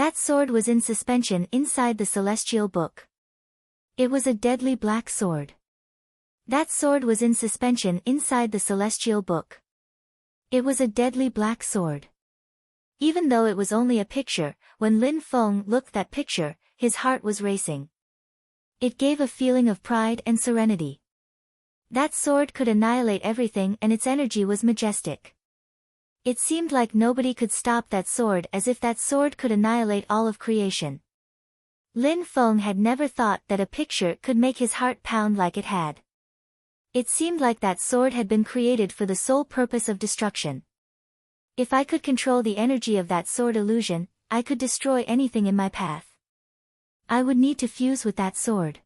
That sword was in suspension inside the celestial book. It was a deadly black sword. That sword was in suspension inside the celestial book. It was a deadly black sword. Even though it was only a picture, when Lin Feng looked at that picture, his heart was racing. It gave a feeling of pride and serenity. That sword could annihilate everything and its energy was majestic. It seemed like nobody could stop that sword, as if that sword could annihilate all of creation. Lin Feng had never thought that a picture could make his heart pound like it had. It seemed like that sword had been created for the sole purpose of destruction. If I could control the energy of that sword illusion, I could destroy anything in my path. I would need to fuse with that sword.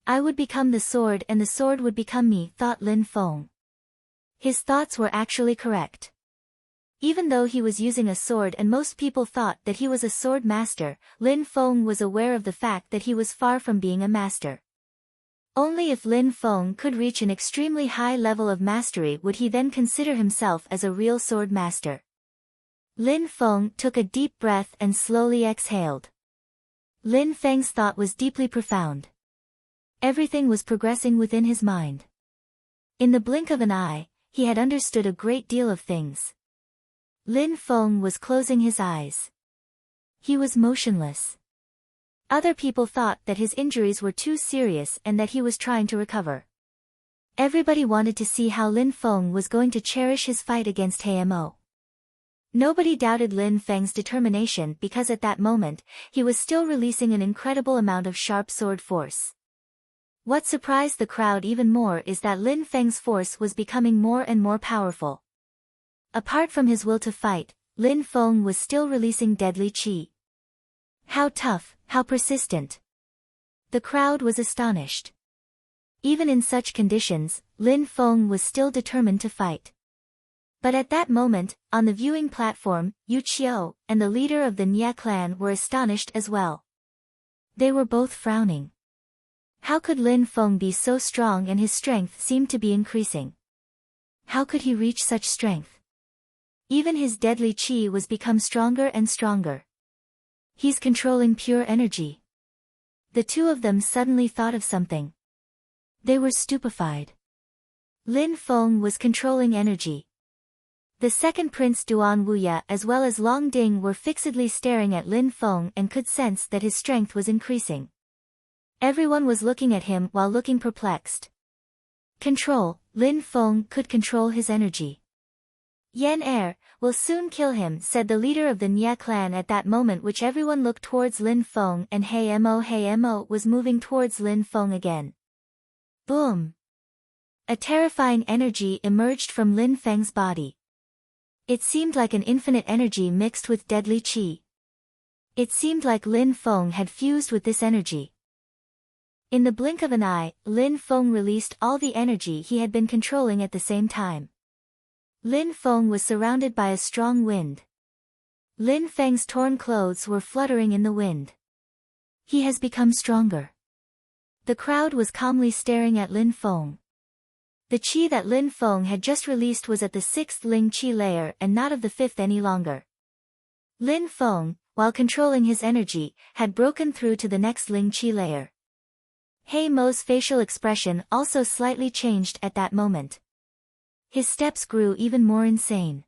I would become the sword and the sword would become me, thought Lin Feng. His thoughts were actually correct. Even though he was using a sword and most people thought that he was a sword master, Lin Feng was aware of the fact that he was far from being a master. Only if Lin Feng could reach an extremely high level of mastery would he then consider himself as a real sword master. Lin Feng took a deep breath and slowly exhaled. Lin Feng's thought was deeply profound. Everything was progressing within his mind. In the blink of an eye, he had understood a great deal of things. Lin Feng was closing his eyes. He was motionless. Other people thought that his injuries were too serious and that he was trying to recover. Everybody wanted to see how Lin Feng was going to cherish his fight against Hamo. Nobody doubted Lin Feng's determination because at that moment, he was still releasing an incredible amount of sharp sword force. What surprised the crowd even more is that Lin Feng's force was becoming more and more powerful. Apart from his will to fight, Lin Feng was still releasing deadly qi. How tough, how persistent. The crowd was astonished. Even in such conditions, Lin Feng was still determined to fight. But at that moment, on the viewing platform, Yue Clan and the leader of the Yue Clan were astonished as well. They were both frowning. How could Lin Feng be so strong and his strength seemed to be increasing? How could he reach such strength? Even his deadly qi was become stronger and stronger. He's controlling pure energy. The two of them suddenly thought of something. They were stupefied. Lin Feng was controlling energy. The second prince Duan Wuya as well as Long Ding were fixedly staring at Lin Feng and could sense that his strength was increasing. Everyone was looking at him while looking perplexed. Control, Lin Feng could control his energy. Yan Er, will soon kill him, said the leader of the Yue Clan at that moment, which everyone looked towards Lin Feng and Hamo was moving towards Lin Feng again. Boom! A terrifying energy emerged from Lin Feng's body. It seemed like an infinite energy mixed with deadly qi. It seemed like Lin Feng had fused with this energy. In the blink of an eye, Lin Feng released all the energy he had been controlling at the same time. Lin Feng was surrounded by a strong wind. Lin Feng's torn clothes were fluttering in the wind. He has become stronger. The crowd was calmly staring at Lin Feng. The qi that Lin Feng had just released was at the 6th Ling qi layer and not of the 5th any longer. Lin Feng, while controlling his energy, had broken through to the next Ling qi layer. Mo's facial expression also slightly changed at that moment. His steps grew even more insane.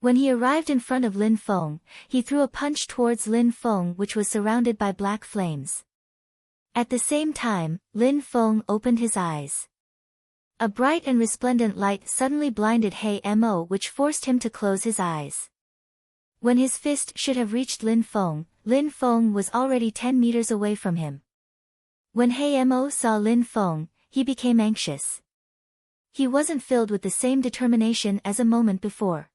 When he arrived in front of Lin Feng, he threw a punch towards Lin Feng which was surrounded by black flames. At the same time, Lin Feng opened his eyes. A bright and resplendent light suddenly blinded Mo which forced him to close his eyes. When his fist should have reached Lin Feng was already 10 meters away from him. When Mo saw Lin Feng, he became anxious. He wasn't filled with the same determination as a moment before.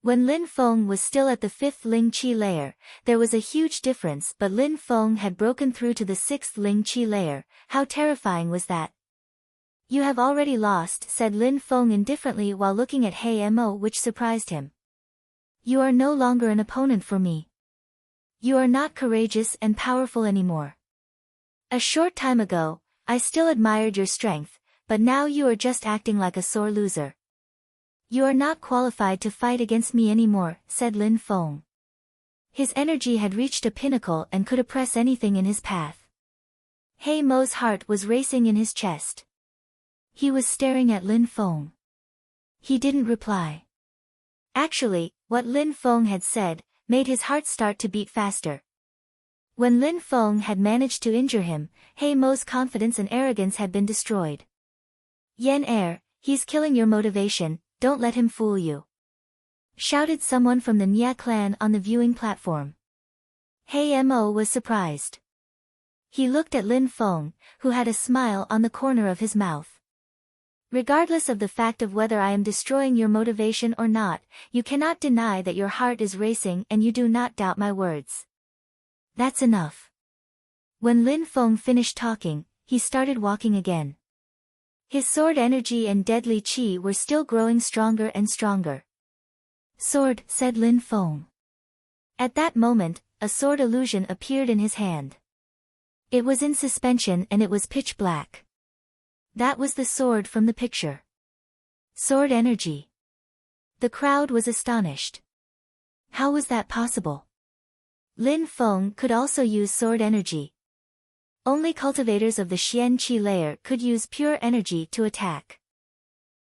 When Lin Feng was still at the 5th Ling qi layer, there was a huge difference, but Lin Feng had broken through to the 6th Ling qi layer. How terrifying was that? You have already lost, said Lin Feng indifferently while looking at Mo, which surprised him. You are no longer an opponent for me. You are not courageous and powerful anymore. A short time ago, I still admired your strength, but now you are just acting like a sore loser. You are not qualified to fight against me anymore, said Lin Feng. His energy had reached a pinnacle and could oppress anything in his path. He Mo's heart was racing in his chest. He was staring at Lin Feng. He didn't reply. Actually, what Lin Feng had said made his heart start to beat faster. When Lin Feng had managed to injure him, He Mo's confidence and arrogance had been destroyed. Yen Er, he's killing your motivation, don't let him fool you. Shouted someone from the Yue Clan on the viewing platform. He Mo was surprised. He looked at Lin Feng, who had a smile on the corner of his mouth. Regardless of the fact of whether I am destroying your motivation or not, you cannot deny that your heart is racing and you do not doubt my words. That's enough. When Lin Feng finished talking, he started walking again. His sword energy and deadly qi were still growing stronger and stronger. Sword, said Lin Feng. At that moment, a sword illusion appeared in his hand. It was in suspension and it was pitch black. That was the sword from the picture. Sword energy. The crowd was astonished. How was that possible? Lin Feng could also use sword energy. Only cultivators of the Xian Qi layer could use pure energy to attack.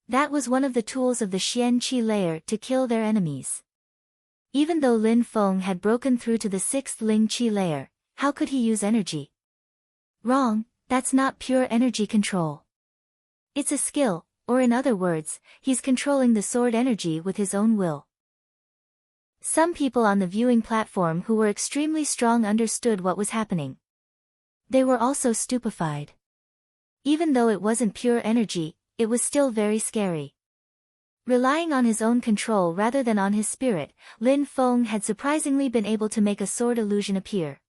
That was one of the tools of the Xian Qi layer to kill their enemies. Even though Lin Feng had broken through to the 6th Ling Qi layer, how could he use energy? Wrong, that's not pure energy control. It's a skill, or in other words, he's controlling the sword energy with his own will. Some people on the viewing platform who were extremely strong understood what was happening. They were also stupefied. Even though it wasn't pure energy, it was still very scary. Relying on his own control rather than on his spirit, Lin Feng had surprisingly been able to make a sword illusion appear.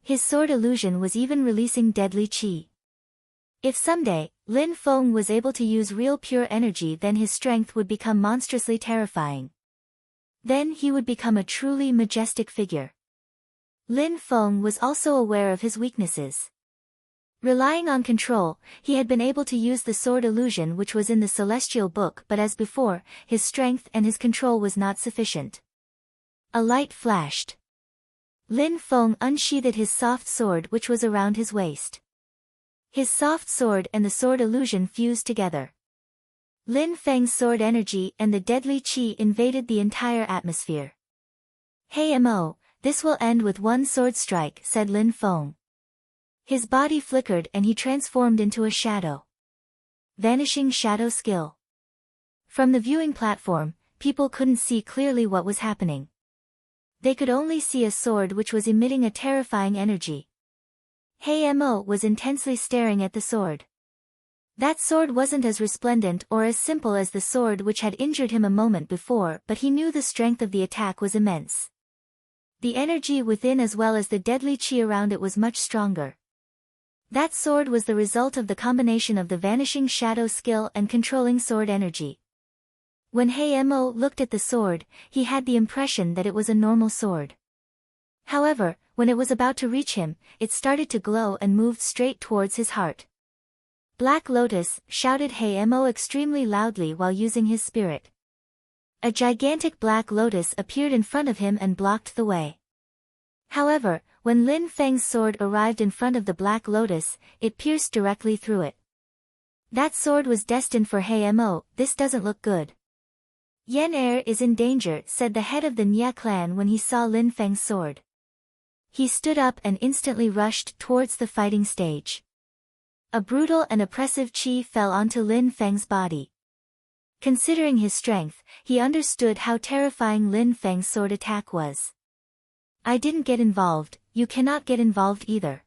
His sword illusion was even releasing deadly qi. If someday, Lin Feng was able to use real pure energy, then his strength would become monstrously terrifying. Then he would become a truly majestic figure. Lin Feng was also aware of his weaknesses. Relying on control, he had been able to use the sword illusion which was in the celestial book, but as before, his strength and his control was not sufficient. A light flashed. Lin Feng unsheathed his soft sword which was around his waist. His soft sword and the sword illusion fused together. Lin Feng's sword energy and the deadly qi invaded the entire atmosphere. Hey Mo, this will end with one sword strike, said Lin Feng. His body flickered and he transformed into a shadow. Vanishing shadow skill. From the viewing platform, people couldn't see clearly what was happening. They could only see a sword which was emitting a terrifying energy. Hey Mo was intensely staring at the sword. That sword wasn't as resplendent or as simple as the sword which had injured him a moment before, but he knew the strength of the attack was immense. The energy within as well as the deadly qi around it was much stronger. That sword was the result of the combination of the vanishing shadow skill and controlling sword energy. When Hey Mo looked at the sword, he had the impression that it was a normal sword. However, when it was about to reach him, it started to glow and moved straight towards his heart. Black Lotus, shouted Hey Mo extremely loudly while using his spirit. A gigantic black lotus appeared in front of him and blocked the way. However, when Lin Feng's sword arrived in front of the black lotus, it pierced directly through it. That sword was destined for Hey Mo, this doesn't look good. Yen Er is in danger, said the head of the Yue Clan when he saw Lin Feng's sword. He stood up and instantly rushed towards the fighting stage. A brutal and oppressive qi fell onto Lin Feng's body. Considering his strength, he understood how terrifying Lin Feng's sword attack was. I didn't get involved, you cannot get involved either.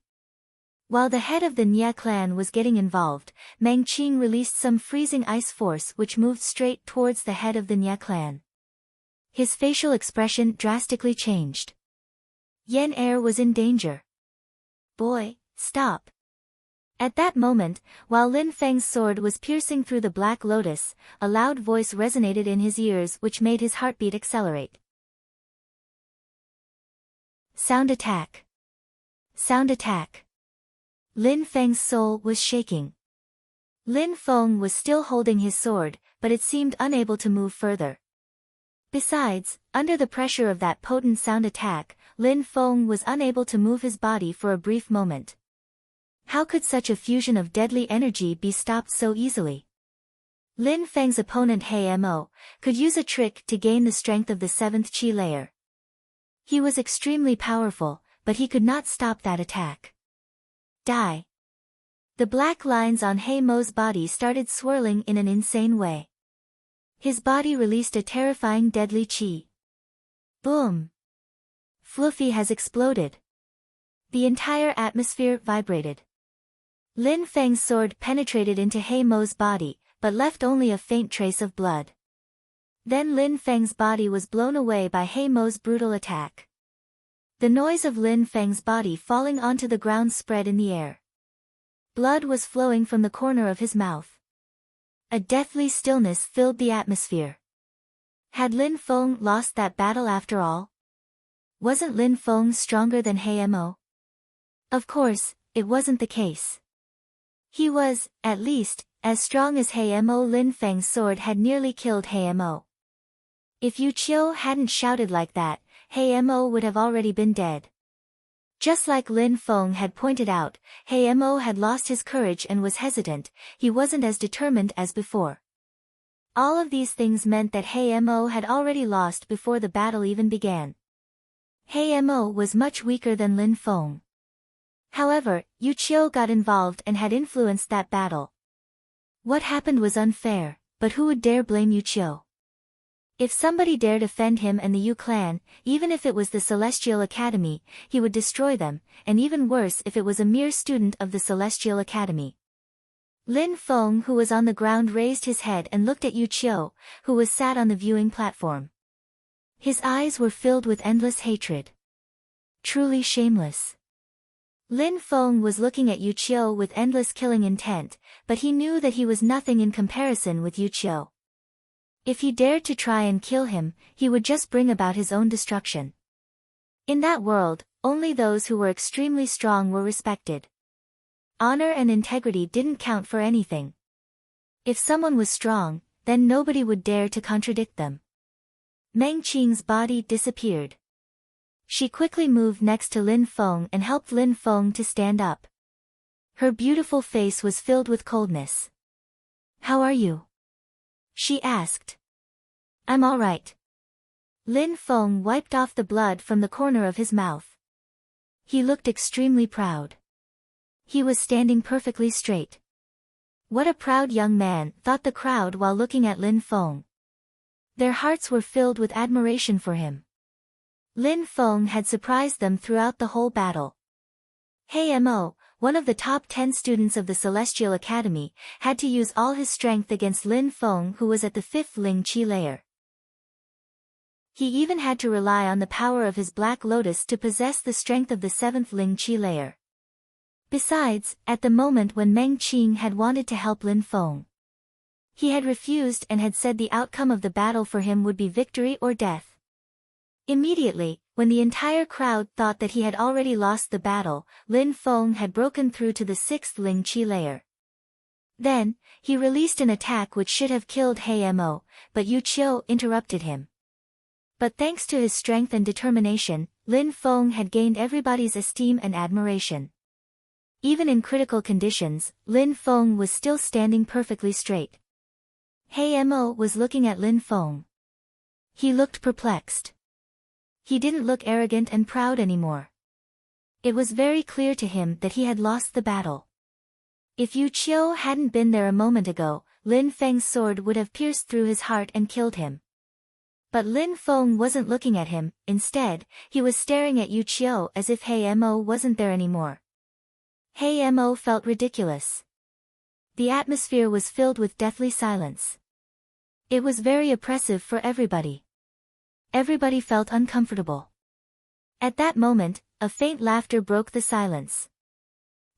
While the head of the Yue Clan was getting involved, Meng Qing released some freezing ice force which moved straight towards the head of the Yue Clan. His facial expression drastically changed. Yen Er was in danger. Boy, stop. At that moment, while Lin Feng's sword was piercing through the black lotus, a loud voice resonated in his ears which made his heartbeat accelerate. Sound attack. Sound attack. Lin Feng's soul was shaking. Lin Feng was still holding his sword, but it seemed unable to move further. Besides, under the pressure of that potent sound attack, Lin Feng was unable to move his body for a brief moment. How could such a fusion of deadly energy be stopped so easily? Lin Feng's opponent He Mo could use a trick to gain the strength of the 7th Qi layer. He was extremely powerful, but he could not stop that attack. Die. The black lines on He Mo's body started swirling in an insane way. His body released a terrifying deadly qi. Boom! Fluffy has exploded. The entire atmosphere vibrated. Lin Feng's sword penetrated into He Mo's body, but left only a faint trace of blood. Then Lin Feng's body was blown away by He Mo's brutal attack. The noise of Lin Feng's body falling onto the ground spread in the air. Blood was flowing from the corner of his mouth. A deathly stillness filled the atmosphere. Had Lin Feng lost that battle after all? Wasn't Lin Feng stronger than He Mo? Of course, it wasn't the case. He was, at least, as strong as He Mo. Lin Feng's sword had nearly killed He Mo. If Yu Qiu hadn't shouted like that, He Mo would have already been dead. Just like Lin Feng had pointed out, He Mo had lost his courage and was hesitant, he wasn't as determined as before. All of these things meant that He Mo had already lost before the battle even began. He Mo was much weaker than Lin Feng. However, Yu Qiu got involved and had influenced that battle. What happened was unfair, but who would dare blame Yu Qiu? If somebody dared offend him and the Yue Clan, even if it was the Celestial Academy, he would destroy them, and even worse if it was a mere student of the Celestial Academy. Lin Feng, who was on the ground, raised his head and looked at Yu Qiu, who was sat on the viewing platform. His eyes were filled with endless hatred. Truly shameless. Lin Feng was looking at Yu Qiu with endless killing intent, but he knew that he was nothing in comparison with Yu Qiu. If he dared to try and kill him, he would just bring about his own destruction. In that world, only those who were extremely strong were respected. Honor and integrity didn't count for anything. If someone was strong, then nobody would dare to contradict them. Meng Qing's body disappeared. She quickly moved next to Lin Feng and helped Lin Feng to stand up. Her beautiful face was filled with coldness. "How are you?" she asked. "I'm all right." Lin Feng wiped off the blood from the corner of his mouth. He looked extremely proud. He was standing perfectly straight. What a proud young man, thought the crowd while looking at Lin Feng. Their hearts were filled with admiration for him. Lin Feng had surprised them throughout the whole battle. He Mo, one of the top 10 students of the Celestial Academy, had to use all his strength against Lin Feng, who was at the 5th Ling Qi layer. He even had to rely on the power of his Black Lotus to possess the strength of the 7th Ling Qi layer. Besides, at the moment when Meng Qing had wanted to help Lin Feng, he had refused and had said the outcome of the battle for him would be victory or death. Immediately, when the entire crowd thought that he had already lost the battle, Lin Feng had broken through to the 6th Ling Qi layer. Then, he released an attack which should have killed He Mo, but Yu Qiu interrupted him. But thanks to his strength and determination, Lin Feng had gained everybody's esteem and admiration. Even in critical conditions, Lin Feng was still standing perfectly straight. He Mo was looking at Lin Feng. He looked perplexed. He didn't look arrogant and proud anymore. It was very clear to him that he had lost the battle. If Yu Qiu hadn't been there a moment ago, Lin Feng's sword would have pierced through his heart and killed him. But Lin Feng wasn't looking at him, instead, he was staring at Yu Qiu as if He Mo wasn't there anymore. He Mo felt ridiculous. The atmosphere was filled with deathly silence. It was very oppressive for everybody. Everybody felt uncomfortable. At that moment, a faint laughter broke the silence.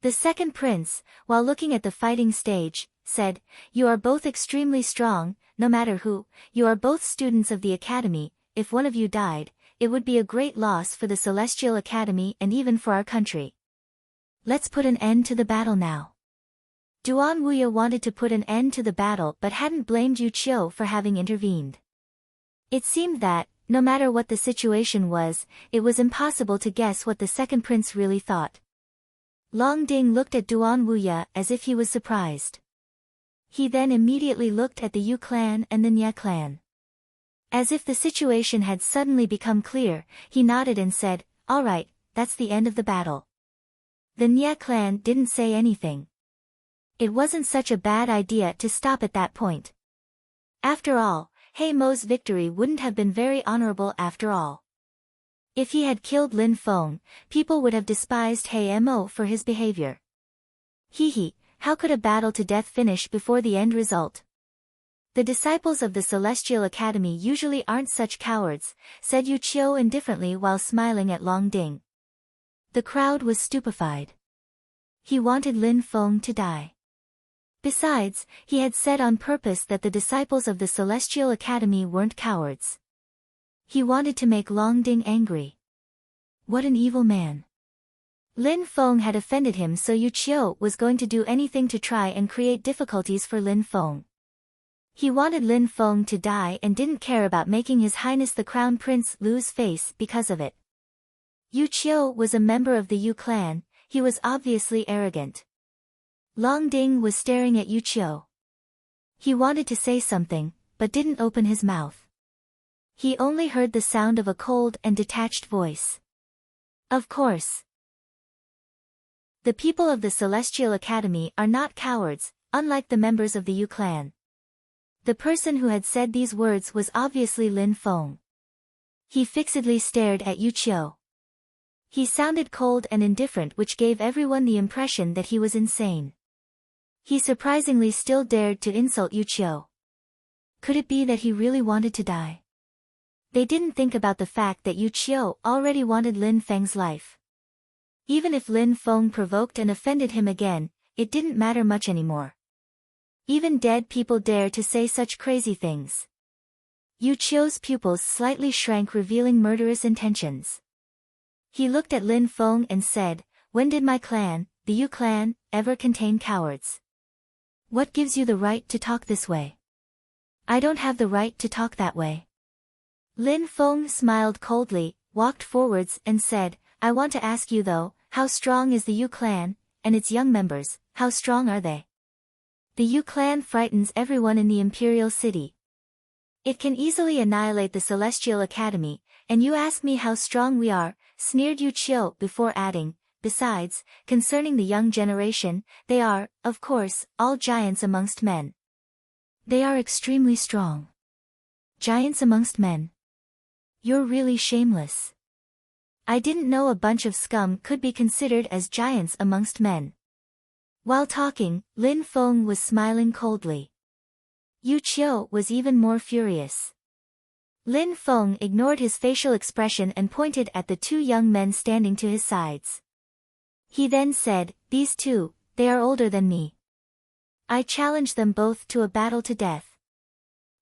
The second prince, while looking at the fighting stage, said, "You are both extremely strong, no matter who, you are both students of the academy. If one of you died, it would be a great loss for the Celestial Academy and even for our country. Let's put an end to the battle now." Duan Wuya wanted to put an end to the battle but hadn't blamed Yu Qiu for having intervened. It seemed that, No matter what the situation was, it was impossible to guess what the second prince really thought. Long Ding looked at Duan Wuya as if he was surprised. He then immediately looked at the Yue Clan and the Yue Clan. As if the situation had suddenly become clear, he nodded and said, "All right, that's the end of the battle." The Yue Clan didn't say anything. It wasn't such a bad idea to stop at that point. After all, He Mo's victory wouldn't have been very honorable after all. If he had killed Lin Feng, people would have despised He Mo for his behavior. How could a battle to death finish before the end result? The disciples of the Celestial Academy usually aren't such cowards, said Yu Qiu indifferently while smiling at Long Ding. The crowd was stupefied. He wanted Lin Feng to die. Besides, he had said on purpose that the disciples of the Celestial Academy weren't cowards. He wanted to make Long Ding angry. What an evil man. Lin Feng had offended him, so Yu Qiu was going to do anything to try and create difficulties for Lin Feng. He wanted Lin Feng to die and didn't care about making His Highness the Crown Prince lose face because of it. Yu Qiu was a member of the Yue Clan. He was obviously arrogant. Long Ding was staring at Yu Qiu. He wanted to say something, but didn't open his mouth. He only heard the sound of a cold and detached voice. Of course. The people of the Celestial Academy are not cowards, unlike the members of the Yue Clan. The person who had said these words was obviously Lin Feng. He fixedly stared at Yu Qiu. He sounded cold and indifferent, which gave everyone the impression that he was insane. He surprisingly still dared to insult Yu Qiu. Could it be that he really wanted to die? They didn't think about the fact that Yu Qiu already wanted Lin Feng's life. Even if Lin Feng provoked and offended him again, it didn't matter much anymore. Even dead people dare to say such crazy things. Yu Qiu's pupils slightly shrank, revealing murderous intentions. He looked at Lin Feng and said, "When did my clan, the Yue Clan, ever contain cowards? What gives you the right to talk this way?" "I don't have the right to talk that way." Lin Feng smiled coldly, walked forwards and said, "I want to ask you though, how strong is the Yue Clan, and its young members, how strong are they?" The Yue Clan frightens everyone in the Imperial City. It can easily annihilate the Celestial Academy, and you ask me how strong we are, sneered Yu Qiu before adding, "Besides, concerning the young generation, they are, of course, all giants amongst men." "They are extremely strong." "Giants amongst men? You're really shameless." "I didn't know a bunch of scum could be considered as giants amongst men." While talking, Lin Feng was smiling coldly. Yu Qiu was even more furious. Lin Feng ignored his facial expression and pointed at the two young men standing to his sides. He then said, "These two, they are older than me. I challenge them both to a battle to death.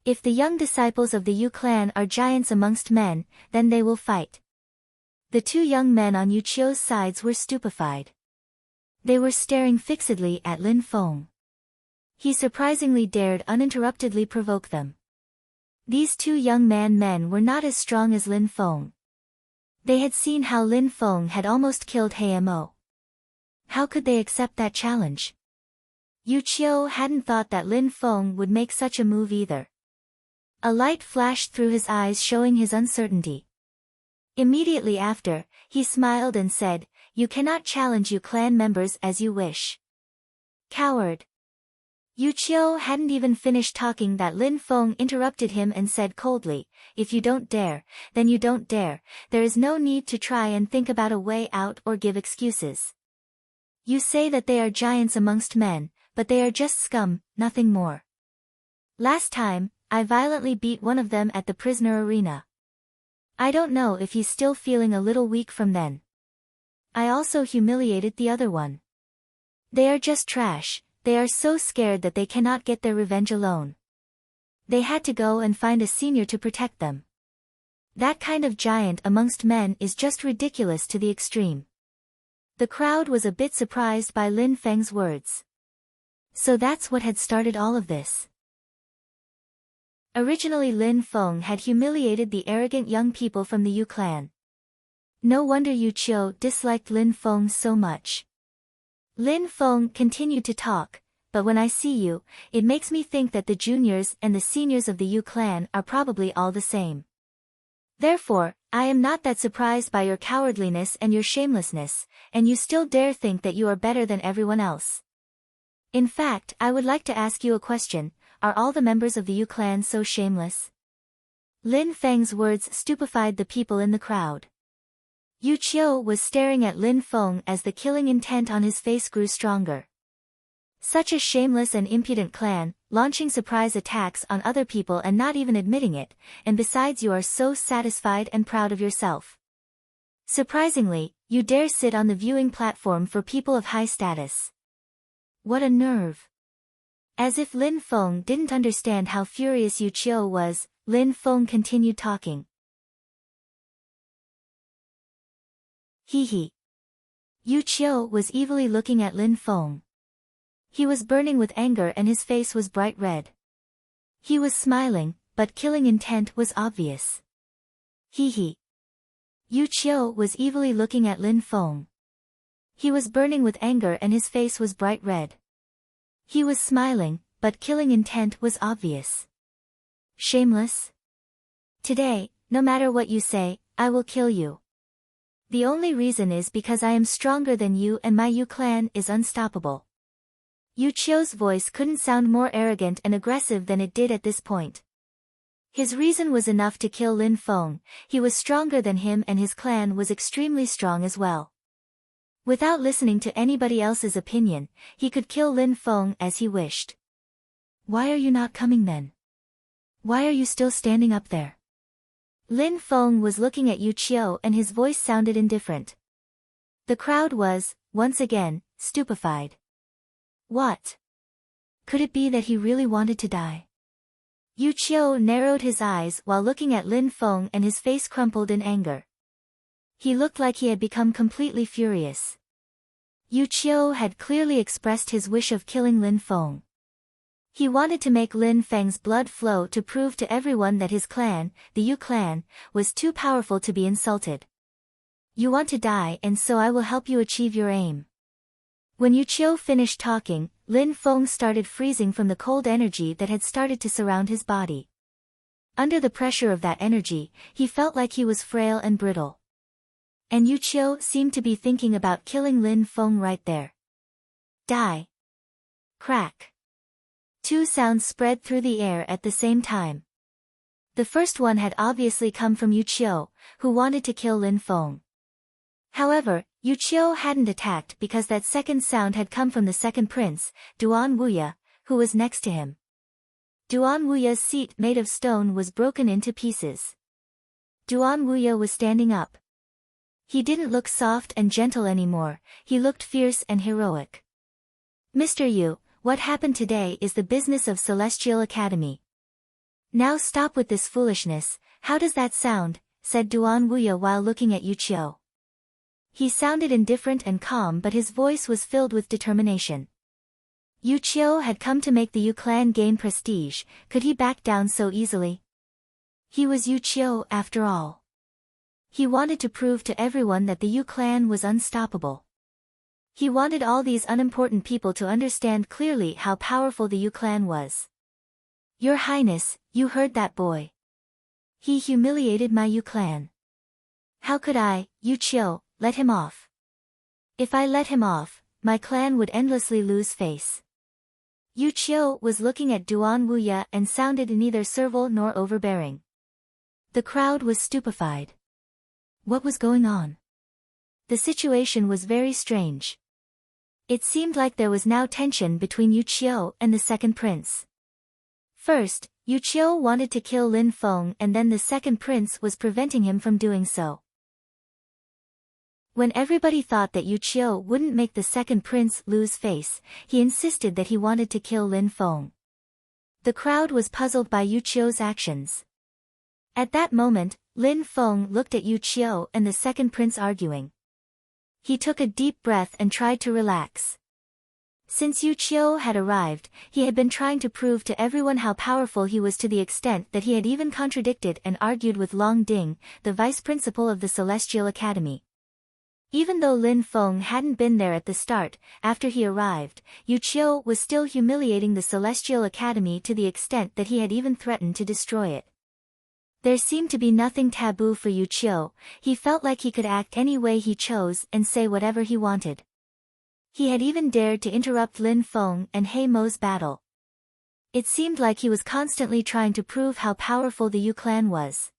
If the young disciples of the Yue Clan are giants amongst men, then they will fight." The two young men on Yu Qiu's sides were stupefied. They were staring fixedly at Lin Feng. He surprisingly dared uninterruptedly provoke them. These two young men were not as strong as Lin Feng. They had seen how Lin Feng had almost killed He Mo. How could they accept that challenge? Yu Qiu hadn't thought that Lin Feng would make such a move either. A light flashed through his eyes, showing his uncertainty. Immediately after, he smiled and said, "You cannot challenge Yue Clan members as you wish." "Coward." Yu Qiu hadn't even finished talking that Lin Feng interrupted him and said coldly, "If you don't dare, then you don't dare. There is no need to try and think about a way out or give excuses. You say that they are giants amongst men, but they are just scum, nothing more. Last time, I violently beat one of them at the prisoner arena. I don't know if he's still feeling a little weak from then. I also humiliated the other one. They are just trash. They are so scared that they cannot get their revenge alone. They had to go and find a senior to protect them. That kind of giant amongst men is just ridiculous to the extreme." The crowd was a bit surprised by Lin Feng's words. So that's what had started all of this. Originally Lin Feng had humiliated the arrogant young people from the Yue Clan. No wonder Yu Qiu disliked Lin Feng so much. Lin Feng continued to talk, but when I see you, it makes me think that the juniors and the seniors of the Yue Clan are probably all the same. Therefore, I am not that surprised by your cowardliness and your shamelessness, and you still dare think that you are better than everyone else. In fact, I would like to ask you a question, are all the members of the Yue Clan so shameless? Lin Feng's words stupefied the people in the crowd. Yu Qiu was staring at Lin Feng as the killing intent on his face grew stronger. Such a shameless and impudent clan, launching surprise attacks on other people and not even admitting it, and besides you are so satisfied and proud of yourself. Surprisingly, you dare sit on the viewing platform for people of high status. What a nerve! As if Lin Feng didn't understand how furious Yu Qiu was, Lin Feng continued talking. Hee. Yu Qiu was evilly looking at Lin Feng. He was burning with anger and his face was bright red. He was smiling, but killing intent was obvious. Hee. Yu Qiu was evilly looking at Lin Feng. He was burning with anger and his face was bright red. He was smiling, but killing intent was obvious. Shameless? Today, no matter what you say, I will kill you. The only reason is because I am stronger than you and my Yue Clan is unstoppable. Yu Qiu's voice couldn't sound more arrogant and aggressive than it did at this point. His reason was enough to kill Lin Feng, he was stronger than him and his clan was extremely strong as well. Without listening to anybody else's opinion, he could kill Lin Feng as he wished. Why are you not coming then? Why are you still standing up there? Lin Feng was looking at Yu Qiu and his voice sounded indifferent. The crowd was, once again, stupefied. What? Could it be that he really wanted to die? Yu Qiu narrowed his eyes while looking at Lin Feng and his face crumpled in anger. He looked like he had become completely furious. Yu Qiu had clearly expressed his wish of killing Lin Feng. He wanted to make Lin Feng's blood flow to prove to everyone that his clan, the Yue Clan, was too powerful to be insulted. You want to die and so I will help you achieve your aim. When Yu Qiu finished talking, Lin Feng started freezing from the cold energy that had started to surround his body. Under the pressure of that energy, he felt like he was frail and brittle. And Yu Qiu seemed to be thinking about killing Lin Feng right there. Die. Crack. Two sounds spread through the air at the same time. The first one had obviously come from Yu Qiu, who wanted to kill Lin Feng. However, Yu Qiu hadn't attacked because that second sound had come from the second prince, Duan Wuya, who was next to him. Duan Wuya's seat made of stone was broken into pieces. Duan Wuya was standing up. He didn't look soft and gentle anymore, he looked fierce and heroic. Mr. Yu, what happened today is the business of Celestial Academy. Now stop with this foolishness, how does that sound, said Duan Wuya while looking at Yu Qiu. He sounded indifferent and calm but his voice was filled with determination. Yu Qiu had come to make the Yue Clan gain prestige, could he back down so easily? He was Yu Qiu after all. He wanted to prove to everyone that the Yue Clan was unstoppable. He wanted all these unimportant people to understand clearly how powerful the Yue Clan was. Your Highness, you heard that boy. He humiliated my Yue Clan. How could I, Yu Qiu, let him off? If I let him off, my clan would endlessly lose face. Yu Qiu was looking at Duan Wuya and sounded neither servile nor overbearing. The crowd was stupefied. What was going on? The situation was very strange. It seemed like there was now tension between Yu Qiu and the second prince. First, Yu Qiu wanted to kill Lin Feng and then the second prince was preventing him from doing so. When everybody thought that Yu Qiu wouldn't make the second prince lose face, he insisted that he wanted to kill Lin Feng. The crowd was puzzled by Yu Qiu's actions. At that moment, Lin Feng looked at Yu Qiu and the second prince arguing. He took a deep breath and tried to relax. Since Yu Qiu had arrived, he had been trying to prove to everyone how powerful he was to the extent that he had even contradicted and argued with Long Ding, the vice principal of the Celestial Academy. Even though Lin Feng hadn't been there at the start, after he arrived, Yu Qiu was still humiliating the Celestial Academy to the extent that he had even threatened to destroy it. There seemed to be nothing taboo for Yu Qiu. He felt like he could act any way he chose and say whatever he wanted. He had even dared to interrupt Lin Feng and He Mo's battle. It seemed like he was constantly trying to prove how powerful the Yue Clan was.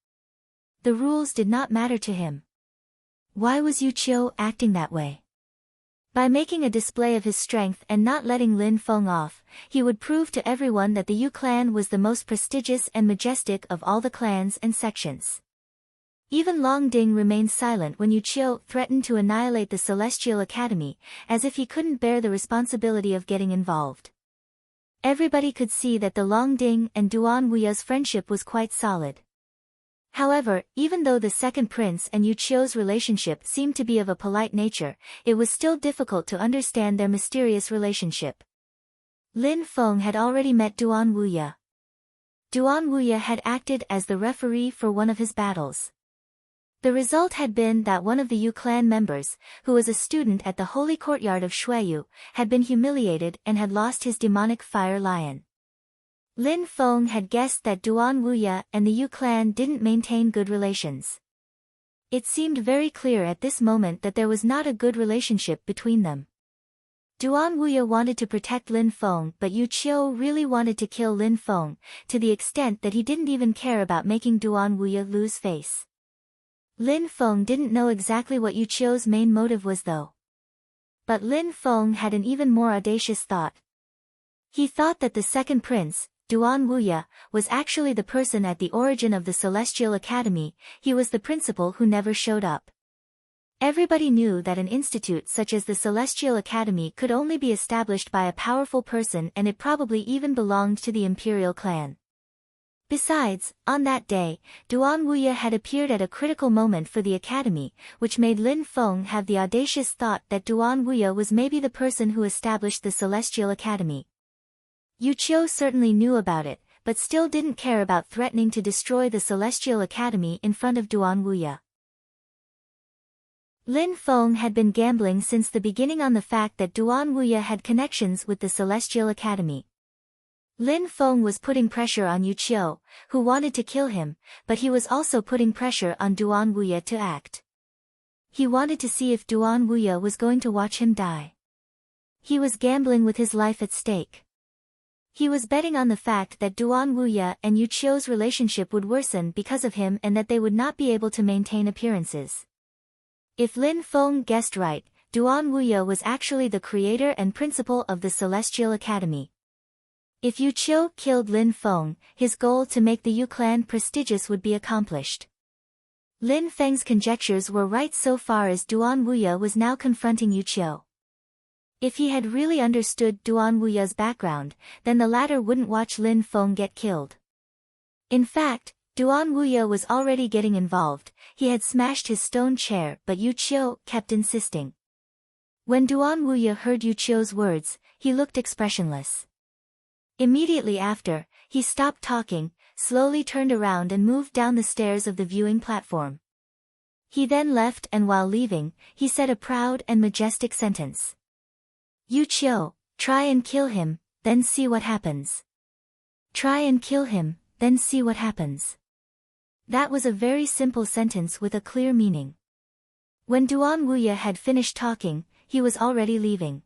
The rules did not matter to him. Why was Yu Qiu acting that way? By making a display of his strength and not letting Lin Feng off, he would prove to everyone that the Yue Clan was the most prestigious and majestic of all the clans and sections. Even Long Ding remained silent when Yu Qiu threatened to annihilate the Celestial Academy, as if he couldn't bear the responsibility of getting involved. Everybody could see that the Long Ding and Duan Wuya's friendship was quite solid. However, even though the second prince and Yu Qiu's relationship seemed to be of a polite nature, it was still difficult to understand their mysterious relationship. Lin Feng had already met Duan Wuya. Duan Wuya had acted as the referee for one of his battles. The result had been that one of the Yue Clan members, who was a student at the holy courtyard of Shuiyu, had been humiliated and had lost his demonic fire lion. Lin Feng had guessed that Duan Wuya and the Yue Clan didn't maintain good relations. It seemed very clear at this moment that there was not a good relationship between them. Duan Wuya wanted to protect Lin Feng, but Yu Qiu really wanted to kill Lin Feng, to the extent that he didn't even care about making Duan Wuya lose face. Lin Feng didn't know exactly what Yu Qiu's main motive was though. But Lin Feng had an even more audacious thought. He thought that the second prince, Duan Wuya, was actually the person at the origin of the Celestial Academy. He was the principal who never showed up. Everybody knew that an institute such as the Celestial Academy could only be established by a powerful person, and it probably even belonged to the Imperial clan. Besides, on that day, Duan Wuya had appeared at a critical moment for the academy, which made Lin Feng have the audacious thought that Duan Wuya was maybe the person who established the Celestial Academy. Yu Qiu certainly knew about it, but still didn't care about threatening to destroy the Celestial Academy in front of Duan Wuya. Lin Feng had been gambling since the beginning on the fact that Duan Wuya had connections with the Celestial Academy. Lin Feng was putting pressure on Yu Qiu, who wanted to kill him, but he was also putting pressure on Duan Wuya to act. He wanted to see if Duan Wuya was going to watch him die. He was gambling with his life at stake. He was betting on the fact that Duan Wuya and Yu Qiu's relationship would worsen because of him and that they would not be able to maintain appearances. If Lin Feng guessed right, Duan Wuya was actually the creator and principal of the Celestial Academy. If Yu Qiu killed Lin Feng, his goal to make the Yue Clan prestigious would be accomplished. Lin Feng's conjectures were right so far as Duan Wuya was now confronting Yu Qiu. If he had really understood Duan Wuya's background, then the latter wouldn't watch Lin Feng get killed. In fact, Duan Wuya was already getting involved. He had smashed his stone chair, but Yu Qiu kept insisting. When Duan Wuya heard Yu Qiu's words, he looked expressionless. Immediately after, he stopped talking, slowly turned around and moved down the stairs of the viewing platform. He then left, and while leaving, he said a proud and majestic sentence. Yu Qiu, try and kill him, then see what happens. Try and kill him, then see what happens. That was a very simple sentence with a clear meaning. When Duan Wuya had finished talking, he was already leaving.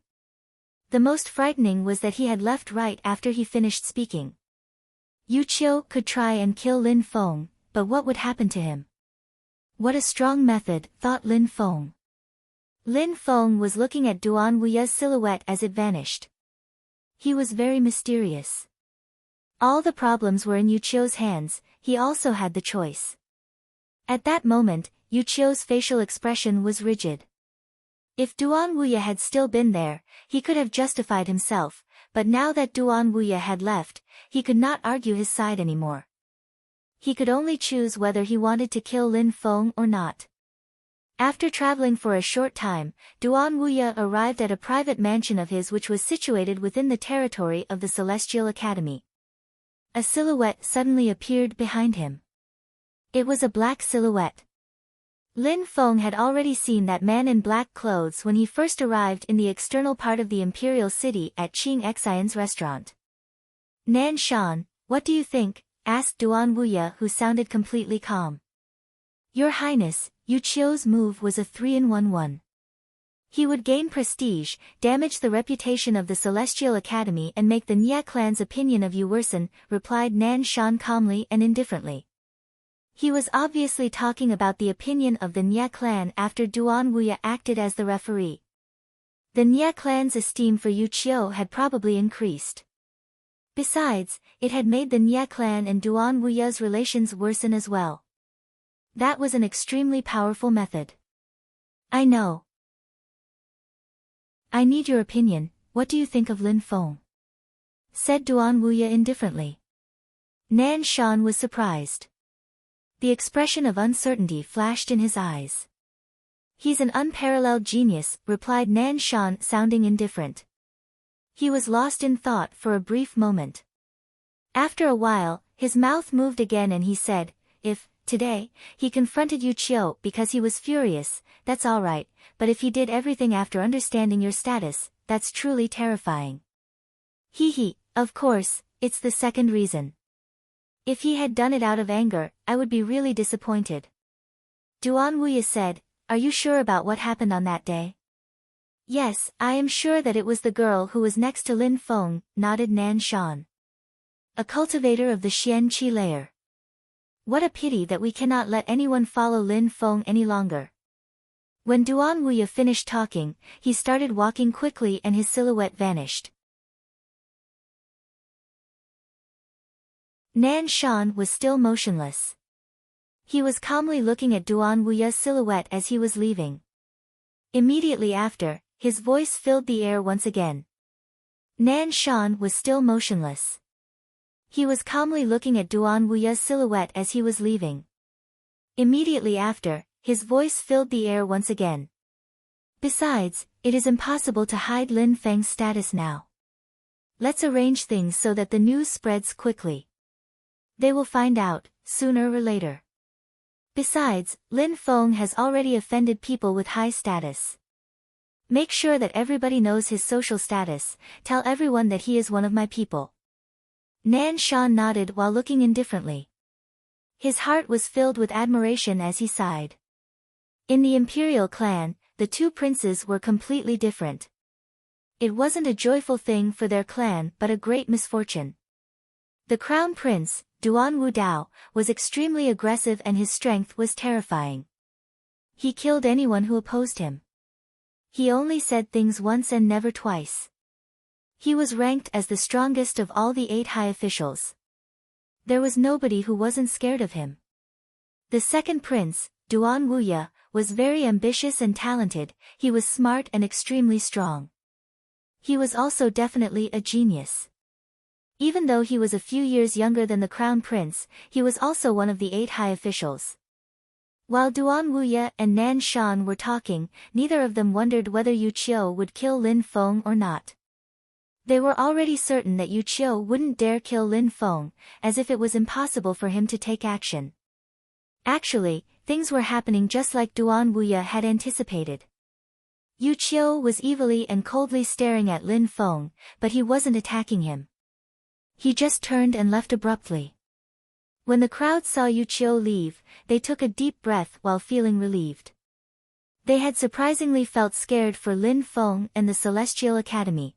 The most frightening was that he had left right after he finished speaking. Yu Qiu could try and kill Lin Feng, but what would happen to him? What a strong method, thought Lin Feng. Lin Feng was looking at Duan Wuya's silhouette as it vanished. He was very mysterious. All the problems were in Yu Qiu's hands. He also had the choice. At that moment, Yu Qiu's facial expression was rigid. If Duan Wuya had still been there, he could have justified himself, but now that Duan Wuya had left, he could not argue his side anymore. He could only choose whether he wanted to kill Lin Feng or not. After traveling for a short time, Duan Wuya arrived at a private mansion of his which was situated within the territory of the Celestial Academy. A silhouette suddenly appeared behind him. It was a black silhouette. Lin Feng had already seen that man in black clothes when he first arrived in the external part of the imperial city at Qing Xian's restaurant. Nan Shan, what do you think? Asked Duan Wuya, who sounded completely calm. Your Highness, Yu Qiu's move was a 3-in-1. He would gain prestige, damage the reputation of the Celestial Academy and make the Yue Clan's opinion of Yu worsen, replied Nan Shan calmly and indifferently. He was obviously talking about the opinion of the Yue Clan after Duan Wuya acted as the referee. The Yue Clan's esteem for Yu Qiu had probably increased. Besides, it had made the Yue Clan and Duan Wuya's relations worsen as well. That was an extremely powerful method. I know. I need your opinion, what do you think of Lin Feng? Said Duan Wuya indifferently. Nan Shan was surprised. The expression of uncertainty flashed in his eyes. He's an unparalleled genius, replied Nan Shan sounding indifferent. He was lost in thought for a brief moment. After a while, his mouth moved again and he said, if, today, he confronted Yu Qiu because he was furious, that's alright, but if he did everything after understanding your status, that's truly terrifying. He, of course, it's the second reason. If he had done it out of anger, I would be really disappointed. Duan Wuya said, are you sure about what happened on that day? Yes, I am sure that it was the girl who was next to Lin Feng, nodded Nan Shan. A cultivator of the Xian Qi layer. What a pity that we cannot let anyone follow Lin Feng any longer. When Duan Wuya finished talking, he started walking quickly and his silhouette vanished. Nan Shan was still motionless. He was calmly looking at Duan Wuya's silhouette as he was leaving. Immediately after, his voice filled the air once again. Nan Shan was still motionless. He was calmly looking at Duan Wuya's silhouette as he was leaving. Immediately after, his voice filled the air once again. Besides, it is impossible to hide Lin Feng's status now. Let's arrange things so that the news spreads quickly. They will find out, sooner or later. Besides, Lin Feng has already offended people with high status. Make sure that everybody knows his social status, tell everyone that he is one of my people. Nan Shan nodded while looking indifferently. His heart was filled with admiration as he sighed. In the imperial clan, the two princes were completely different. It wasn't a joyful thing for their clan but a great misfortune. The crown prince, Duan Wudao, was extremely aggressive and his strength was terrifying. He killed anyone who opposed him. He only said things once and never twice. He was ranked as the strongest of all the 8 high officials. There was nobody who wasn't scared of him. The second prince, Duan Wuya, was very ambitious and talented, he was smart and extremely strong. He was also definitely a genius. Even though he was a few years younger than the crown prince, he was also one of the 8 high officials. While Duan Wuya and Nan Shan were talking, neither of them wondered whether Yu Qiu would kill Lin Feng or not. They were already certain that Yu Qiu wouldn't dare kill Lin Feng, as if it was impossible for him to take action. Actually, things were happening just like Duan Wuya had anticipated. Yu Qiu was evilly and coldly staring at Lin Feng, but he wasn't attacking him. He just turned and left abruptly. When the crowd saw Yu Qiu leave, they took a deep breath while feeling relieved. They had surprisingly felt scared for Lin Feng and the Celestial Academy.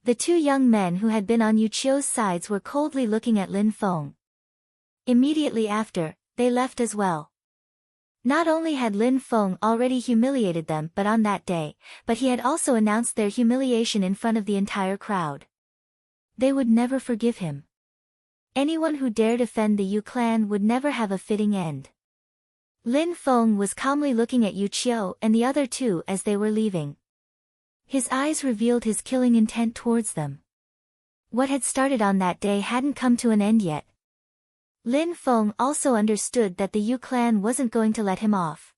The two young men who had been on Yu Qiu's sides were coldly looking at Lin Feng. Immediately after, they left as well. Not only had Lin Feng already humiliated them but on that day, but he had also announced their humiliation in front of the entire crowd. They would never forgive him. Anyone who dared offend the Yue Clan would never have a fitting end. Lin Feng was calmly looking at Yu Qiu and the other two as they were leaving. His eyes revealed his killing intent towards them. What had started on that day hadn't come to an end yet. Lin Feng also understood that the Yue Clan wasn't going to let him off.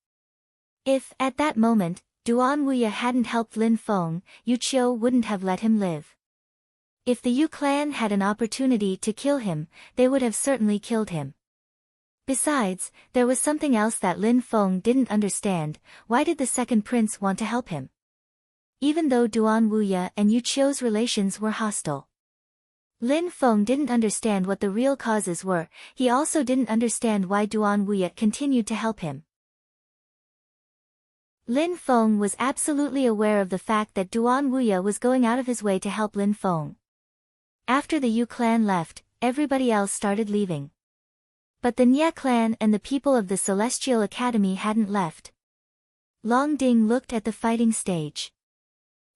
If, at that moment, Duan Wuya hadn't helped Lin Feng, Yu Qiu wouldn't have let him live. If the Yue Clan had an opportunity to kill him, they would have certainly killed him. Besides, there was something else that Lin Feng didn't understand. Why did the second prince want to help him? Even though Duan Wuya and Yu Qiu's relations were hostile, Lin Feng didn't understand what the real causes were. He also didn't understand why Duan Wuya continued to help him. Lin Feng was absolutely aware of the fact that Duan Wuya was going out of his way to help Lin Feng. After the Yue Clan left, everybody else started leaving. But the Yue Clan and the people of the Celestial Academy hadn't left. Long Ding looked at the fighting stage.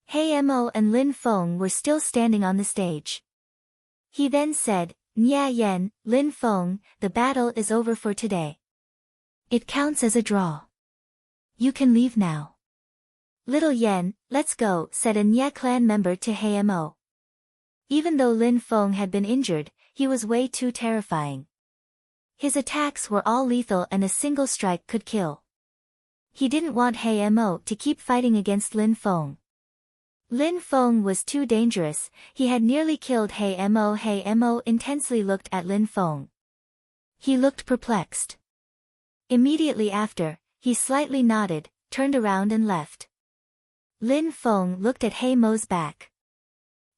He Mo and Lin Feng were still standing on the stage. He then said, "Nya Yen, Lin Feng, the battle is over for today. It counts as a draw. You can leave now." "Little Yen, let's go," said a Yue Clan member to He Mo. Even though Lin Feng had been injured, he was way too terrifying. His attacks were all lethal and a single strike could kill. He didn't want He Mo to keep fighting against Lin Feng. Lin Feng was too dangerous. He had nearly killed He Mo. He Mo intensely looked at Lin Feng. He looked perplexed. Immediately after, he slightly nodded, turned around and left. Lin Feng looked at He Mo's back.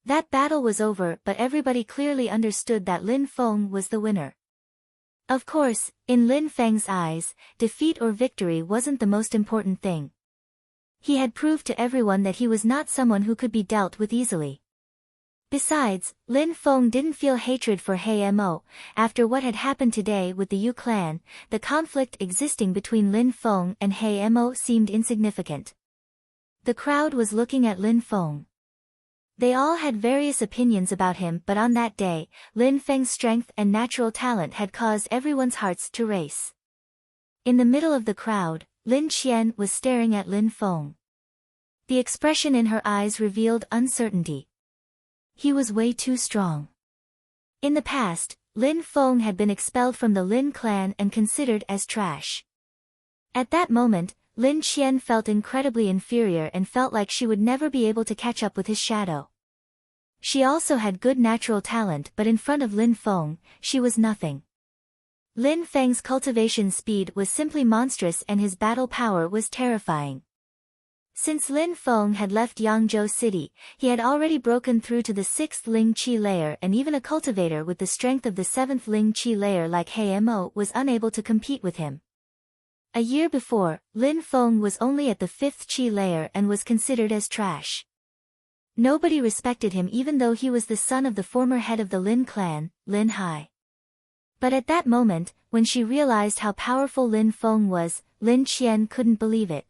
That battle was over, but everybody clearly understood that Lin Feng was the winner. Of course, in Lin Feng's eyes, defeat or victory wasn't the most important thing. He had proved to everyone that he was not someone who could be dealt with easily. Besides, Lin Feng didn't feel hatred for He Mo. After what had happened today with the Yue Clan, the conflict existing between Lin Feng and He Mo seemed insignificant. The crowd was looking at Lin Feng. They all had various opinions about him, but on that day, Lin Feng's strength and natural talent had caused everyone's hearts to race. In the middle of the crowd, Lin Qian was staring at Lin Feng. The expression in her eyes revealed uncertainty. He was way too strong. In the past, Lin Feng had been expelled from the Lin clan and considered as trash. At that moment, Lin Qian felt incredibly inferior and felt like she would never be able to catch up with his shadow. She also had good natural talent, but in front of Lin Feng, she was nothing. Lin Feng's cultivation speed was simply monstrous and his battle power was terrifying. Since Lin Feng had left Yangzhou City, he had already broken through to the 6th Ling Qi layer, and even a cultivator with the strength of the 7th Ling Qi layer like He Mo was unable to compete with him. A year before, Lin Feng was only at the 5th Qi layer and was considered as trash. Nobody respected him even though he was the son of the former head of the Lin clan, Lin Hai. But at that moment, when she realized how powerful Lin Feng was, Lin Qian couldn't believe it.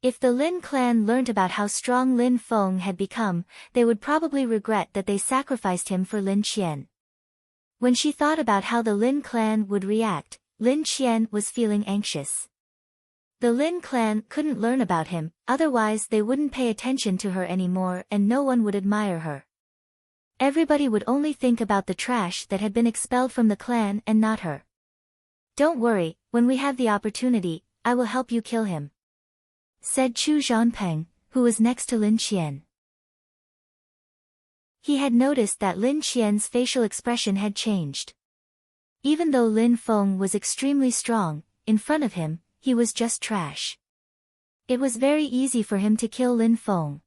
If the Lin clan learnt about how strong Lin Feng had become, they would probably regret that they sacrificed him for Lin Qian. When she thought about how the Lin clan would react, Lin Qian was feeling anxious. The Lin clan couldn't learn about him, otherwise they wouldn't pay attention to her anymore and no one would admire her. Everybody would only think about the trash that had been expelled from the clan and not her. "Don't worry, when we have the opportunity, I will help you kill him," said Chu Zhanpeng, who was next to Lin Qian. He had noticed that Lin Qian's facial expression had changed. Even though Lin Feng was extremely strong, in front of him, he was just trash. It was very easy for him to kill Lin Feng.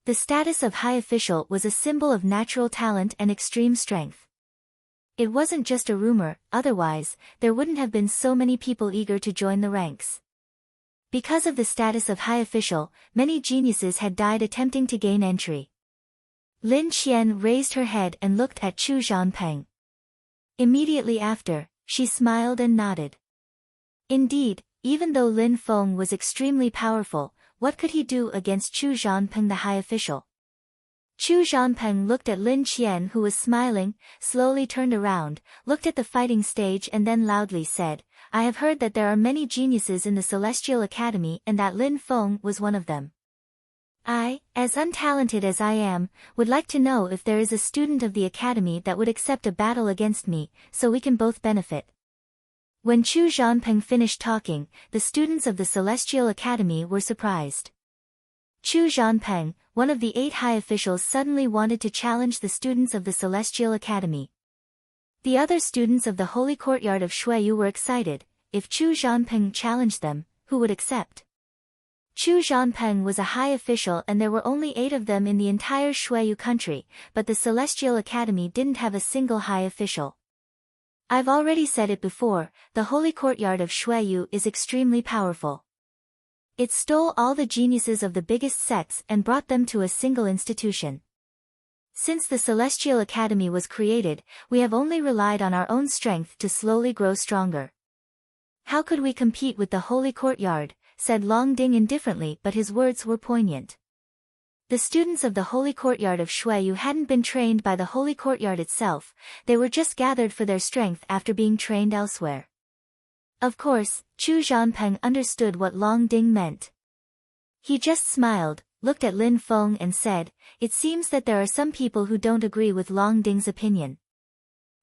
The status of high official was a symbol of natural talent and extreme strength. It wasn't just a rumor, otherwise, there wouldn't have been so many people eager to join the ranks. Because of the status of high official, many geniuses had died attempting to gain entry. Lin Qian raised her head and looked at Chu Zhanpeng. Immediately after, she smiled and nodded. Indeed, even though Lin Feng was extremely powerful, what could he do against Chu Zhanpeng the high official? Chu Zhanpeng looked at Lin Qian who was smiling, slowly turned around, looked at the fighting stage and then loudly said, "I have heard that there are many geniuses in the Celestial Academy and that Lin Feng was one of them. I, as untalented as I am, would like to know if there is a student of the Academy that would accept a battle against me, so we can both benefit." When Chu Zhanpeng finished talking, the students of the Celestial Academy were surprised. Chu Zhanpeng, one of the 8 high officials, suddenly wanted to challenge the students of the Celestial Academy. The other students of the Holy Courtyard of Shuiyu were excited. If Chu Zhanpeng challenged them, who would accept? Chu Zhanpeng was a high official and there were only 8 of them in the entire Shuiyu country, but the Celestial Academy didn't have a single high official. I've already said it before, the Holy Courtyard of Shuiyu is extremely powerful. It stole all the geniuses of the biggest sects and brought them to a single institution. Since the Celestial Academy was created, we have only relied on our own strength to slowly grow stronger. How could we compete with the Holy Courtyard? Said Long Ding indifferently, but his words were poignant. The students of the Holy Courtyard of Shuiyu hadn't been trained by the Holy Courtyard itself, they were just gathered for their strength after being trained elsewhere. Of course, Chu Zhanpeng understood what Long Ding meant. He just smiled, looked at Lin Feng and said, "It seems that there are some people who don't agree with Long Ding's opinion."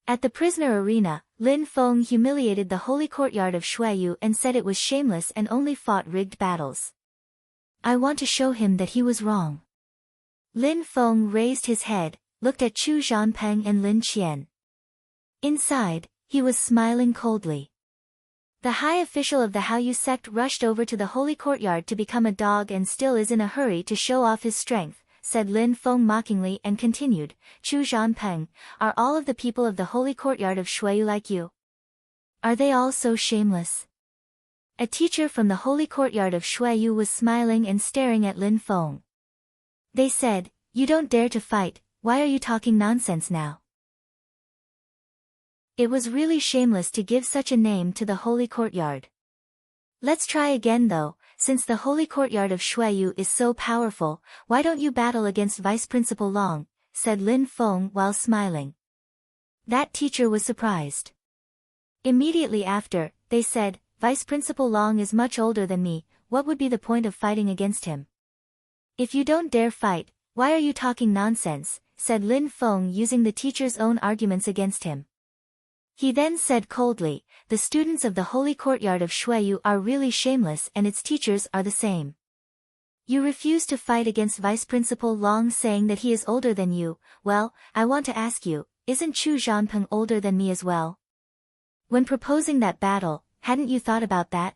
At the prisoner arena, Lin Feng humiliated the Holy Courtyard of Shuiyu and said it was shameless and only fought rigged battles. I want to show him that he was wrong. Lin Feng raised his head, looked at Chu Zhanpeng and Lin Qian. Inside, he was smiling coldly. The high official of the Haoyu sect rushed over to the Holy Courtyard to become a dog and still is in a hurry to show off his strength, said Lin Feng mockingly and continued, Chu Zhanpeng, are all of the people of the Holy Courtyard of Shuiyu like you? Are they all so shameless? A teacher from the Holy Courtyard of Shuiyu was smiling and staring at Lin Feng. They said, you don't dare to fight, why are you talking nonsense now? It was really shameless to give such a name to the Holy Courtyard. Let's try again though, since the Holy Courtyard of Shuiyu is so powerful, why don't you battle against Vice Principal Long, said Lin Feng while smiling. That teacher was surprised. Immediately after, they said, Vice Principal Long is much older than me, what would be the point of fighting against him? If you don't dare fight, why are you talking nonsense, said Lin Feng using the teacher's own arguments against him. He then said coldly, the students of the Holy Courtyard of Shuiyu are really shameless and its teachers are the same. You refuse to fight against Vice Principal Long saying that he is older than you, well, I want to ask you, isn't Chu Zhanpeng older than me as well? When proposing that battle, hadn't you thought about that?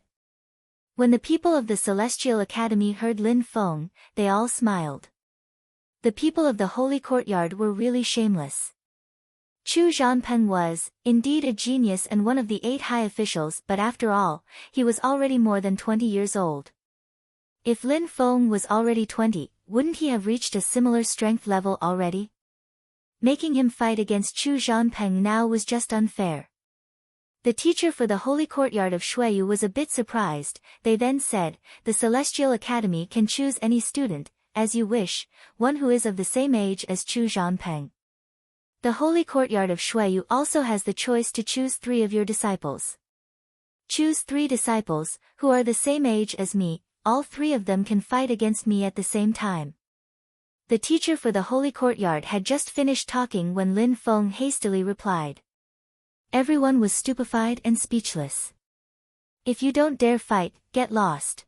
When the people of the Celestial Academy heard Lin Feng, they all smiled. The people of the Holy Courtyard were really shameless. Chu Zhanpeng was, indeed a genius and one of the 8 high officials, but after all, he was already more than 20 years old. If Lin Feng was already 20, wouldn't he have reached a similar strength level already? Making him fight against Chu Zhanpeng now was just unfair. The teacher for the Holy Courtyard of Shuiyu was a bit surprised. They then said, the Celestial Academy can choose any student, as you wish, one who is of the same age as Chu Zhanpeng. The Holy Courtyard of Shuiyu also has the choice to choose 3 of your disciples. Choose 3 disciples, who are the same age as me, all 3 of them can fight against me at the same time. The teacher for the Holy Courtyard had just finished talking when Lin Feng hastily replied. Everyone was stupefied and speechless. If you don't dare fight, get lost.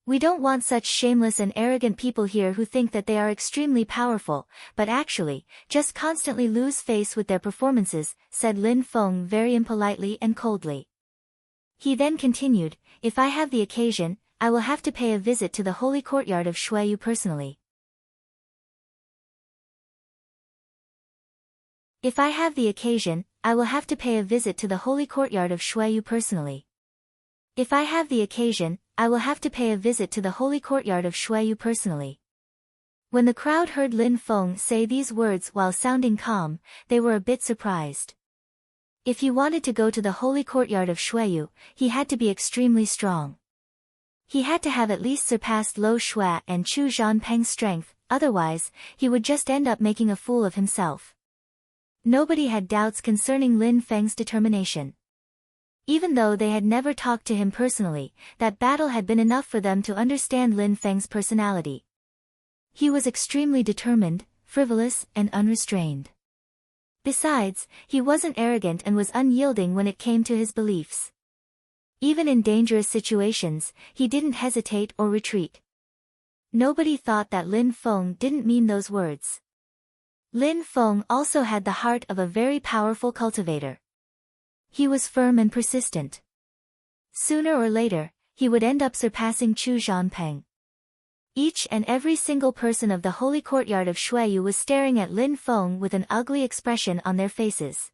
We don't want such shameless and arrogant people here who think that they are extremely powerful, but actually, just constantly lose face with their performances, said Lin Feng very impolitely and coldly. He then continued, if I have the occasion, I will have to pay a visit to the Holy Courtyard of Shuiyu personally. If I have the occasion, I will have to pay a visit to the Holy Courtyard of Shuiyu personally. If I have the occasion, I will have to pay a visit to the Holy Courtyard of Shuiyu personally. When the crowd heard Lin Feng say these words while sounding calm, they were a bit surprised. If he wanted to go to the Holy Courtyard of Shuiyu, he had to be extremely strong. He had to have at least surpassed Lo Shui and Chu Zhanpeng's strength, otherwise, he would just end up making a fool of himself. Nobody had doubts concerning Lin Feng's determination. Even though they had never talked to him personally, that battle had been enough for them to understand Lin Feng's personality. He was extremely determined, frivolous, and unrestrained. Besides, he wasn't arrogant and was unyielding when it came to his beliefs. Even in dangerous situations, he didn't hesitate or retreat. Nobody thought that Lin Feng didn't mean those words. Lin Feng also had the heart of a very powerful cultivator. He was firm and persistent. Sooner or later, he would end up surpassing Chu Zhanpeng. Each and every single person of the holy courtyard of Shuiyu was staring at Lin Feng with an ugly expression on their faces.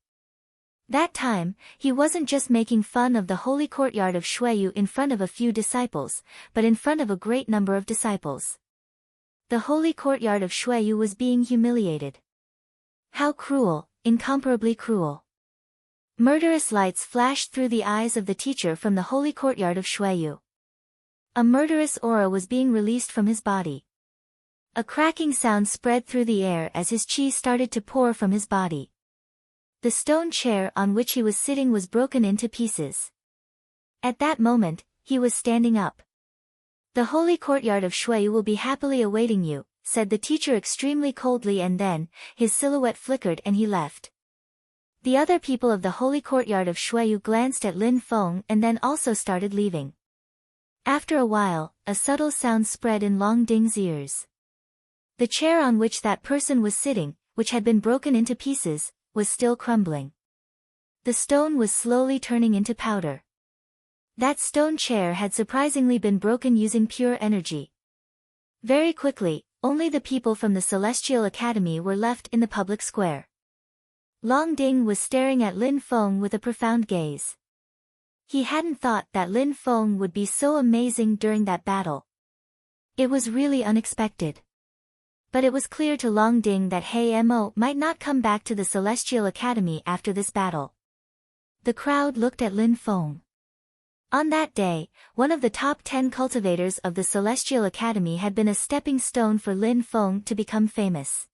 That time, he wasn't just making fun of the holy courtyard of Shuiyu in front of a few disciples, but in front of a great number of disciples. The holy courtyard of Shuiyu was being humiliated. How cruel, incomparably cruel. Murderous lights flashed through the eyes of the teacher from the holy courtyard of Shuiyu. A murderous aura was being released from his body. A cracking sound spread through the air as his chi started to pour from his body. The stone chair on which he was sitting was broken into pieces. At that moment, he was standing up. "The holy courtyard of Shuiyu will be happily awaiting you," said the teacher extremely coldly, and then, his silhouette flickered and he left. The other people of the holy courtyard of Shuiyu glanced at Lin Feng and then also started leaving. After a while, a subtle sound spread in Long Ding's ears. The chair on which that person was sitting, which had been broken into pieces, was still crumbling. The stone was slowly turning into powder. That stone chair had surprisingly been broken using pure energy. Very quickly, only the people from the Celestial Academy were left in the public square. Long Ding was staring at Lin Feng with a profound gaze. He hadn't thought that Lin Feng would be so amazing during that battle. It was really unexpected. But it was clear to Long Ding that He Mo might not come back to the Celestial Academy after this battle. The crowd looked at Lin Feng. On that day, one of the top 10 cultivators of the Celestial Academy had been a stepping stone for Lin Feng to become famous.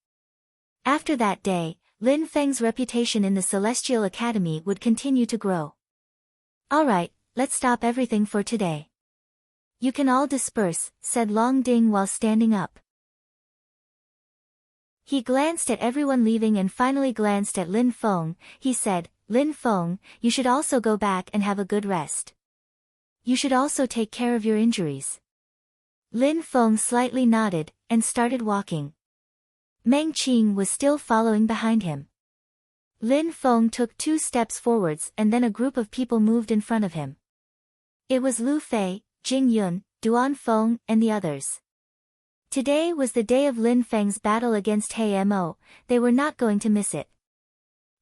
After that day, Lin Feng's reputation in the Celestial Academy would continue to grow. "Alright, let's stop everything for today. You can all disperse," said Long Ding while standing up. He glanced at everyone leaving and finally glanced at Lin Feng. He said, "Lin Feng, you should also go back and have a good rest. You should also take care of your injuries." Lin Feng slightly nodded, and started walking. Meng Qing was still following behind him. Lin Feng took 2 steps forwards and then a group of people moved in front of him. It was Lu Fei, Jing Yun, Duan Feng, and the others. Today was the day of Lin Feng's battle against He Mo. They were not going to miss it.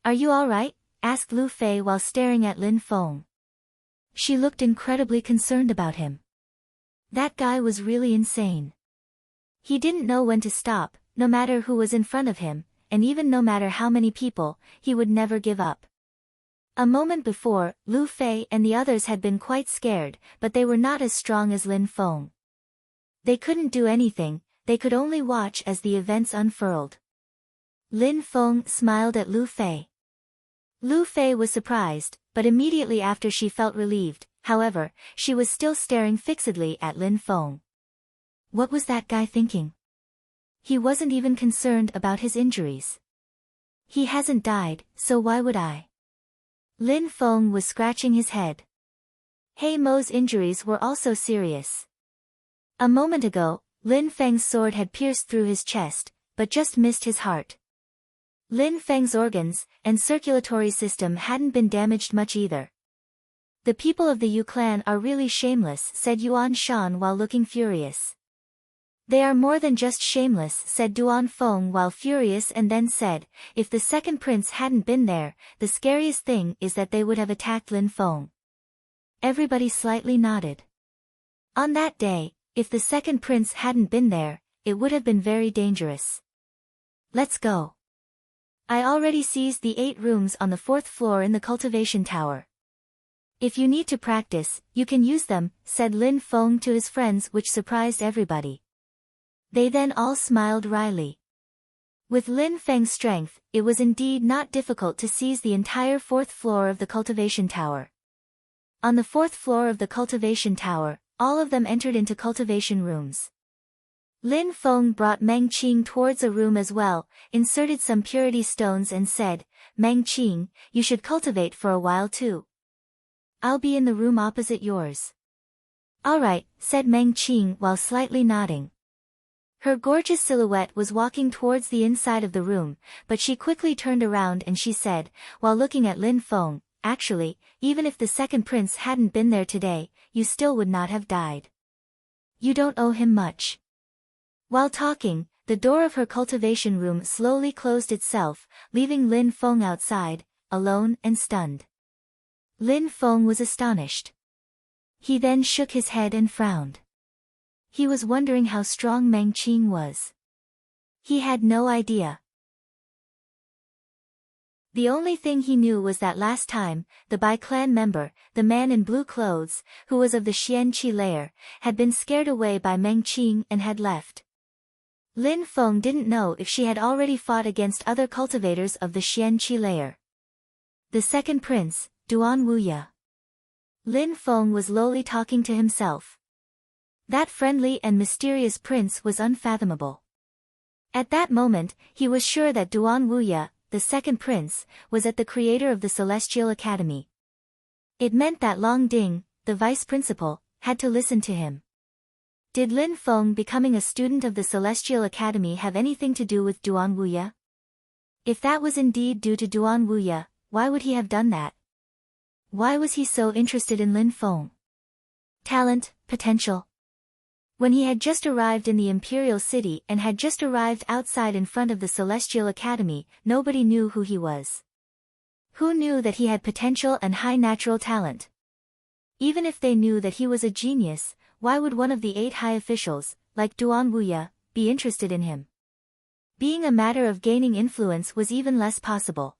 "Are you alright?" asked Lu Fei while staring at Lin Feng. She looked incredibly concerned about him. That guy was really insane. He didn't know when to stop, no matter who was in front of him, and even no matter how many people, he would never give up. A moment before, Lu Fei and the others had been quite scared, but they were not as strong as Lin Feng. They couldn't do anything, they could only watch as the events unfurled. Lin Feng smiled at Lu Fei. Lu Fei was surprised, but immediately after she felt relieved. However, she was still staring fixedly at Lin Feng. What was that guy thinking? He wasn't even concerned about his injuries. He hasn't died, so why would I? Lin Feng was scratching his head. He Mo's injuries were also serious. A moment ago, Lin Feng's sword had pierced through his chest, but just missed his heart. Lin Feng's organs and circulatory system hadn't been damaged much either. "The people of the Yue Clan are really shameless," said Yuan Shan while looking furious. "They are more than just shameless," said Duan Feng while furious, and then said, "If the second prince hadn't been there, the scariest thing is that they would have attacked Lin Feng." Everybody slightly nodded. On that day, if the second prince hadn't been there, it would have been very dangerous. "Let's go. I already seized the 8 rooms on the 4th floor in the cultivation tower. If you need to practice, you can use them," said Lin Feng to his friends, which surprised everybody. They then all smiled wryly. With Lin Feng's strength, it was indeed not difficult to seize the entire 4th floor of the cultivation tower. On the 4th floor of the cultivation tower, all of them entered into cultivation rooms. Lin Feng brought Meng Qing towards a room as well, inserted some purity stones and said, Meng Qing, you should cultivate for a while too. I'll be in the room opposite yours. Alright, said Meng Qing while slightly nodding. Her gorgeous silhouette was walking towards the inside of the room, but she quickly turned around and she said, while looking at Lin Feng, actually, even if the second prince hadn't been there today, you still would not have died. You don't owe him much. While talking, the door of her cultivation room slowly closed itself, leaving Lin Feng outside, alone and stunned. Lin Feng was astonished. He then shook his head and frowned. He was wondering how strong Meng Qing was. He had no idea. The only thing he knew was that last time, the Bai clan member, the man in blue clothes, who was of the Xianqi layer, had been scared away by Meng Qing and had left. Lin Feng didn't know if she had already fought against other cultivators of the Xianqi layer. The second prince, Duan Wuya. Lin Feng was lowly talking to himself. That friendly and mysterious prince was unfathomable. At that moment, he was sure that Duan Wuya, the second prince, was at the creator of the Celestial Academy. It meant that Long Ding, the vice principal, had to listen to him. Did Lin Feng becoming a student of the Celestial Academy have anything to do with Duan Wuya? If that was indeed due to Duan Wuya, why would he have done that? Why was he so interested in Lin Feng? Talent, potential. When he had just arrived in the Imperial City and had just arrived outside in front of the Celestial Academy, nobody knew who he was. Who knew that he had potential and high natural talent? Even if they knew that he was a genius, why would one of the 8 high officials, like Duan Wuya, be interested in him? Being a matter of gaining influence was even less possible.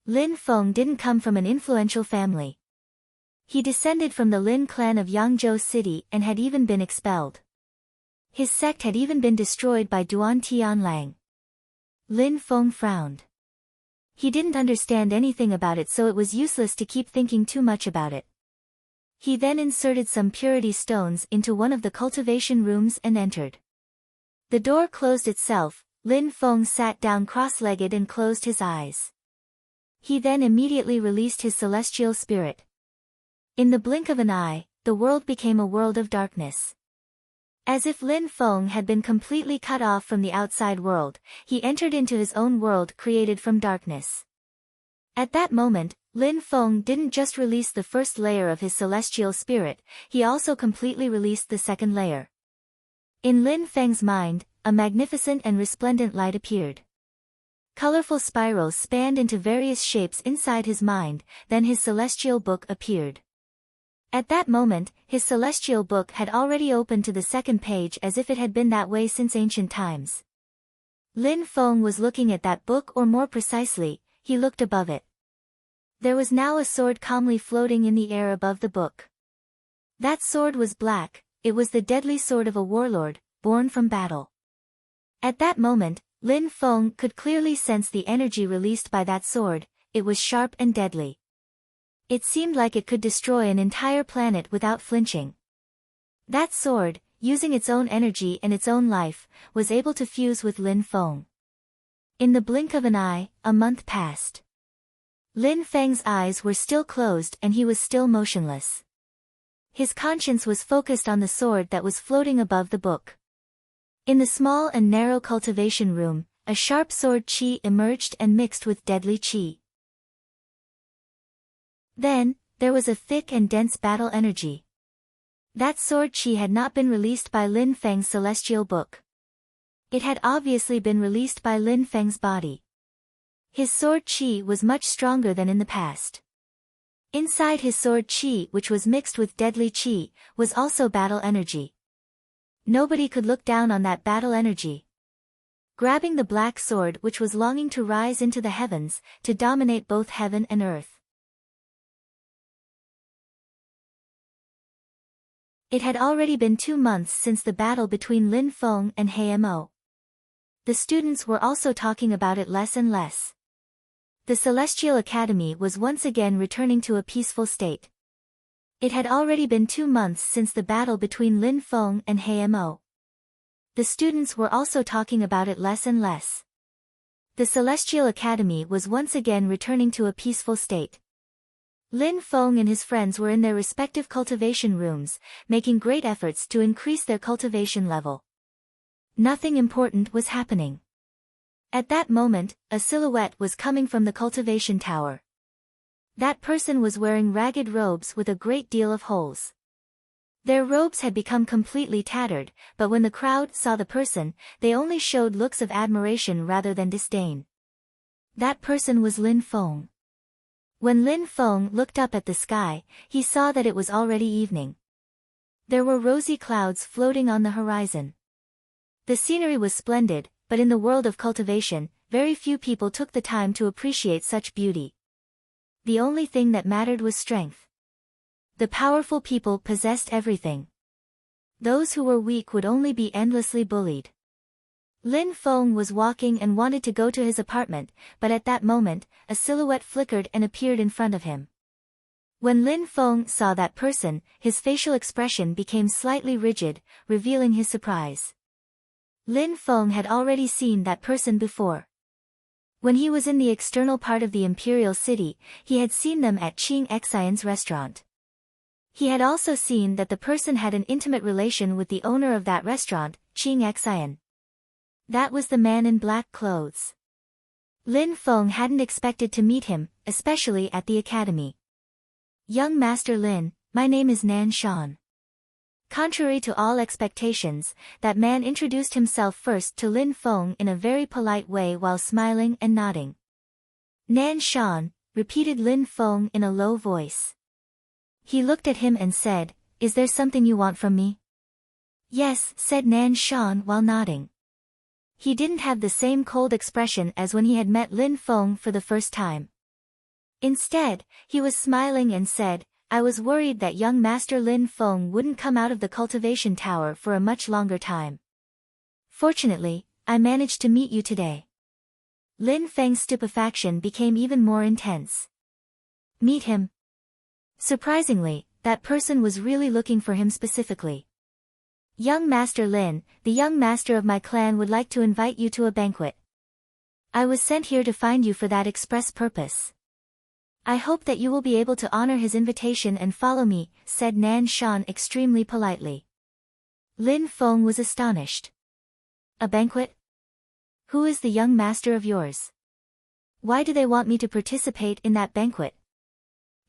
Lin Feng didn't come from an influential family. He descended from the Lin clan of Yangzhou City and had even been expelled. His sect had even been destroyed by Duan Tianlang. Lin Feng frowned. He didn't understand anything about it, so it was useless to keep thinking too much about it. He then inserted some purity stones into one of the cultivation rooms and entered. The door closed itself. Lin Feng sat down cross-legged and closed his eyes. He then immediately released his celestial spirit. In the blink of an eye, the world became a world of darkness. As if Lin Feng had been completely cut off from the outside world, he entered into his own world created from darkness. At that moment, Lin Feng didn't just release the first layer of his celestial spirit, he also completely released the second layer. In Lin Feng's mind, a magnificent and resplendent light appeared. Colorful spirals spanned into various shapes inside his mind, then his celestial book appeared. At that moment, his celestial book had already opened to the second page as if it had been that way since ancient times. Lin Feng was looking at that book, or more precisely, he looked above it. There was now a sword calmly floating in the air above the book. That sword was black, it was the deadly sword of a warlord, born from battle. At that moment, Lin Feng could clearly sense the energy released by that sword, it was sharp and deadly. It seemed like it could destroy an entire planet without flinching. That sword, using its own energy and its own life, was able to fuse with Lin Feng. In the blink of an eye, a month passed. Lin Feng's eyes were still closed and he was still motionless. His conscience was focused on the sword that was floating above the book. In the small and narrow cultivation room, a sharp sword qi emerged and mixed with deadly qi. Then, there was a thick and dense battle energy. That sword qi had not been released by Lin Feng's celestial book. It had obviously been released by Lin Feng's body. His sword qi was much stronger than in the past. Inside his sword qi, which was mixed with deadly qi, was also battle energy. Nobody could look down on that battle energy. Grabbing the black sword, which was longing to rise into the heavens, to dominate both heaven and earth. It had already been 2 months since the battle between Lin Feng and Mo. The students were also talking about it less and less. The Celestial Academy was once again returning to a peaceful state. It had already been 2 months since the battle between Lin Feng and Mo. the students were also talking about it less and less. The Celestial Academy was once again returning to a peaceful state. Lin Feng and his friends were in their respective cultivation rooms, making great efforts to increase their cultivation level. Nothing important was happening. At that moment, a silhouette was coming from the cultivation tower. That person was wearing ragged robes with a great deal of holes. Their robes had become completely tattered, but when the crowd saw the person, they only showed looks of admiration rather than disdain. That person was Lin Feng. When Lin Feng looked up at the sky, he saw that it was already evening. There were rosy clouds floating on the horizon. The scenery was splendid, but in the world of cultivation, very few people took the time to appreciate such beauty. The only thing that mattered was strength. The powerful people possessed everything. Those who were weak would only be endlessly bullied. Lin Feng was walking and wanted to go to his apartment, but at that moment, a silhouette flickered and appeared in front of him. When Lin Feng saw that person, his facial expression became slightly rigid, revealing his surprise. Lin Feng had already seen that person before. When he was in the external part of the imperial city, he had seen them at Qing Xian's restaurant. He had also seen that the person had an intimate relation with the owner of that restaurant, Qing Xian. That was the man in black clothes. Lin Feng hadn't expected to meet him, especially at the academy. Young Master Lin, my name is Nan Shan. Contrary to all expectations, that man introduced himself first to Lin Feng in a very polite way while smiling and nodding. Nan Shan, repeated Lin Feng in a low voice. He looked at him and said, "Is there something you want from me?" "Yes," said Nan Shan while nodding. He didn't have the same cold expression as when he had met Lin Feng for the first time. Instead, he was smiling and said, "I was worried that young Master Lin Feng wouldn't come out of the cultivation tower for a much longer time. Fortunately, I managed to meet you today." Lin Feng's stupefaction became even more intense. Meet him? Surprisingly, that person was really looking for him specifically. "Young Master Lin, the young master of my clan would like to invite you to a banquet. I was sent here to find you for that express purpose. I hope that you will be able to honor his invitation and follow me," said Nan Shan extremely politely. Lin Feng was astonished. "A banquet? Who is the young master of yours? Why do they want me to participate in that banquet?"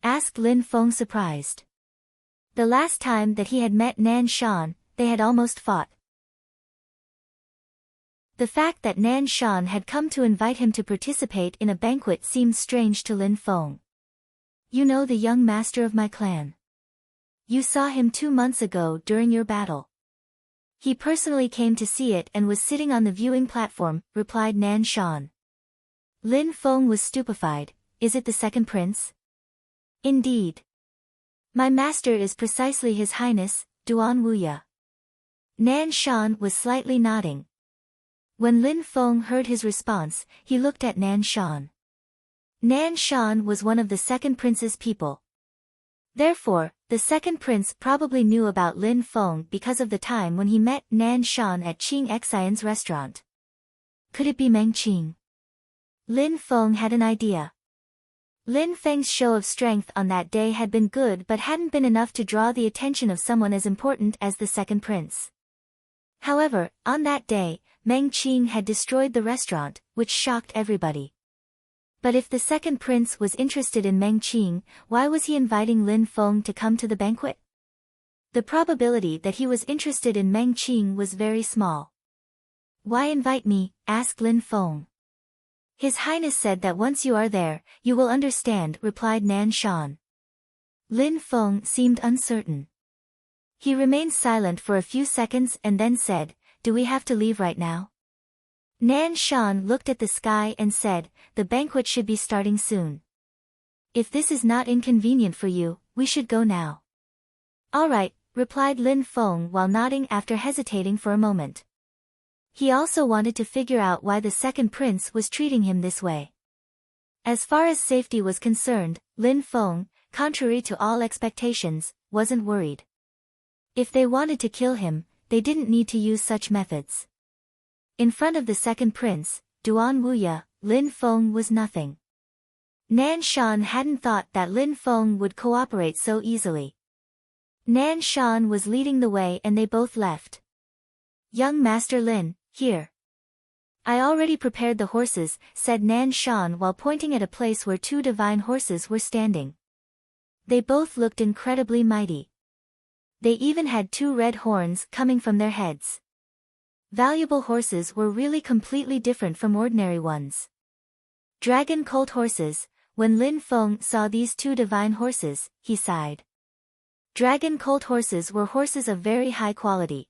asked Lin Feng surprised. The last time that he had met Nan Shan, they had almost fought. The fact that Nan Shan had come to invite him to participate in a banquet seemed strange to Lin Feng. "You know the young master of my clan. You saw him 2 months ago during your battle. He personally came to see it and was sitting on the viewing platform," replied Nan Shan. Lin Feng was stupefied. "Is it the second prince?" "Indeed. My master is precisely His Highness, Duan Wuya." Nan Shan was slightly nodding. When Lin Feng heard his response, he looked at Nan Shan. Nan Shan was one of the second prince's people. Therefore, the second prince probably knew about Lin Feng because of the time when he met Nan Shan at Qing Xian's restaurant. Could it be Meng Qing? Lin Feng had an idea. Lin Feng's show of strength on that day had been good but hadn't been enough to draw the attention of someone as important as the second prince. However, on that day, Meng Qing had destroyed the restaurant, which shocked everybody. But if the second prince was interested in Meng Qing, why was he inviting Lin Feng to come to the banquet? The probability that he was interested in Meng Qing was very small. "Why invite me?" asked Lin Feng. "His Highness said that once you are there, you will understand," replied Nan Shan. Lin Feng seemed uncertain. He remained silent for a few seconds and then said, "Do we have to leave right now?" Nan Shan looked at the sky and said, "The banquet should be starting soon. If this is not inconvenient for you, we should go now." "All right," replied Lin Feng while nodding after hesitating for a moment. He also wanted to figure out why the second prince was treating him this way. As far as safety was concerned, Lin Feng, contrary to all expectations, wasn't worried. If they wanted to kill him, they didn't need to use such methods. In front of the second prince, Duan Wuya, Lin Feng was nothing. Nan Shan hadn't thought that Lin Feng would cooperate so easily. Nan Shan was leading the way and they both left. "Young Master Lin, here. I already prepared the horses," said Nan Shan while pointing at a place where two divine horses were standing. They both looked incredibly mighty. They even had two red horns coming from their heads. Valuable horses were really completely different from ordinary ones. Dragon colt horses. When Lin Feng saw these two divine horses, he sighed. Dragon colt horses were horses of very high quality.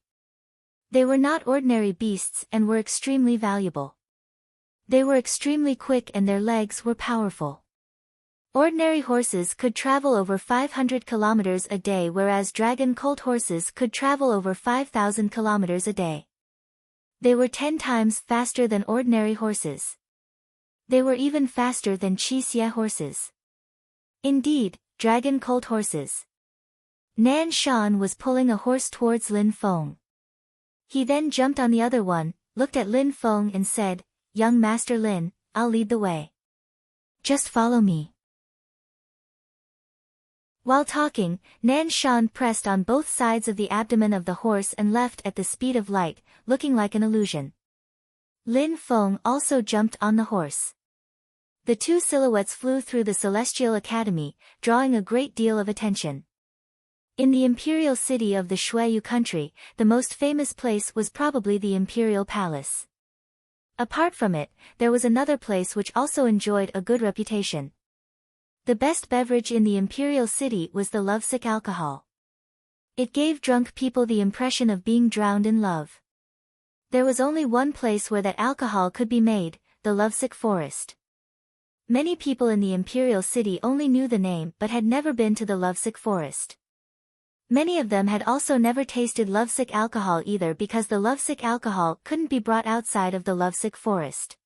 They were not ordinary beasts and were extremely valuable. They were extremely quick and their legs were powerful. Ordinary horses could travel over 500 kilometers a day, whereas dragon colt horses could travel over 5,000 kilometers a day. They were 10 times faster than ordinary horses. They were even faster than Qixie horses. Indeed, dragon colt horses. Nan Shan was pulling a horse towards Lin Feng. He then jumped on the other one, looked at Lin Feng and said, "Young Master Lin, I'll lead the way. Just follow me." While talking, Nan Shan pressed on both sides of the abdomen of the horse and left at the speed of light, looking like an illusion. Lin Feng also jumped on the horse. The two silhouettes flew through the Celestial Academy, drawing a great deal of attention. In the imperial city of the Shuiyu country, the most famous place was probably the Imperial Palace. Apart from it, there was another place which also enjoyed a good reputation. The best beverage in the imperial city was the Lovesick alcohol. It gave drunk people the impression of being drowned in love. There was only one place where that alcohol could be made, the Lovesick forest. Many people in the imperial city only knew the name but had never been to the Lovesick forest. Many of them had also never tasted Lovesick alcohol either, because the Lovesick alcohol couldn't be brought outside of the Lovesick forest.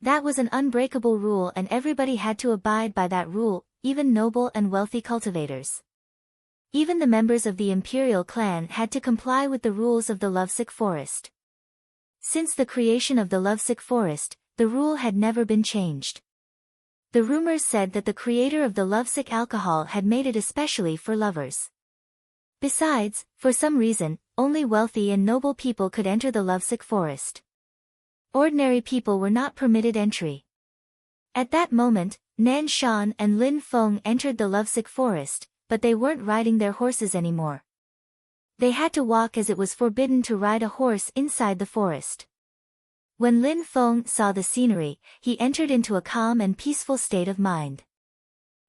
That was an unbreakable rule and everybody had to abide by that rule, even noble and wealthy cultivators. Even the members of the imperial clan had to comply with the rules of the Lovesick forest. Since the creation of the Lovesick forest, the rule had never been changed. The rumors said that the creator of the Lovesick alcohol had made it especially for lovers. Besides, for some reason, only wealthy and noble people could enter the Lovesick forest. Ordinary people were not permitted entry. At that moment, Nan Shan and Lin Feng entered the Lovesick forest, but they weren't riding their horses anymore. They had to walk as it was forbidden to ride a horse inside the forest. When Lin Feng saw the scenery, he entered into a calm and peaceful state of mind.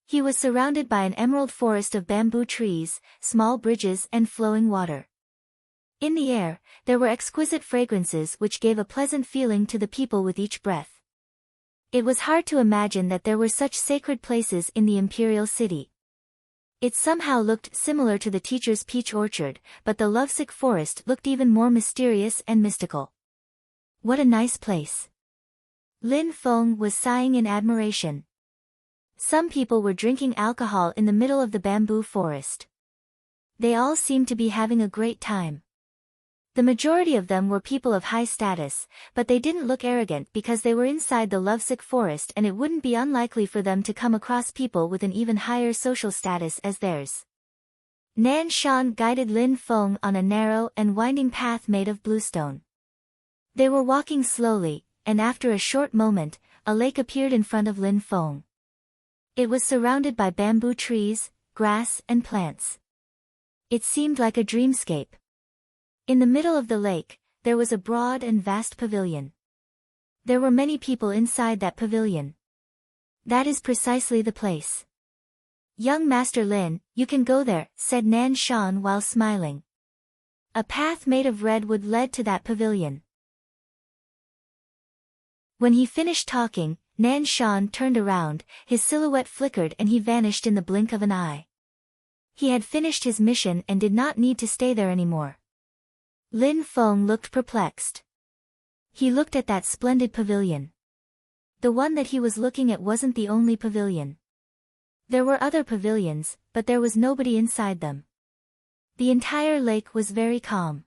He was surrounded by an emerald forest of bamboo trees, small bridges and flowing water. In the air, there were exquisite fragrances which gave a pleasant feeling to the people with each breath. It was hard to imagine that there were such sacred places in the imperial city. It somehow looked similar to the teacher's peach orchard, but the Lovesick forest looked even more mysterious and mystical. What a nice place. Lin Feng was sighing in admiration. Some people were drinking alcohol in the middle of the bamboo forest. They all seemed to be having a great time. The majority of them were people of high status, but they didn't look arrogant because they were inside the Lovesick forest and it wouldn't be unlikely for them to come across people with an even higher social status as theirs. Nan Shan guided Lin Feng on a narrow and winding path made of bluestone. They were walking slowly, and after a short moment, a lake appeared in front of Lin Feng. It was surrounded by bamboo trees, grass and plants. It seemed like a dreamscape. In the middle of the lake, there was a broad and vast pavilion. There were many people inside that pavilion. That is precisely the place. "Young Master Lin, you can go there," said Nan Shan while smiling. A path made of redwood led to that pavilion. When he finished talking, Nan Shan turned around, his silhouette flickered and he vanished in the blink of an eye. He had finished his mission and did not need to stay there anymore. Lin Feng looked perplexed. He looked at that splendid pavilion. The one that he was looking at wasn't the only pavilion. There were other pavilions, but there was nobody inside them. The entire lake was very calm.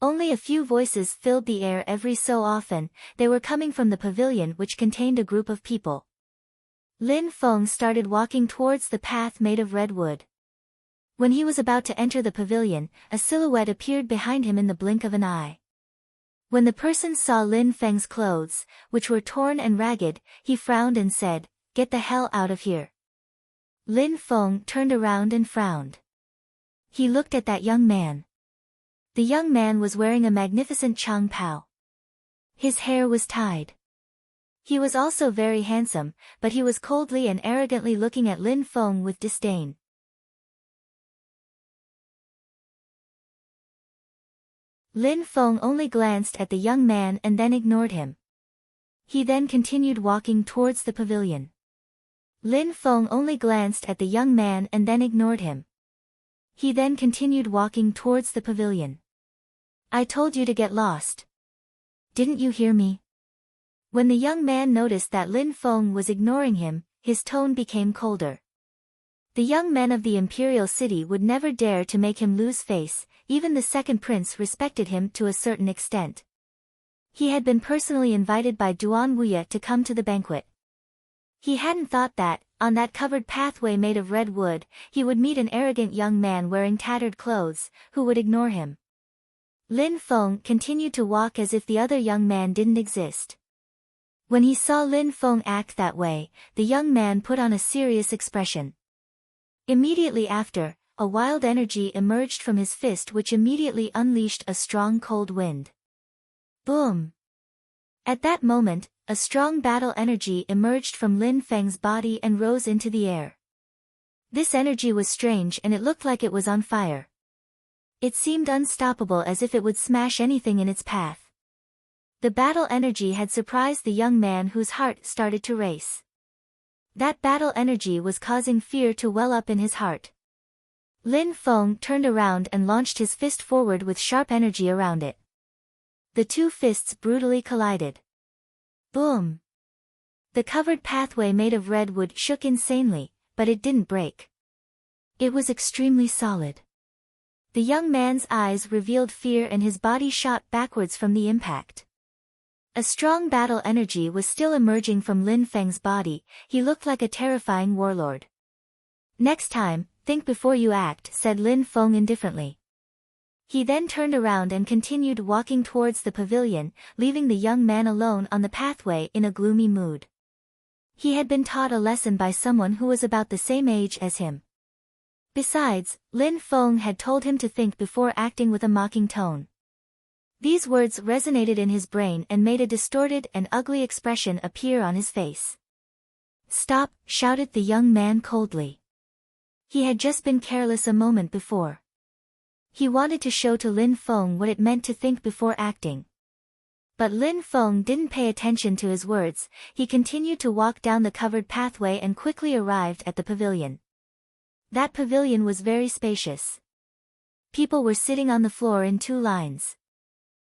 Only a few voices filled the air every so often. They were coming from the pavilion, which contained a group of people. Feng started walking towards the path made of red wood. When he was about to enter the pavilion, a silhouette appeared behind him in the blink of an eye. When the person saw Feng's clothes, which were torn and ragged, he frowned and said, "Get the hell out of here." Feng turned around and frowned. He looked at that young man. The young man was wearing a magnificent Chang Pao. His hair was tied. He was also very handsome, but he was coldly and arrogantly looking at Feng with disdain. Feng only glanced at the young man and then ignored him. He then continued walking towards the pavilion. Feng only glanced at the young man and then ignored him. He then continued walking towards the pavilion. "I told you to get lost. Didn't you hear me?" When the young man noticed that Feng was ignoring him, his tone became colder. The young men of the imperial city would never dare to make him lose face. Even the second prince respected him to a certain extent. He had been personally invited by Duan to come to the banquet. He hadn't thought that, on that covered pathway made of red wood, he would meet an arrogant young man wearing tattered clothes, who would ignore him. Feng continued to walk as if the other young man didn't exist. When he saw Feng act that way, the young man put on a serious expression. Immediately after, a wild energy emerged from his fist, which immediately unleashed a strong cold wind. Boom! At that moment, a strong battle energy emerged from Feng's body and rose into the air. This energy was strange and it looked like it was on fire. It seemed unstoppable, as if it would smash anything in its path. The battle energy had surprised the young man, whose heart started to race. That battle energy was causing fear to well up in his heart. Feng turned around and launched his fist forward with sharp energy around it. The two fists brutally collided. Boom! The covered pathway made of red wood shook insanely, but it didn't break. It was extremely solid. The young man's eyes revealed fear and his body shot backwards from the impact. A strong battle energy was still emerging from Feng's body. He looked like a terrifying warlord. "Next time, think before you act," said Feng indifferently. He then turned around and continued walking towards the pavilion, leaving the young man alone on the pathway in a gloomy mood. He had been taught a lesson by someone who was about the same age as him. Besides, Feng had told him to think before acting with a mocking tone. These words resonated in his brain and made a distorted and ugly expression appear on his face. "Stop!" shouted the young man coldly. He had just been careless a moment before. He wanted to show to Feng what it meant to think before acting. But Feng didn't pay attention to his words. He continued to walk down the covered pathway and quickly arrived at the pavilion. That pavilion was very spacious. People were sitting on the floor in two lines.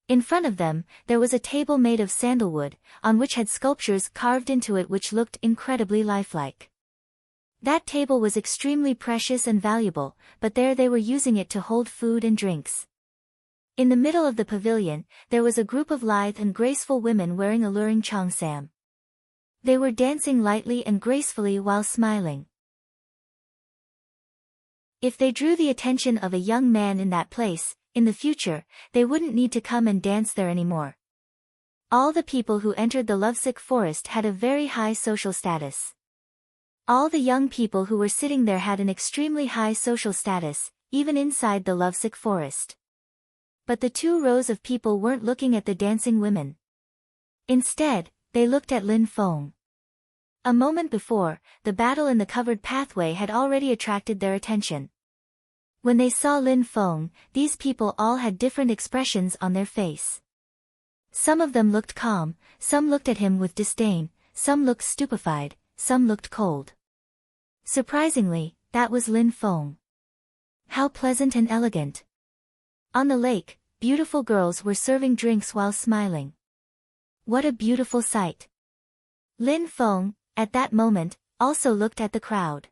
In front of them, there was a table made of sandalwood, on which had sculptures carved into it which looked incredibly lifelike. That table was extremely precious and valuable, but there they were using it to hold food and drinks. In the middle of the pavilion, there was a group of lithe and graceful women wearing alluring cheongsam. They were dancing lightly and gracefully while smiling. If they drew the attention of a young man in that place, in the future, they wouldn't need to come and dance there anymore. All the people who entered the Lovesick forest had a very high social status. All the young people who were sitting there had an extremely high social status, even inside the Lovesick forest. But the two rows of people weren't looking at the dancing women. Instead, they looked at Feng. A moment before, the battle in the covered pathway had already attracted their attention. When they saw Feng, these people all had different expressions on their face. Some of them looked calm, some looked at him with disdain, some looked stupefied, some looked cold. Surprisingly, that was Feng. How pleasant and elegant. On the lake, beautiful girls were serving drinks while smiling. What a beautiful sight. Feng, at that moment, also looked at the crowd.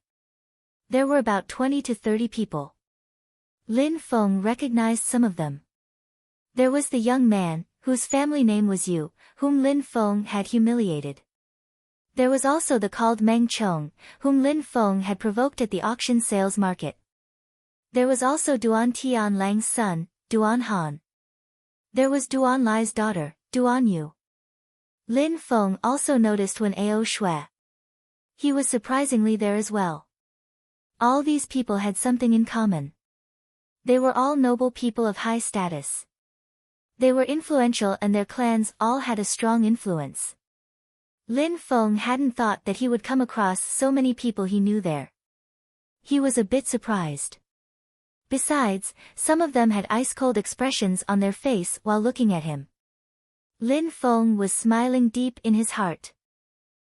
There were about 20 to 30 people. Feng recognized some of them. There was the young man, whose family name was Yue, whom Lin Feng had humiliated. There was also the called Meng Chong, whom Lin Feng had provoked at the auction sales market. There was also Duan Tian Lang's son, Duan Han. There was Duan Lai's daughter, Duan Yu. Lin Feng also noticed Wen Ao Shui. He was surprisingly there as well. All these people had something in common. They were all noble people of high status. They were influential and their clans all had a strong influence. Lin Feng hadn't thought that he would come across so many people he knew there. He was a bit surprised. Besides, some of them had ice-cold expressions on their face while looking at him. Lin Feng was smiling deep in his heart.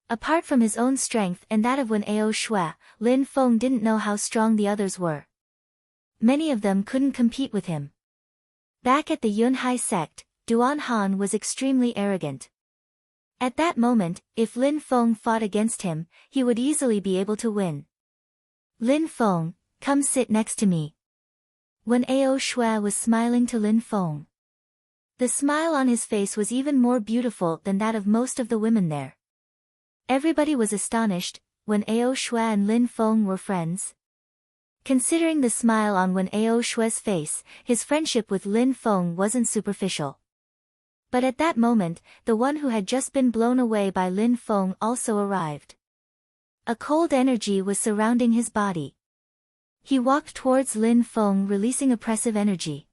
Apart from his own strength and that of Wen Ao Shui, Lin Feng didn't know how strong the others were. Many of them couldn't compete with him. Back at the Yunhai sect, Duan Han was extremely arrogant. At that moment, if Lin Feng fought against him, he would easily be able to win. Lin Feng, come sit next to me. Wen Ao Shui was smiling to Lin Feng. The smile on his face was even more beautiful than that of most of the women there. Everybody was astonished. Wen Ao Shui and Lin Feng were friends. Considering the smile on Wen Ao Shui's face, his friendship with Lin Feng wasn't superficial. But at that moment, the one who had just been blown away by Lin Feng also arrived. A cold energy was surrounding his body. He walked towards Lin Feng releasing oppressive energy.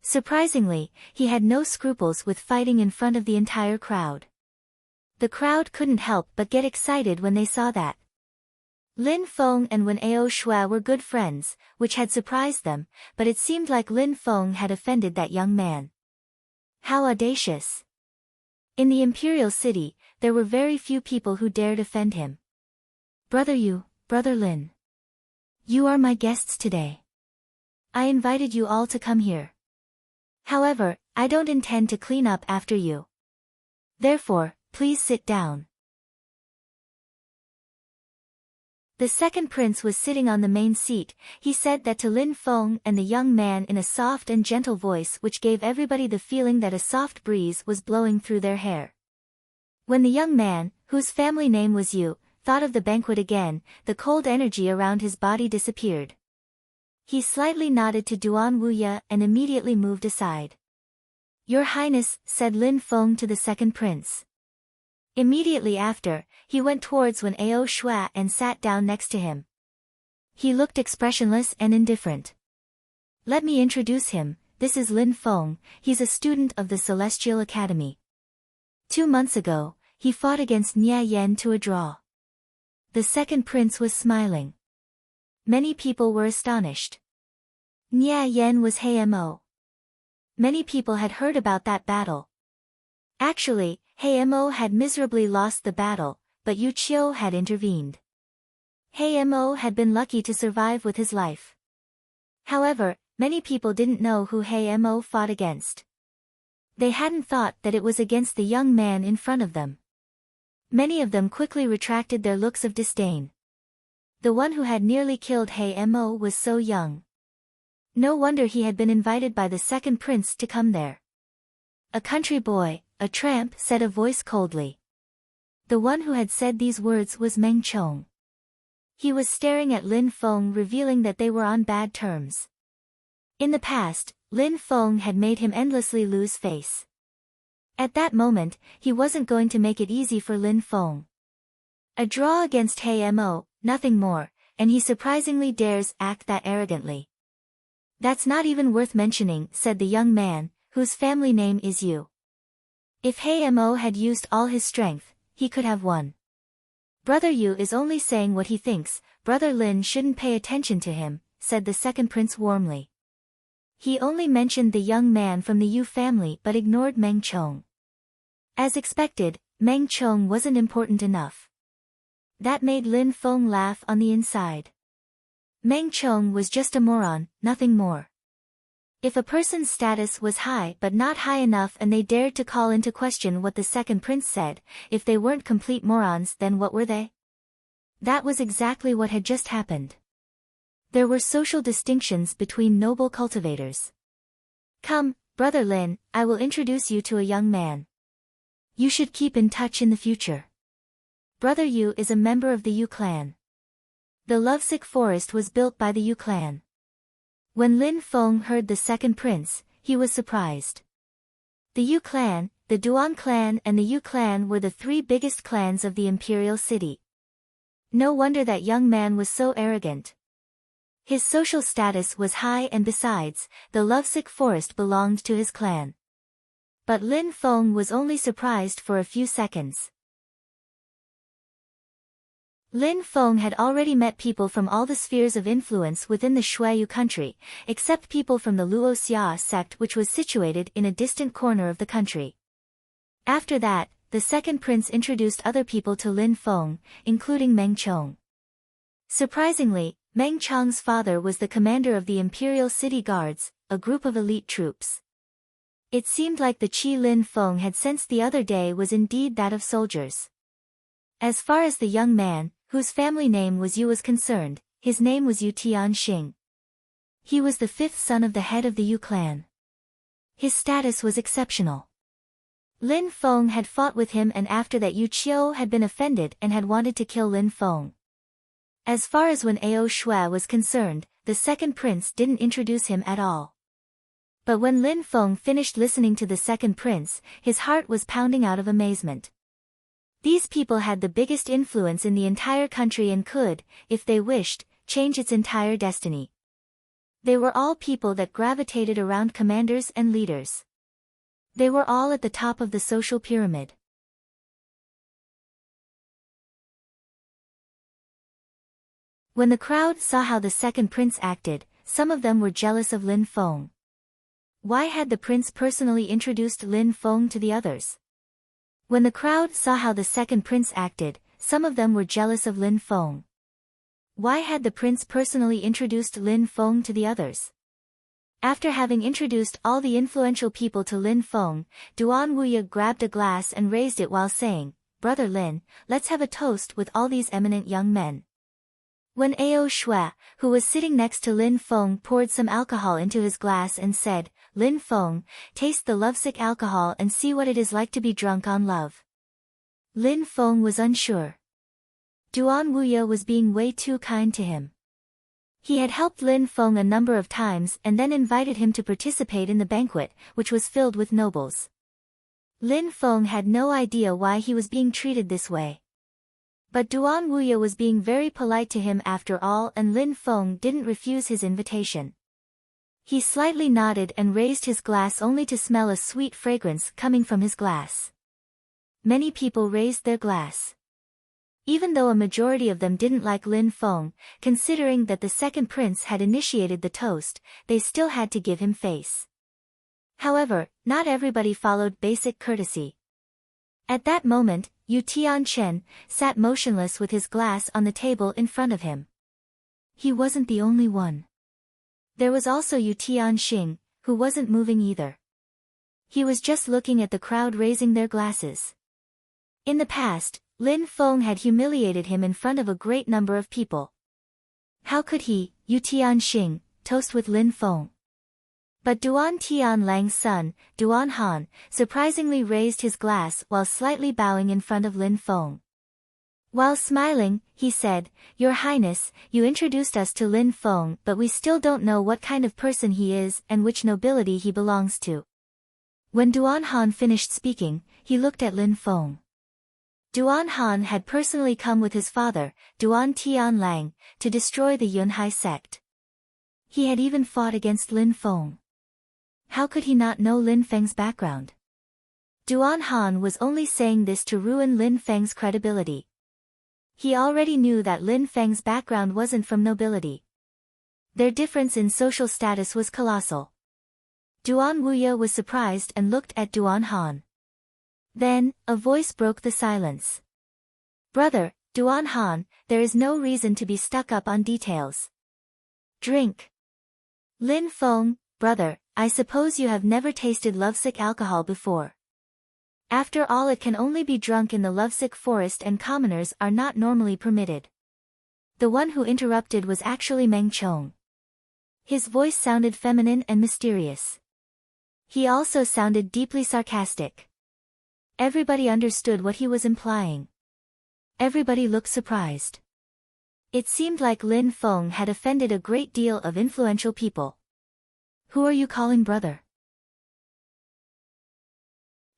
Surprisingly, he had no scruples with fighting in front of the entire crowd. The crowd couldn't help but get excited when they saw that. Lin Feng and Wen Ao Shui were good friends, which had surprised them, but it seemed like Lin Feng had offended that young man. How audacious! In the imperial city, there were very few people who dared offend him. Brother Yu, Brother Lin. You are my guests today. I invited you all to come here. However, I don't intend to clean up after you. Therefore, please sit down. The second prince was sitting on the main seat. He said that to Lin Feng and the young man in a soft and gentle voice which gave everybody the feeling that a soft breeze was blowing through their hair. When the young man, whose family name was Yu, thought of the banquet again, the cold energy around his body disappeared. He slightly nodded to Duan Wuya and immediately moved aside. Your Highness, said Lin Feng to the second prince. Immediately after, he went towards Wen Ao Shui and sat down next to him. He looked expressionless and indifferent. Let me introduce him, this is Lin Feng, he's a student of the Celestial Academy. 2 months ago, he fought against Nye Yen to a draw. The second prince was smiling. Many people were astonished. Nye Yen was Mo. Many people had heard about that battle. Actually, Mo had miserably lost the battle, but Yu Qiu had intervened. Mo had been lucky to survive with his life. However, many people didn't know who Mo fought against. They hadn't thought that it was against the young man in front of them. Many of them quickly retracted their looks of disdain. The one who had nearly killed Mo was so young. No wonder he had been invited by the second prince to come there. A country boy, a tramp, said a voice coldly. The one who had said these words was Meng Chong. He was staring at Lin Feng, revealing that they were on bad terms. In the past, Lin Feng had made him endlessly lose face. At that moment, he wasn't going to make it easy for Lin Feng. A draw against Mo, nothing more, and he surprisingly dares act that arrogantly. That's not even worth mentioning, said the young man, whose family name is Yu. If Mo had used all his strength, he could have won. Brother Yu is only saying what he thinks, Brother Lin shouldn't pay attention to him, said the second prince warmly. He only mentioned the young man from the Yu family but ignored Meng Chong. As expected, Meng Chong wasn't important enough. That made Lin Feng laugh on the inside. Meng Chong was just a moron, nothing more. If a person's status was high but not high enough and they dared to call into question what the second prince said, if they weren't complete morons, then what were they? That was exactly what had just happened. There were social distinctions between noble cultivators. Come, Brother Lin, I will introduce you to a young man. You should keep in touch in the future. Brother Yue is a member of the Yue Clan. The Lovesick forest was built by the Yue Clan. When Lin Feng heard the second prince, he was surprised. The Yue Clan, the Duan clan and the Yue Clan were the three biggest clans of the imperial city. No wonder that young man was so arrogant. His social status was high and besides, the Lovesick forest belonged to his clan. But Lin Feng was only surprised for a few seconds. Lin Feng had already met people from all the spheres of influence within the Shuiyu country, except people from the Luoxia sect which was situated in a distant corner of the country. After that, the second prince introduced other people to Lin Feng, including Meng Chong. Surprisingly, Meng Chong's father was the commander of the Imperial City Guards, a group of elite troops. It seemed like the qi Lin Feng had sensed the other day was indeed that of soldiers. As far as the young man, whose family name was Yue was concerned, his name was Yue Tianxing. He was the fifth son of the head of the Yue clan. His status was exceptional. Lin Feng had fought with him and after that Yu Qiu had been offended and had wanted to kill Lin Feng. As far as when Ao Shui was concerned, the second prince didn't introduce him at all. But when Lin Feng finished listening to the second prince, his heart was pounding out of amazement. These people had the biggest influence in the entire country and could, if they wished, change its entire destiny. They were all people that gravitated around commanders and leaders. They were all at the top of the social pyramid. When the crowd saw how the second prince acted, some of them were jealous of Lin Feng. Why had the prince personally introduced Lin Feng to the others? When the crowd saw how the second prince acted, some of them were jealous of Lin Feng. Why had the prince personally introduced Lin Feng to the others? After having introduced all the influential people to Lin Feng, Duan Wuya grabbed a glass and raised it while saying, "Brother Lin, let's have a toast with all these eminent young men." When Ao Shui, who was sitting next to Lin Feng, poured some alcohol into his glass and said, "Lin Feng, taste the lovesick alcohol and see what it is like to be drunk on love." Lin Feng was unsure. Duan Wuya was being way too kind to him. He had helped Lin Feng a number of times and then invited him to participate in the banquet, which was filled with nobles. Lin Feng had no idea why he was being treated this way. But Duan Wuya was being very polite to him after all and Lin Feng didn't refuse his invitation. He slightly nodded and raised his glass only to smell a sweet fragrance coming from his glass. Many people raised their glass. Even though a majority of them didn't like Lin Feng, considering that the second prince had initiated the toast, they still had to give him face. However, not everybody followed basic courtesy. At that moment, Yu Tianchen sat motionless with his glass on the table in front of him. He wasn't the only one. There was also Yu Tianxing, who wasn't moving either. He was just looking at the crowd raising their glasses. In the past, Lin Feng had humiliated him in front of a great number of people. How could he, Yu Tianxing, toast with Lin Feng? But Duan Tianlang's son, Duan Han, surprisingly raised his glass while slightly bowing in front of Lin Feng. While smiling, he said, "Your Highness, you introduced us to Lin Feng but we still don't know what kind of person he is and which nobility he belongs to." When Duan Han finished speaking, he looked at Lin Feng. Duan Han had personally come with his father, Duan Tianlang, to destroy the Yunhai sect. He had even fought against Lin Feng. How could he not know Lin Feng's background? Duan Han was only saying this to ruin Lin Feng's credibility. He already knew that Lin Feng's background wasn't from nobility. Their difference in social status was colossal. Duan Wuya was surprised and looked at Duan Han. Then, a voice broke the silence. "Brother, Duan Han, there is no reason to be stuck up on details. Drink." Lin Feng, "Brother, I suppose you have never tasted lovesick alcohol before. After all, it can only be drunk in the Lovesick forest and commoners are not normally permitted." The one who interrupted was actually Meng Chong. His voice sounded feminine and mysterious. He also sounded deeply sarcastic. Everybody understood what he was implying. Everybody looked surprised. It seemed like Lin Feng had offended a great deal of influential people. "Who are you calling brother?"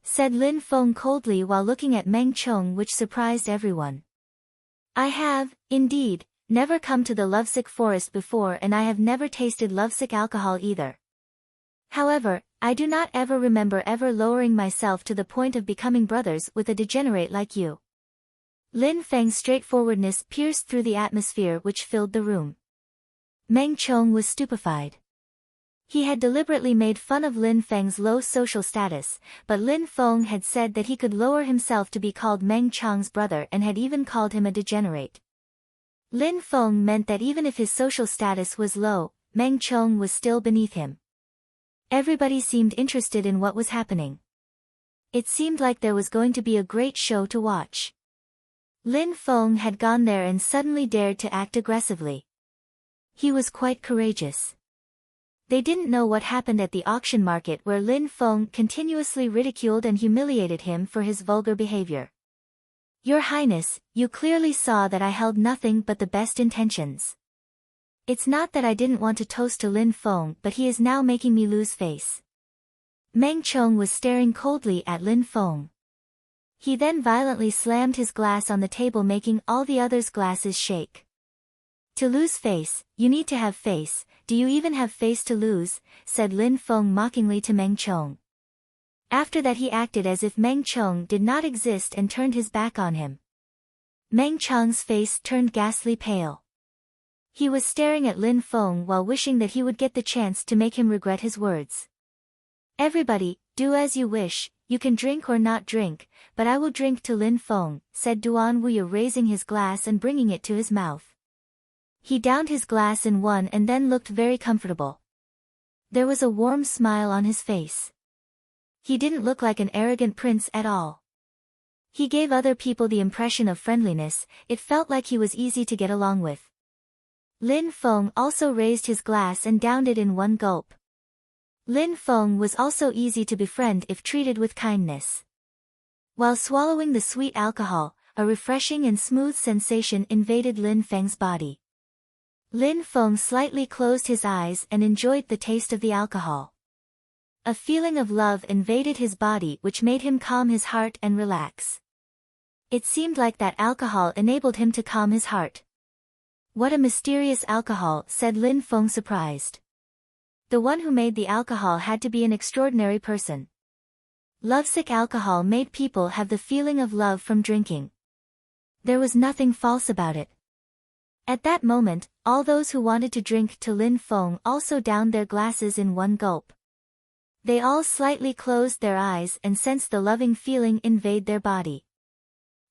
said Lin Feng coldly while looking at Meng Chong, which surprised everyone. "I have, indeed, never come to the Lovesick forest before, and I have never tasted Lovesick alcohol either. However, I do not ever remember ever lowering myself to the point of becoming brothers with a degenerate like you." Lin Feng's straightforwardness pierced through the atmosphere which filled the room. Meng Chong was stupefied. He had deliberately made fun of Lin Feng's low social status, but Lin Feng had said that he could lower himself to be called Meng Chong's brother and had even called him a degenerate. Lin Feng meant that even if his social status was low, Meng Chong was still beneath him. Everybody seemed interested in what was happening. It seemed like there was going to be a great show to watch. Lin Feng had gone there and suddenly dared to act aggressively. He was quite courageous. They didn't know what happened at the auction market where Lin Feng continuously ridiculed and humiliated him for his vulgar behavior. "Your Highness, you clearly saw that I held nothing but the best intentions. It's not that I didn't want to toast to Lin Feng, but he is now making me lose face." Meng Chong was staring coldly at Lin Feng. He then violently slammed his glass on the table, making all the others' glasses shake. "To lose face, you need to have face. Do you even have face to lose?" said Lin Feng mockingly to Meng Chong. After that he acted as if Meng Chong did not exist and turned his back on him. Meng Chong's face turned ghastly pale. He was staring at Lin Feng while wishing that he would get the chance to make him regret his words. "Everybody, do as you wish, you can drink or not drink, but I will drink to Lin Feng," said Duan, raising his glass and bringing it to his mouth. He downed his glass in one and then looked very comfortable. There was a warm smile on his face. He didn't look like an arrogant prince at all. He gave other people the impression of friendliness. It felt like he was easy to get along with. Lin Feng also raised his glass and downed it in one gulp. Lin Feng was also easy to befriend if treated with kindness. While swallowing the sweet alcohol, a refreshing and smooth sensation invaded Lin Feng's body. Lin Feng slightly closed his eyes and enjoyed the taste of the alcohol. A feeling of love invaded his body which made him calm his heart and relax. It seemed like that alcohol enabled him to calm his heart. "What a mysterious alcohol," said Lin Feng, surprised. The one who made the alcohol had to be an extraordinary person. Lovesick alcohol made people have the feeling of love from drinking. There was nothing false about it. At that moment, all those who wanted to drink to Lin Feng also downed their glasses in one gulp. They all slightly closed their eyes and sensed the loving feeling invade their body.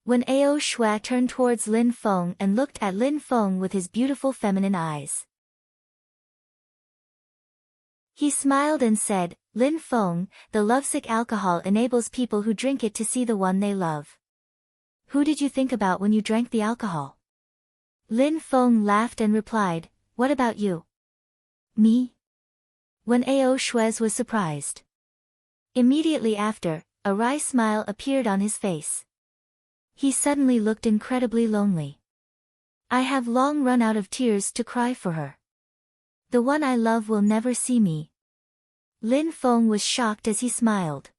When Ao Shui turned towards Lin Feng and looked at Lin Feng with his beautiful feminine eyes, he smiled and said, "Lin Feng, the lovesick alcohol enables people who drink it to see the one they love. Who did you think about when you drank the alcohol?" Lin Feng laughed and replied, "What about you?" "Me?" When Ao Shui was surprised. Immediately after, a wry smile appeared on his face. He suddenly looked incredibly lonely. "I have long run out of tears to cry for her. The one I love will never see me." Lin Feng was shocked as he smiled.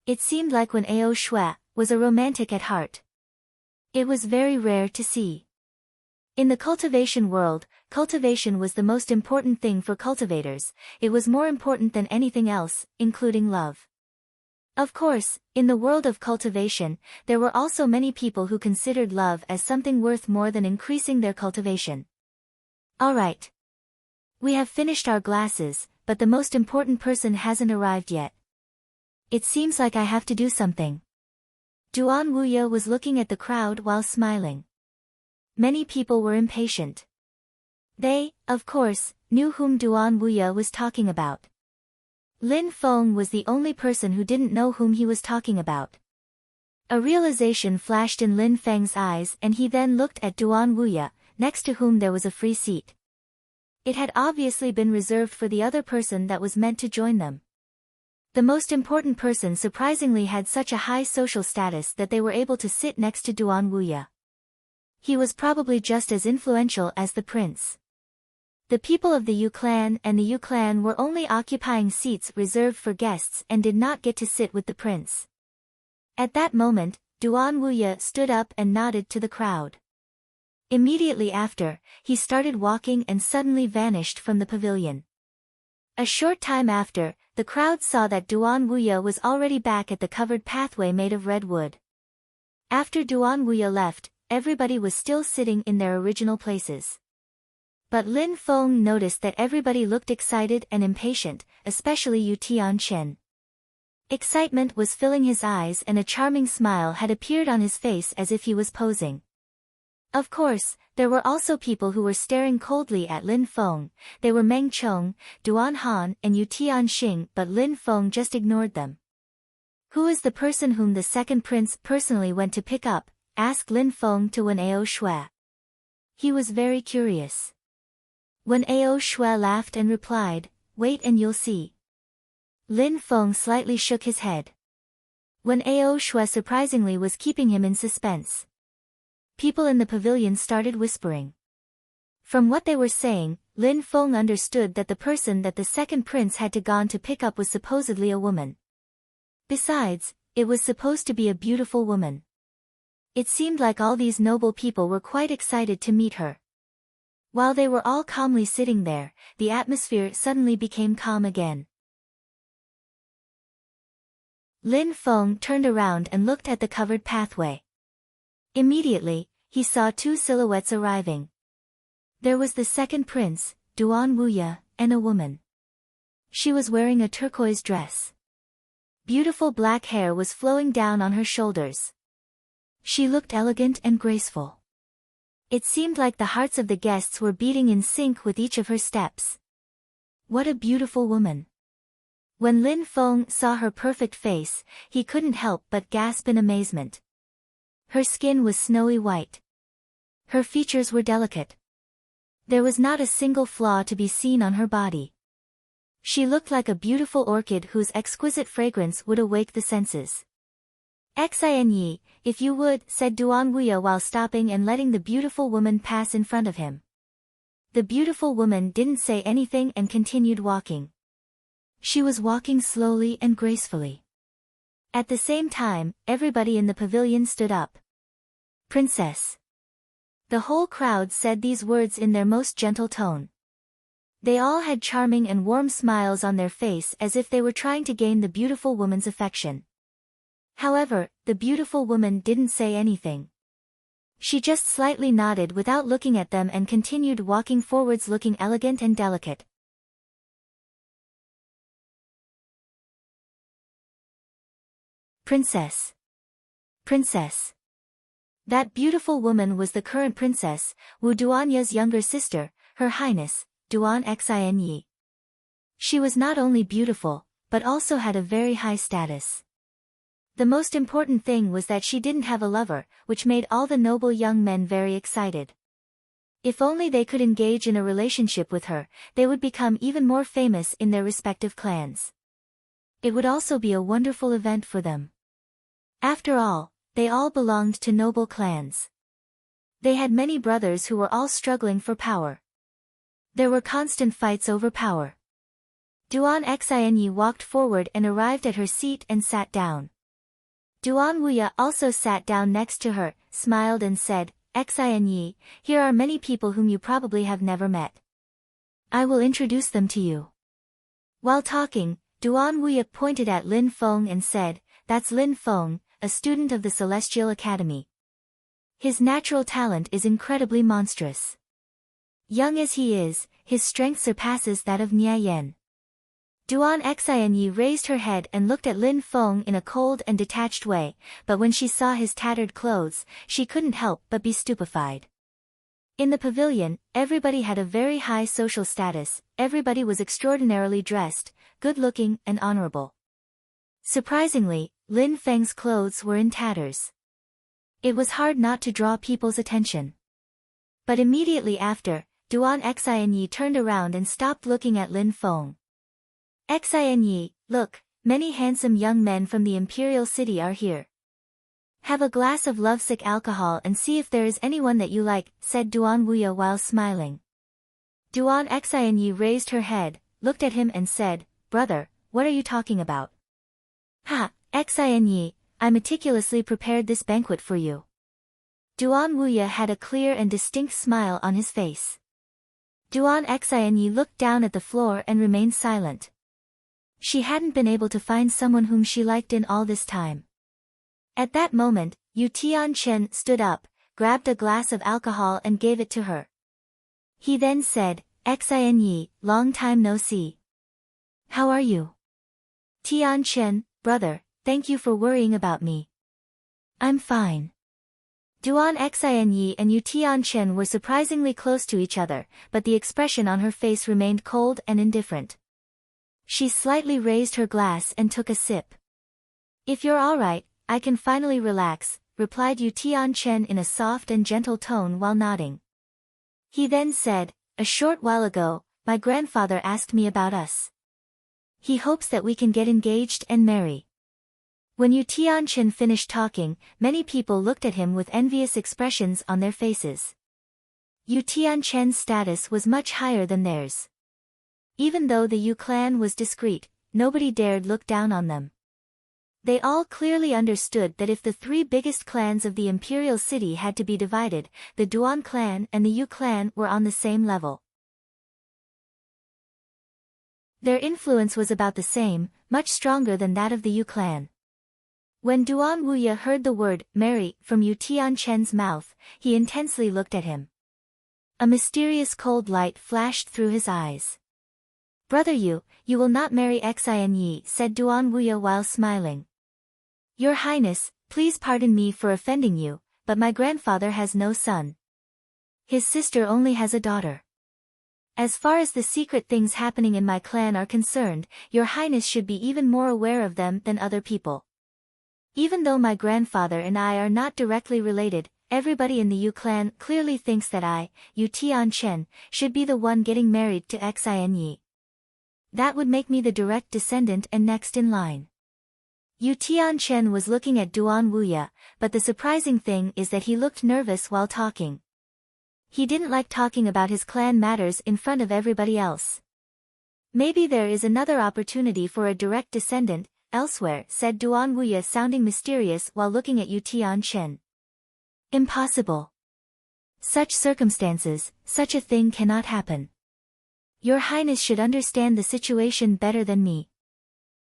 It seemed like when Ao Shui was a romantic at heart. It was very rare to see. In the cultivation world, cultivation was the most important thing for cultivators. It was more important than anything else, including love. Of course, in the world of cultivation, there were also many people who considered love as something worth more than increasing their cultivation. "All right. We have finished our glasses, but the most important person hasn't arrived yet. It seems like I have to do something." Duan Wuya was looking at the crowd while smiling. Many people were impatient. They, of course, knew whom Duan Wuya was talking about. Lin Feng was the only person who didn't know whom he was talking about. A realization flashed in Lin Feng's eyes and he then looked at Duan Wuya, next to whom there was a free seat. It had obviously been reserved for the other person that was meant to join them. The most important person surprisingly had such a high social status that they were able to sit next to Duan Wuya. He was probably just as influential as the prince. The people of the Yue Clan and the Yue Clan were only occupying seats reserved for guests and did not get to sit with the prince. At that moment, Duan Wuya stood up and nodded to the crowd. Immediately after, he started walking and suddenly vanished from the pavilion. A short time after, the crowd saw that Duan Wuya was already back at the covered pathway made of red wood. After Duan Wuya left, everybody was still sitting in their original places. But Feng noticed that everybody looked excited and impatient, especially Yu Tianchen. Excitement was filling his eyes and a charming smile had appeared on his face as if he was posing. Of course, there were also people who were staring coldly at Feng. They were Meng Chong, Duan Han and Yu Tianxing, but Feng just ignored them. "Who is the person whom the second prince personally went to pick up?" asked Feng to Wen Ao Shui. He was very curious. Wen Ao Shui laughed and replied, "Wait and you'll see." Feng slightly shook his head. Wen Ao Shui surprisingly was keeping him in suspense. People in the pavilion started whispering. From what they were saying, Feng understood that the person that the second prince had gone to pick up was supposedly a woman. Besides, it was supposed to be a beautiful woman. It seemed like all these noble people were quite excited to meet her. While they were all calmly sitting there, the atmosphere suddenly became calm again. Feng turned around and looked at the covered pathway. Immediately, he saw two silhouettes arriving. There was the second prince, Duan Wuya, and a woman. She was wearing a turquoise dress. Beautiful black hair was flowing down on her shoulders. She looked elegant and graceful. It seemed like the hearts of the guests were beating in sync with each of her steps. What a beautiful woman! When Feng saw her perfect face, he couldn't help but gasp in amazement. Her skin was snowy white. Her features were delicate. There was not a single flaw to be seen on her body. She looked like a beautiful orchid whose exquisite fragrance would awake the senses. "Xin, if you would," said Duan Wuya while stopping and letting the beautiful woman pass in front of him. The beautiful woman didn't say anything and continued walking. She was walking slowly and gracefully. At the same time, everybody in the pavilion stood up. "Princess." The whole crowd said these words in their most gentle tone. They all had charming and warm smiles on their face as if they were trying to gain the beautiful woman's affection. However, the beautiful woman didn't say anything. She just slightly nodded without looking at them and continued walking forwards looking elegant and delicate. "Princess. Princess." That beautiful woman was the current princess, Wu Duanya's younger sister, Her Highness, Duan Xin. She was not only beautiful, but also had a very high status. The most important thing was that she didn't have a lover, which made all the noble young men very excited. If only they could engage in a relationship with her, they would become even more famous in their respective clans. It would also be a wonderful event for them. After all, they all belonged to noble clans. They had many brothers who were all struggling for power. There were constant fights over power. Duan Xin walked forward and arrived at her seat and sat down. Duan Wuya also sat down next to her, smiled and said, "Xin, here are many people whom you probably have never met. I will introduce them to you." While talking, Duan Wuya pointed at Feng and said, "That's Feng, a student of the Celestial Academy. His natural talent is incredibly monstrous. Young as he is, his strength surpasses that of Niayen." Duan Xin raised her head and looked at Feng in a cold and detached way, but when she saw his tattered clothes, she couldn't help but be stupefied. In the pavilion, everybody had a very high social status, everybody was extraordinarily dressed, good-looking and honorable. Surprisingly, Feng's clothes were in tatters. It was hard not to draw people's attention. But immediately after, Duan Xin turned around and stopped looking at Feng. "Xin, look, Many handsome young men from the imperial city are here. Have a glass of lovesick alcohol and see if there is anyone that you like, said Duan Wuya while smiling. Duan Xinyi raised her head, looked at him and said, Brother, what are you talking about? Ha, Xinyi, I meticulously prepared this banquet for you. Duan Wuya had a clear and distinct smile on his face. Duan Xinyi looked down at the floor and remained silent. She hadn't been able to find someone whom she liked in all this time. At that moment, Yue Chen stood up, grabbed a glass of alcohol and gave it to her. He then said, Xinyi, long time no see. How are you? Chen, brother, thank you for worrying about me. I'm fine. Duan Xinyi and Yue Chen were surprisingly close to each other, but the expression on her face remained cold and indifferent. She slightly raised her glass and took a sip. If you're all right, I can finally relax, replied Yue Chen in a soft and gentle tone while nodding. He then said, a short while ago, my grandfather asked me about us. He hopes that we can get engaged and marry. When Yue Chen finished talking, many people looked at him with envious expressions on their faces. Yue Chen's status was much higher than theirs. Even though the Yue clan was discreet, nobody dared look down on them. They all clearly understood that if the three biggest clans of the imperial city had to be divided, the Duan clan and the Yue clan were on the same level. Their influence was about the same, much stronger than that of the Yue clan. When Duan Wuya heard the word, marry, from Yue Chen's mouth, he intensely looked at him. A mysterious cold light flashed through his eyes. Brother Yue, you will not marry Xinyi, said Duan Wuya while smiling. Your Highness, please pardon me for offending you, but my grandfather has no son. His sister only has a daughter. As far as the secret things happening in my clan are concerned, your Highness should be even more aware of them than other people. Even though my grandfather and I are not directly related, everybody in the Yue clan clearly thinks that I, Yue Chen, should be the one getting married to Xinyi. That would make me the direct descendant and next in line. Yue Chen was looking at Duan Wuya, but the surprising thing is that he looked nervous while talking. He didn't like talking about his clan matters in front of everybody else. Maybe there is another opportunity for a direct descendant, elsewhere, said Duan Wuya sounding mysterious while looking at Yue Chen. Impossible. Such circumstances, such a thing cannot happen. Your Highness should understand the situation better than me.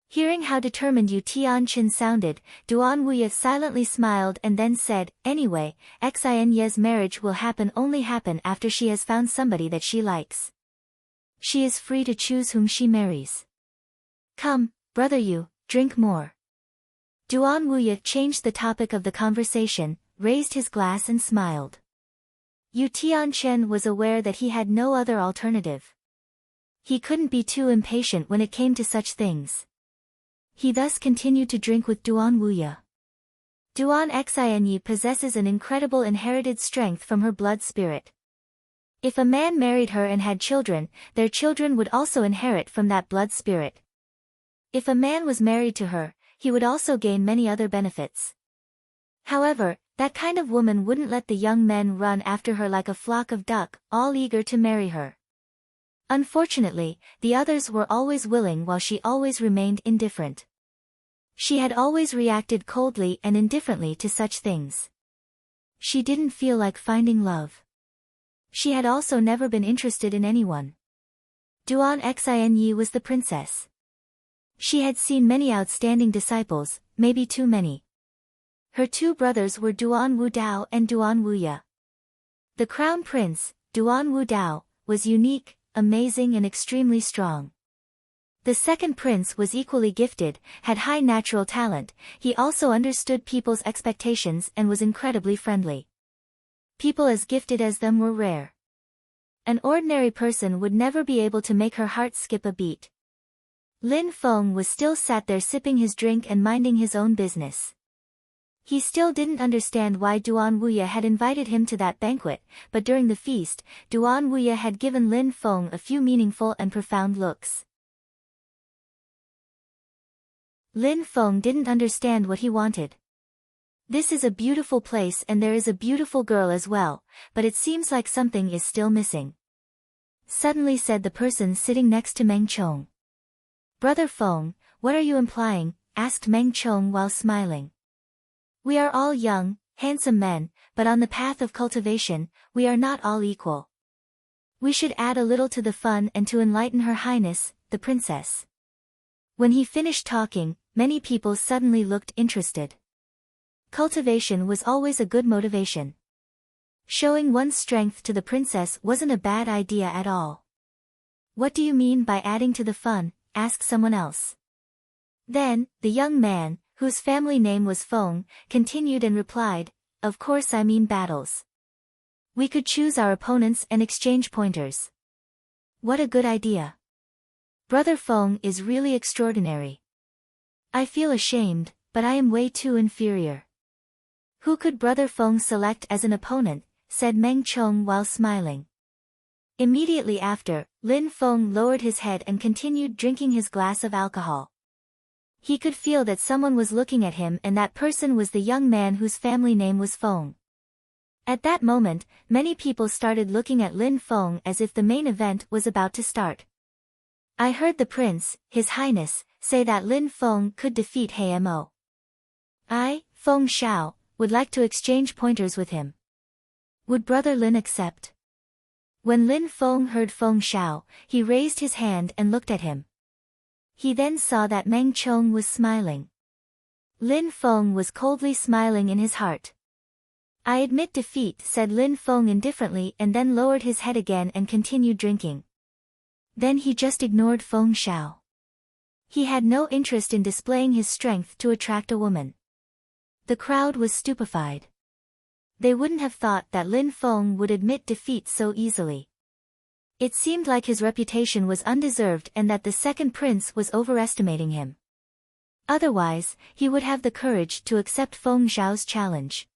Hearing how determined Yue Chen sounded, Duan Wuya silently smiled and then said, anyway, Xinyi's marriage will only happen after she has found somebody that she likes. She is free to choose whom she marries. Come, brother Yue, drink more. Duan Wuya changed the topic of the conversation, raised his glass and smiled. Yue Chen was aware that he had no other alternative. He couldn't be too impatient when it came to such things. He thus continued to drink with Duan Wuya. Duan Xinyi possesses an incredible inherited strength from her blood spirit. If a man married her and had children, their children would also inherit from that blood spirit. If a man was married to her, he would also gain many other benefits. However, that kind of woman wouldn't let the young men run after her like a flock of duck, all eager to marry her. Unfortunately, the others were always willing while she always remained indifferent. She had always reacted coldly and indifferently to such things. She didn't feel like finding love. She had also never been interested in anyone. Duan Xinyi was the princess. She had seen many outstanding disciples, maybe too many. Her two brothers were Duan Wudao and Duan Wuya. The crown prince, Duan Wudao, was unique, amazing and extremely strong. The second prince was equally gifted, had high natural talent, he also understood people's expectations and was incredibly friendly. People as gifted as them were rare. An ordinary person would never be able to make her heart skip a beat. Feng was still sat there sipping his drink and minding his own business. He still didn't understand why Duan Wuya had invited him to that banquet, but during the feast, Duan Wuya had given Feng a few meaningful and profound looks. Lin Feng didn't understand what he wanted. This is a beautiful place and there is a beautiful girl as well, but it seems like something is still missing. Suddenly said the person sitting next to Meng Chong. Brother Feng, what are you implying? Asked Meng Chong while smiling. We are all young, handsome men, but on the path of cultivation, we are not all equal. We should add a little to the fun and to enlighten Her Highness, the princess. When he finished talking, many people suddenly looked interested. Cultivation was always a good motivation. Showing one's strength to the princess wasn't a bad idea at all. What do you mean by adding to the fun? Asked someone else. Then, the young man, whose family name was Feng, continued and replied, of course I mean battles. We could choose our opponents and exchange pointers. What a good idea. Brother Feng is really extraordinary. I feel ashamed, but I am way too inferior. Who could Brother Feng select as an opponent? Said Meng Chong while smiling. Immediately after, Lin Feng lowered his head and continued drinking his glass of alcohol. He could feel that someone was looking at him and that person was the young man whose family name was Feng. At that moment, many people started looking at Lin Feng as if the main event was about to start. I heard the prince, His Highness, say that Lin Feng could defeat Hamo. I, Feng Xiao, would like to exchange pointers with him. Would Brother Lin accept? When Lin Feng heard Feng Xiao, he raised his hand and looked at him. He then saw that Meng Chong was smiling. Lin Feng was coldly smiling in his heart. I admit defeat, said Lin Feng indifferently and then lowered his head again and continued drinking. Then he just ignored Feng Xiao. He had no interest in displaying his strength to attract a woman. The crowd was stupefied. They wouldn't have thought that Lin Feng would admit defeat so easily. It seemed like his reputation was undeserved and that the second prince was overestimating him. Otherwise, he would have the courage to accept Feng Xiao's challenge.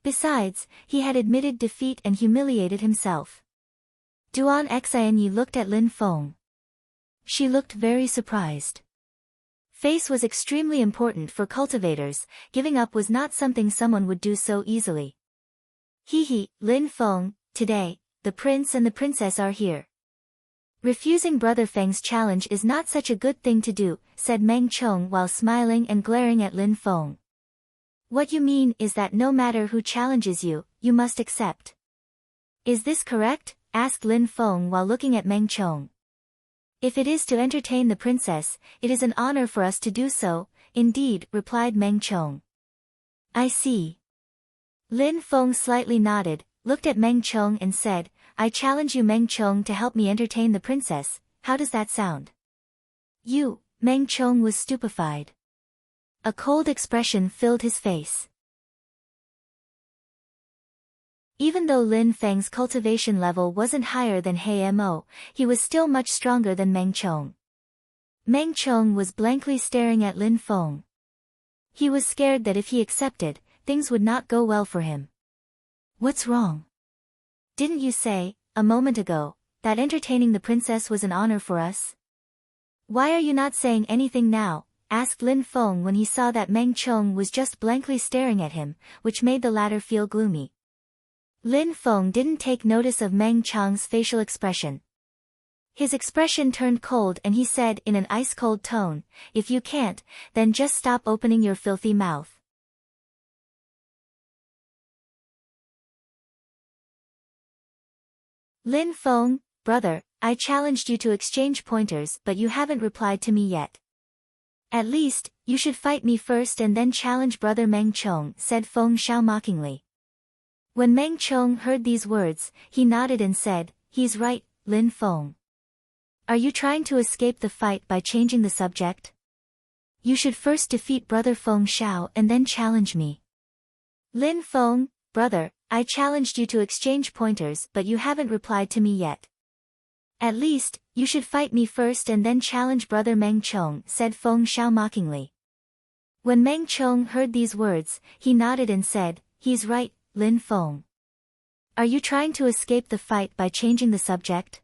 Besides, he had admitted defeat and humiliated himself. Duan Xinyi looked at Lin Feng. She looked very surprised. Face was extremely important for cultivators, giving up was not something someone would do so easily. Lin Feng, today, the prince and the princess are here. Refusing Brother Feng's challenge is not such a good thing to do, said Meng Chong while smiling and glaring at Lin Feng. What you mean is that no matter who challenges you, you must accept. Is this correct? Asked Lin Feng while looking at Meng Chong. If it is to entertain the princess, it is an honor for us to do so, indeed, replied Meng Chong. I see. Lin Feng slightly nodded, looked at Meng Chong and said, I challenge you Meng Chong to help me entertain the princess, how does that sound? You, Meng Chong was stupefied. A cold expression filled his face. Even though Lin Feng's cultivation level wasn't higher than Hamo, he was still much stronger than Meng Chong. Meng Chong was blankly staring at Lin Feng. He was scared that if he accepted, things would not go well for him. What's wrong? Didn't you say, a moment ago, that entertaining the princess was an honor for us? Why are you not saying anything now? Asked Lin Feng when he saw that Meng Chong was just blankly staring at him, which made the latter feel gloomy. Lin Feng didn't take notice of Meng Chong's facial expression. His expression turned cold and he said in an ice-cold tone, if you can't, then just stop opening your filthy mouth. Lin Feng, brother, I challenged you to exchange pointers but you haven't replied to me yet. At least, you should fight me first and then challenge brother Meng Chong, said Feng Xiao mockingly. When Meng Chong heard these words, he nodded and said, he's right, Lin Feng. Are you trying to escape the fight by changing the subject? You should first defeat brother Feng Xiao and then challenge me. Lin Feng, brother, I challenged you to exchange pointers but you haven't replied to me yet. At least, you should fight me first and then challenge brother Meng Chong, said Feng Xiao mockingly. When Meng Chong heard these words, he nodded and said, he's right, Lin Feng. Are you trying to escape the fight by changing the subject?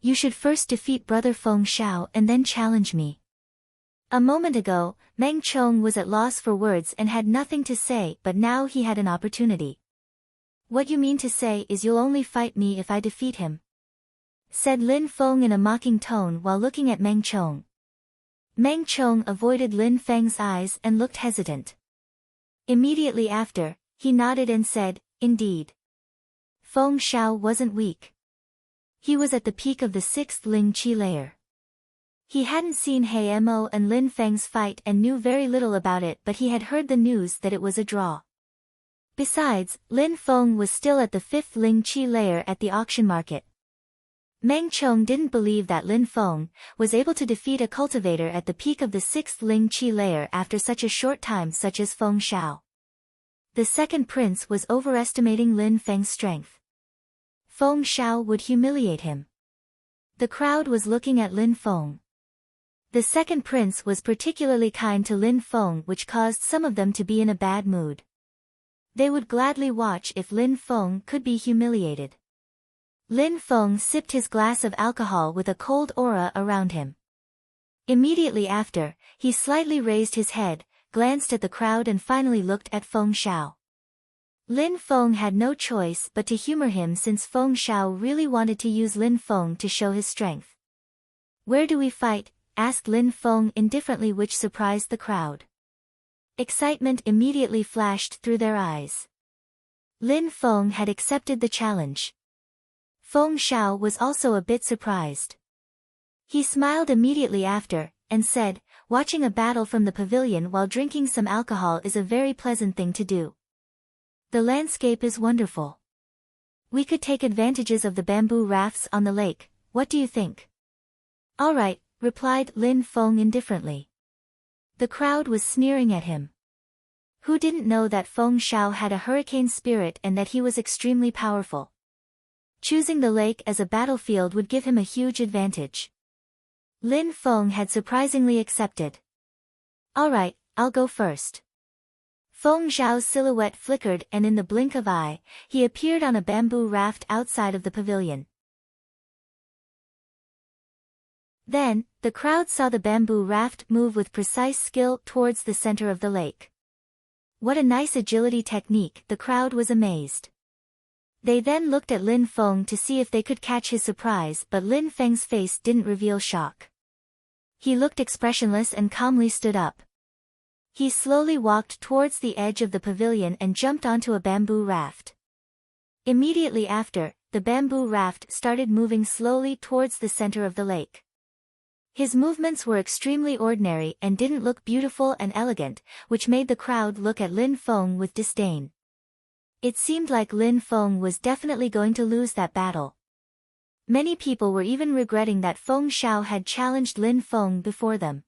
You should first defeat brother Feng Xiao and then challenge me. A moment ago, Meng Chong was at loss for words and had nothing to say, but now he had an opportunity. What you mean to say is you'll only fight me if I defeat him, said Lin Feng in a mocking tone while looking at Meng Chong. Meng Chong avoided Lin Feng's eyes and looked hesitant. Immediately after, he nodded and said, indeed. Feng Xiao wasn't weak. He was at the peak of the 6th Ling Qi layer. He hadn't seen He Mo and Lin Feng's fight and knew very little about it, but he had heard the news that it was a draw. Besides, Lin Feng was still at the 5th Ling Qi layer at the auction market. Meng Chong didn't believe that Lin Feng was able to defeat a cultivator at the peak of the 6th Ling Qi layer after such a short time such as Feng Xiao. The second prince was overestimating Lin Feng's strength. Feng Xiao would humiliate him. The crowd was looking at Lin Feng. The second prince was particularly kind to Lin Feng, which caused some of them to be in a bad mood. They would gladly watch if Lin Feng could be humiliated. Lin Feng sipped his glass of alcohol with a cold aura around him. Immediately after, he slightly raised his head, glanced at the crowd and finally looked at Feng Xiao. Lin Feng had no choice but to humor him since Feng Xiao really wanted to use Lin Feng to show his strength. Where do we fight? Asked Lin Feng indifferently, which surprised the crowd. Excitement immediately flashed through their eyes. Lin Feng had accepted the challenge. Feng Xiao was also a bit surprised. He smiled immediately after, and said, watching a battle from the pavilion while drinking some alcohol is a very pleasant thing to do. The landscape is wonderful. We could take advantages of the bamboo rafts on the lake, what do you think? All right, replied Lin Feng indifferently. The crowd was sneering at him. Who didn't know that Feng Xiao had a hurricane spirit and that he was extremely powerful? Choosing the lake as a battlefield would give him a huge advantage. Lin Feng had surprisingly accepted. All right, I'll go first. Feng Xiao's silhouette flickered and in the blink of eye, he appeared on a bamboo raft outside of the pavilion. Then, the crowd saw the bamboo raft move with precise skill towards the center of the lake. What a nice agility technique, the crowd was amazed. They then looked at Lin Feng to see if they could catch his surprise, but Lin Feng's face didn't reveal shock. He looked expressionless and calmly stood up. He slowly walked towards the edge of the pavilion and jumped onto a bamboo raft. Immediately after, the bamboo raft started moving slowly towards the center of the lake. His movements were extremely ordinary and didn't look beautiful and elegant, which made the crowd look at Lin Feng with disdain. It seemed like Lin Feng was definitely going to lose that battle. Many people were even regretting that Feng Xiao had challenged Lin Feng before them.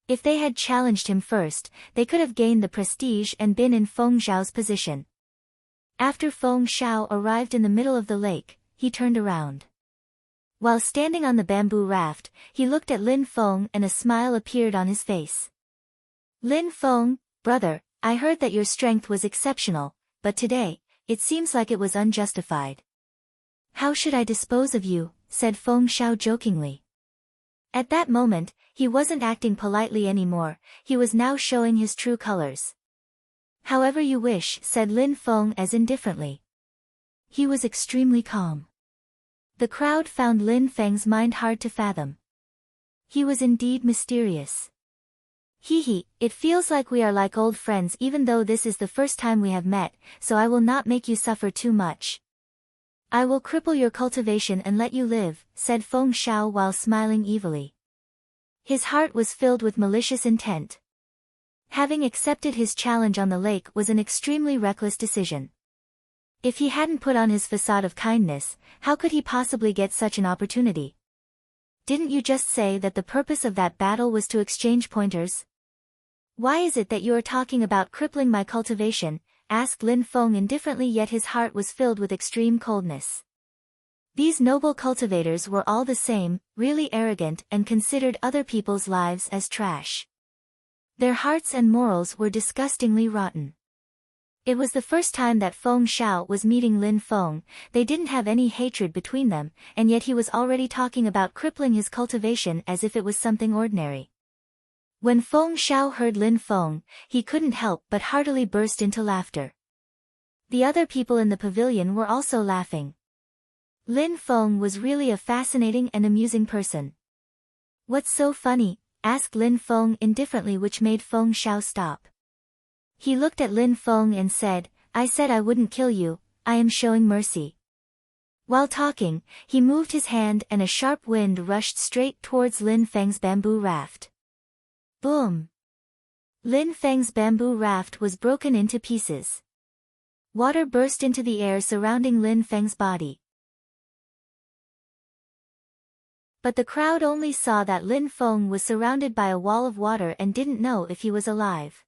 If they had challenged him first, they could have gained the prestige and been in Feng Xiao's position. After Feng Xiao arrived in the middle of the lake, he turned around. While standing on the bamboo raft, he looked at Lin Feng and a smile appeared on his face. Lin Feng, brother, I heard that your strength was exceptional, but today, it seems like it was unjustified. How should I dispose of you? Said Feng Xiao jokingly. At that moment, he wasn't acting politely anymore, he was now showing his true colors. However you wish, said Lin Feng as indifferently. He was extremely calm. The crowd found Lin Feng's mind hard to fathom. He was indeed mysterious. Hee, it feels like we are like old friends even though this is the first time we have met, so I will not make you suffer too much. I will cripple your cultivation and let you live, said Feng Xiao while smiling evilly. His heart was filled with malicious intent. Having accepted his challenge on the lake was an extremely reckless decision. If he hadn't put on his facade of kindness, how could he possibly get such an opportunity? Didn't you just say that the purpose of that battle was to exchange pointers? Why is it that you are talking about crippling my cultivation? Asked Lin Feng indifferently, yet his heart was filled with extreme coldness. These noble cultivators were all the same, really arrogant and considered other people's lives as trash. Their hearts and morals were disgustingly rotten. It was the first time that Feng Xiao was meeting Lin Feng, they didn't have any hatred between them, and yet he was already talking about crippling his cultivation as if it was something ordinary. When Feng Shao heard Lin Feng, he couldn't help but heartily burst into laughter. The other people in the pavilion were also laughing. Lin Feng was really a fascinating and amusing person. "What's so funny?" asked Lin Feng indifferently, which made Feng Shao stop. He looked at Lin Feng and said, "I said I wouldn't kill you, I am showing mercy." While talking, he moved his hand and a sharp wind rushed straight towards Lin Feng's bamboo raft. Boom! Lin Feng's bamboo raft was broken into pieces. Water burst into the air surrounding Lin Feng's body. But the crowd only saw that Lin Feng was surrounded by a wall of water and didn't know if he was alive.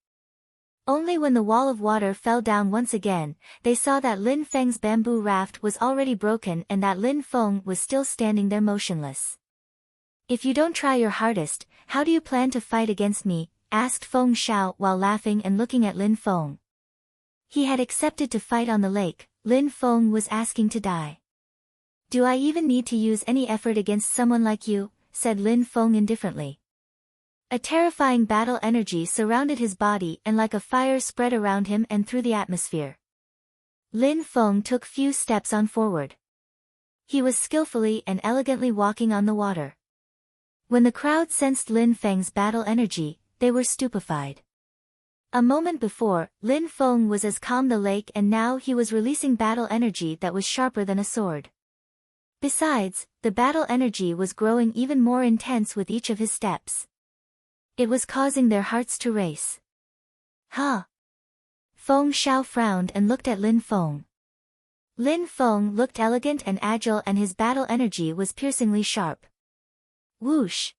Only when the wall of water fell down once again, they saw that Lin Feng's bamboo raft was already broken and that Lin Feng was still standing there motionless. "If you don't try your hardest, how do you plan to fight against me?" asked Feng Shao while laughing and looking at Lin Feng. He had accepted to fight on the lake. Lin Feng was asking to die. "Do I even need to use any effort against someone like you?" said Lin Feng indifferently. A terrifying battle energy surrounded his body and like a fire spread around him and through the atmosphere. Lin Feng took few steps on forward. He was skillfully and elegantly walking on the water. When the crowd sensed Lin Feng's battle energy, they were stupefied. A moment before, Lin Feng was as calm the lake and now he was releasing battle energy that was sharper than a sword. Besides, the battle energy was growing even more intense with each of his steps. It was causing their hearts to race. "Huh?" Feng Shao frowned and looked at Lin Feng. Lin Feng looked elegant and agile and his battle energy was piercingly sharp. Whoosh!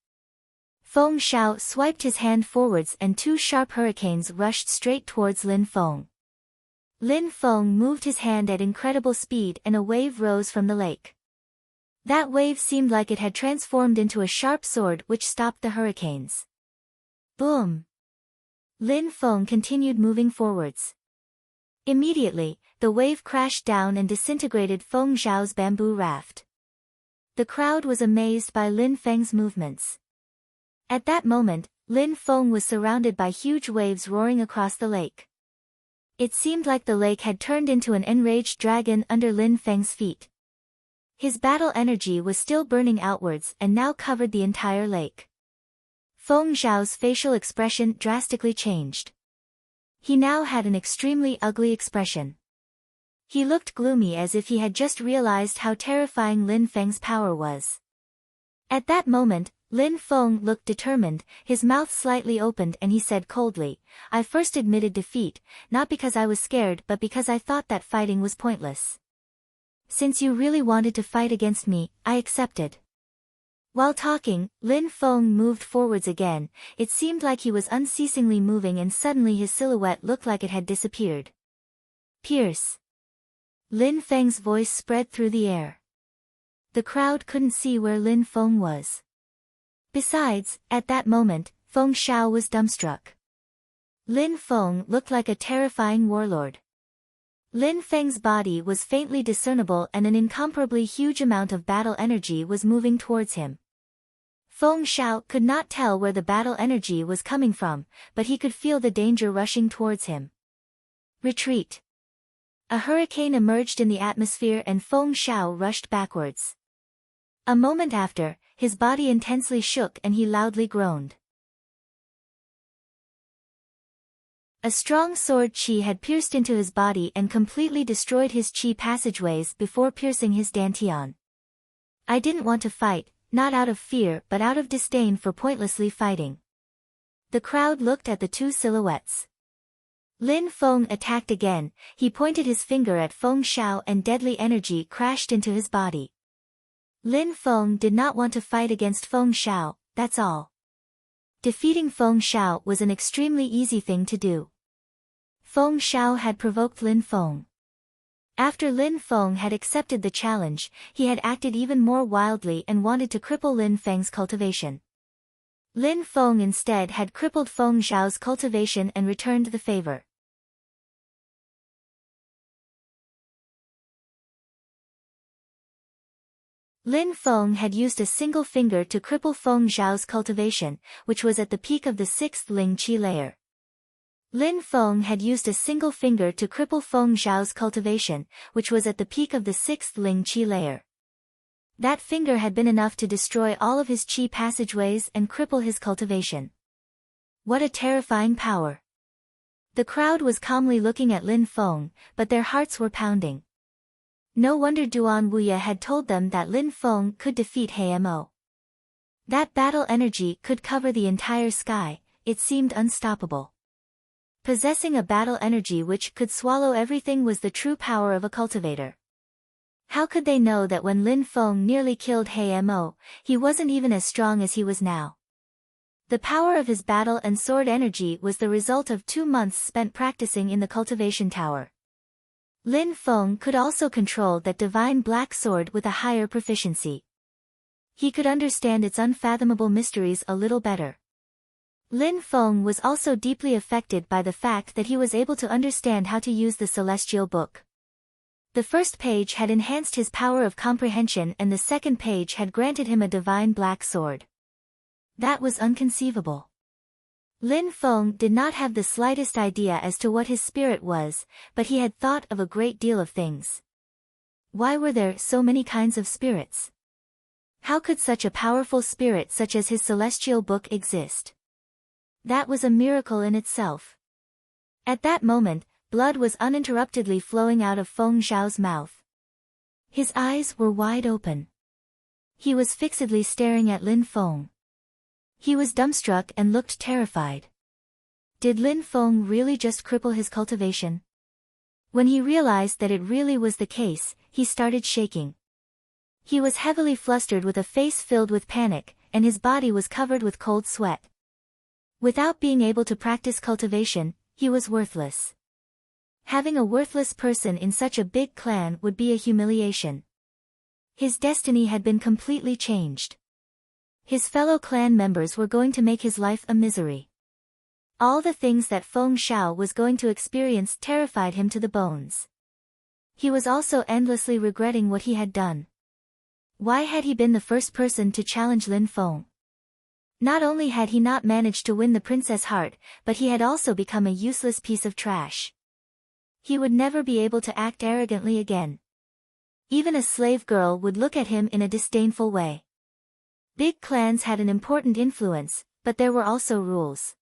Feng Shao swiped his hand forwards and two sharp hurricanes rushed straight towards Lin Feng. Lin Feng moved his hand at incredible speed and a wave rose from the lake. That wave seemed like it had transformed into a sharp sword which stopped the hurricanes. Boom! Lin Feng continued moving forwards. Immediately, the wave crashed down and disintegrated Feng Shao's bamboo raft. The crowd was amazed by Lin Feng's movements. At that moment, Lin Feng was surrounded by huge waves roaring across the lake. It seemed like the lake had turned into an enraged dragon under Lin Feng's feet. His battle energy was still burning outwards and now covered the entire lake. Feng Zhao's facial expression drastically changed. He now had an extremely ugly expression. He looked gloomy as if he had just realized how terrifying Lin Feng's power was. At that moment, Lin Feng looked determined, his mouth slightly opened and he said coldly, "I first admitted defeat, not because I was scared but because I thought that fighting was pointless. Since you really wanted to fight against me, I accepted." While talking, Lin Feng moved forwards again. It seemed like he was unceasingly moving and suddenly his silhouette looked like it had disappeared. "Pierce!" Lin Feng's voice spread through the air. The crowd couldn't see where Lin Feng was. Besides, at that moment, Feng Shao was dumbstruck. Lin Feng looked like a terrifying warlord. Lin Feng's body was faintly discernible and an incomparably huge amount of battle energy was moving towards him. Feng Shao could not tell where the battle energy was coming from, but he could feel the danger rushing towards him. Retreat! A hurricane emerged in the atmosphere and Feng Shao rushed backwards. A moment after, his body intensely shook and he loudly groaned. A strong sword qi had pierced into his body and completely destroyed his qi passageways before piercing his dantian. "I didn't want to fight, not out of fear but out of disdain for pointlessly fighting." The crowd looked at the two silhouettes. Lin Feng attacked again, he pointed his finger at Feng Shao and deadly energy crashed into his body. Lin Feng did not want to fight against Feng Shao, that's all. Defeating Feng Shao was an extremely easy thing to do. Feng Shao had provoked Lin Feng. After Lin Feng had accepted the challenge, he had acted even more wildly and wanted to cripple Lin Feng's cultivation. Lin Feng instead had crippled Feng Zhao's cultivation and returned the favor. Lin Feng had used a single finger to cripple Feng Zhao's cultivation, which was at the peak of the 6th Ling Qi layer. Lin Feng had used a single finger to cripple Feng Zhao's cultivation, which was at the peak of the 6th Ling Qi layer. That finger had been enough to destroy all of his qi passageways and cripple his cultivation. What a terrifying power! The crowd was calmly looking at Lin Feng, but their hearts were pounding. No wonder Duan Wuye had told them that Lin Feng could defeat Hmo. That battle energy could cover the entire sky, it seemed unstoppable. Possessing a battle energy which could swallow everything was the true power of a cultivator. How could they know that when Lin Feng nearly killed Hmo, he wasn't even as strong as he was now? The power of his battle and sword energy was the result of 2 months spent practicing in the cultivation tower. Lin Feng could also control that divine black sword with a higher proficiency. He could understand its unfathomable mysteries a little better. Lin Feng was also deeply affected by the fact that he was able to understand how to use the celestial book. The first page had enhanced his power of comprehension and the second page had granted him a divine black sword. That was inconceivable. Lin Feng did not have the slightest idea as to what his spirit was, but he had thought of a great deal of things. Why were there so many kinds of spirits? How could such a powerful spirit such as his celestial book exist? That was a miracle in itself. At that moment, blood was uninterruptedly flowing out of Feng Zhao's mouth. His eyes were wide open. He was fixedly staring at Lin Feng. He was dumbstruck and looked terrified. Did Lin Feng really just cripple his cultivation? When he realized that it really was the case, he started shaking. He was heavily flustered with a face filled with panic, and his body was covered with cold sweat. Without being able to practice cultivation, he was worthless. Having a worthless person in such a big clan would be a humiliation. His destiny had been completely changed. His fellow clan members were going to make his life a misery. All the things that Feng Zhao was going to experience terrified him to the bones. He was also endlessly regretting what he had done. Why had he been the first person to challenge Lin Feng? Not only had he not managed to win the princess' heart, but he had also become a useless piece of trash. He would never be able to act arrogantly again. Even a slave girl would look at him in a disdainful way. Big clans had an important influence, but there were also rules.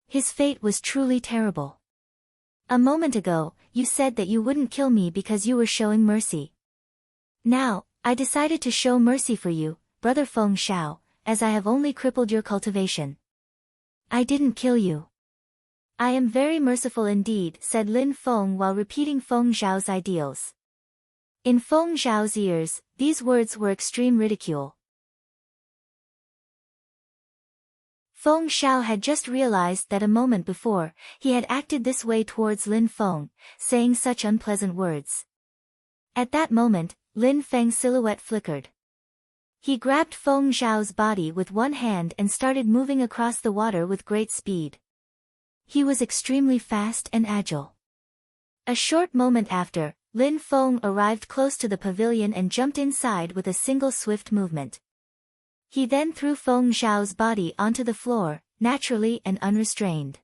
His fate was truly terrible. A moment ago, you said that you wouldn't kill me because you were showing mercy. Now, I decided to show mercy for you, brother Feng Zhao, as I have only crippled your cultivation. I didn't kill you. I am very merciful indeed, said Lin Feng while repeating Feng Zhao's ideals. In Feng Zhao's ears, these words were extreme ridicule. Feng Zhao had just realized that a moment before, he had acted this way towards Lin Feng, saying such unpleasant words. At that moment, Lin Feng's silhouette flickered. He grabbed Feng Zhao's body with one hand and started moving across the water with great speed. He was extremely fast and agile. A short moment after, Lin Feng arrived close to the pavilion and jumped inside with a single swift movement. He then threw Feng Zhao's body onto the floor, naturally and unrestrained.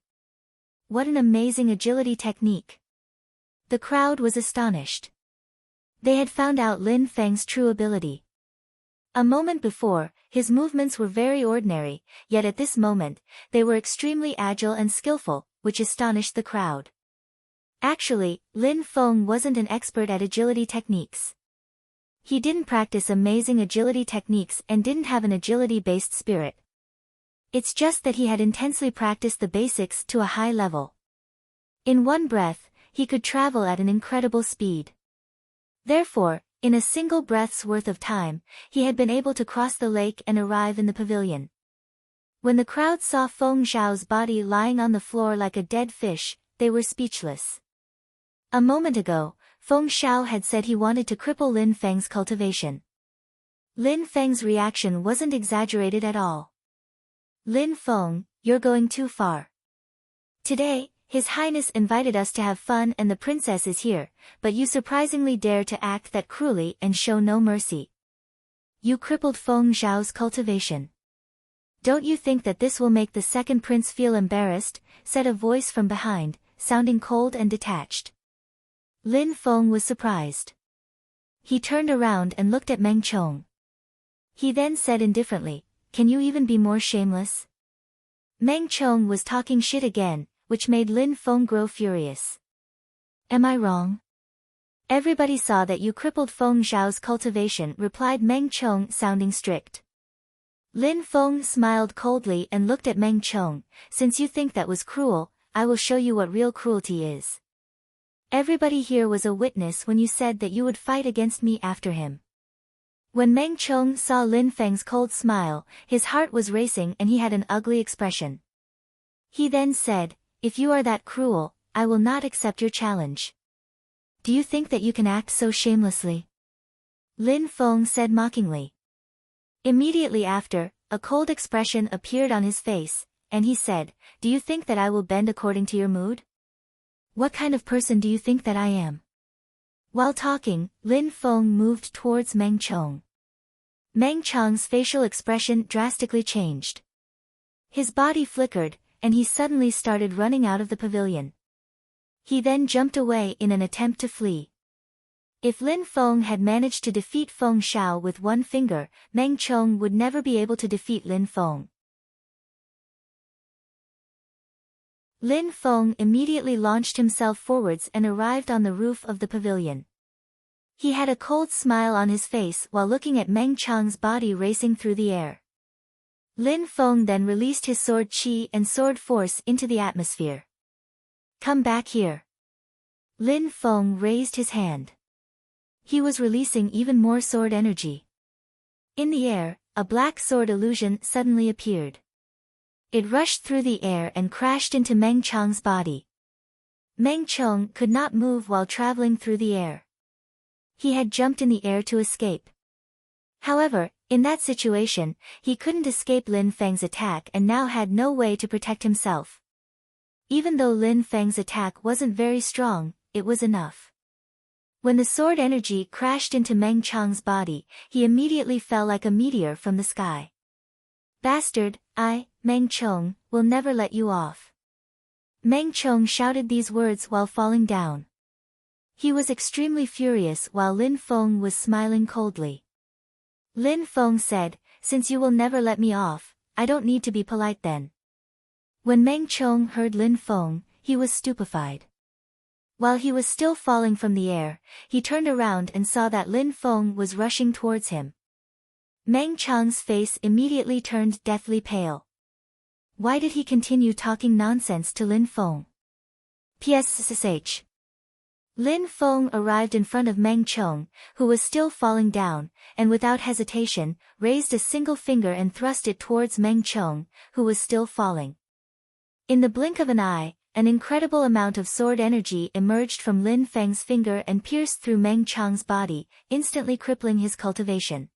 What an amazing agility technique! The crowd was astonished. They had found out Lin Feng's true ability. A moment before, his movements were very ordinary, yet at this moment, they were extremely agile and skillful, which astonished the crowd. Actually, Lin Feng wasn't an expert at agility techniques. He didn't practice amazing agility techniques and didn't have an agility-based spirit. It's just that he had intensely practiced the basics to a high level. In one breath, he could travel at an incredible speed. Therefore, in a single breath's worth of time, he had been able to cross the lake and arrive in the pavilion. When the crowd saw Feng Zhao's body lying on the floor like a dead fish, they were speechless. A moment ago, Feng Zhao had said he wanted to cripple Lin Feng's cultivation. Lin Feng's reaction wasn't exaggerated at all. Lin Feng, you're going too far. Today, His Highness invited us to have fun and the princess is here, but you surprisingly dare to act that cruelly and show no mercy. You crippled Feng Zhao's cultivation. Don't you think that this will make the second prince feel embarrassed? Said a voice from behind, sounding cold and detached. Lin Feng was surprised. He turned around and looked at Meng Chong. He then said indifferently, "Can you even be more shameless?" Meng Chong was talking shit again, which made Lin Feng grow furious. Am I wrong? Everybody saw that you crippled Feng Zhao's cultivation, replied Meng Chong, sounding strict. Lin Feng smiled coldly and looked at Meng Chong. Since you think that was cruel, I will show you what real cruelty is. Everybody here was a witness when you said that you would fight against me after him. When Meng Chong saw Lin Feng's cold smile, his heart was racing and he had an ugly expression. He then said, "If you are that cruel, I will not accept your challenge." Do you think that you can act so shamelessly? Lin Feng said mockingly. Immediately after, a cold expression appeared on his face, and he said, "Do you think that I will bend according to your mood? What kind of person do you think that I am?" While talking, Lin Feng moved towards Meng Chong. Meng Chong's facial expression drastically changed. His body flickered, and he suddenly started running out of the pavilion. He then jumped away in an attempt to flee. If Lin Feng had managed to defeat Feng Zhao with one finger, Meng Chong would never be able to defeat Lin Feng. Lin Feng immediately launched himself forwards and arrived on the roof of the pavilion. He had a cold smile on his face while looking at Meng Chong's body racing through the air. Lin Feng then released his sword chi and sword force into the atmosphere. Come back here. Lin Feng raised his hand. He was releasing even more sword energy. In the air, a black sword illusion suddenly appeared. It rushed through the air and crashed into Meng Chong's body. Meng Chong could not move while traveling through the air. He had jumped in the air to escape. However, in that situation, he couldn't escape Lin Feng's attack and now had no way to protect himself. Even though Lin Feng's attack wasn't very strong, it was enough. When the sword energy crashed into Meng Chong's body, he immediately fell like a meteor from the sky. Bastard, Meng Chong, will never let you off. Meng Chong shouted these words while falling down. He was extremely furious while Lin Feng was smiling coldly. Lin Feng said, "Since you will never let me off, I don't need to be polite then." When Meng Chong heard Lin Feng, he was stupefied. While he was still falling from the air, he turned around and saw that Lin Feng was rushing towards him. Meng Chong's face immediately turned deathly pale. Why did he continue talking nonsense to Lin Feng? PSSH. Lin Feng arrived in front of Meng Chong, who was still falling down, and without hesitation, raised a single finger and thrust it towards Meng Chong, who was still falling. In the blink of an eye, an incredible amount of sword energy emerged from Lin Feng's finger and pierced through Meng Chong's body, instantly crippling his cultivation.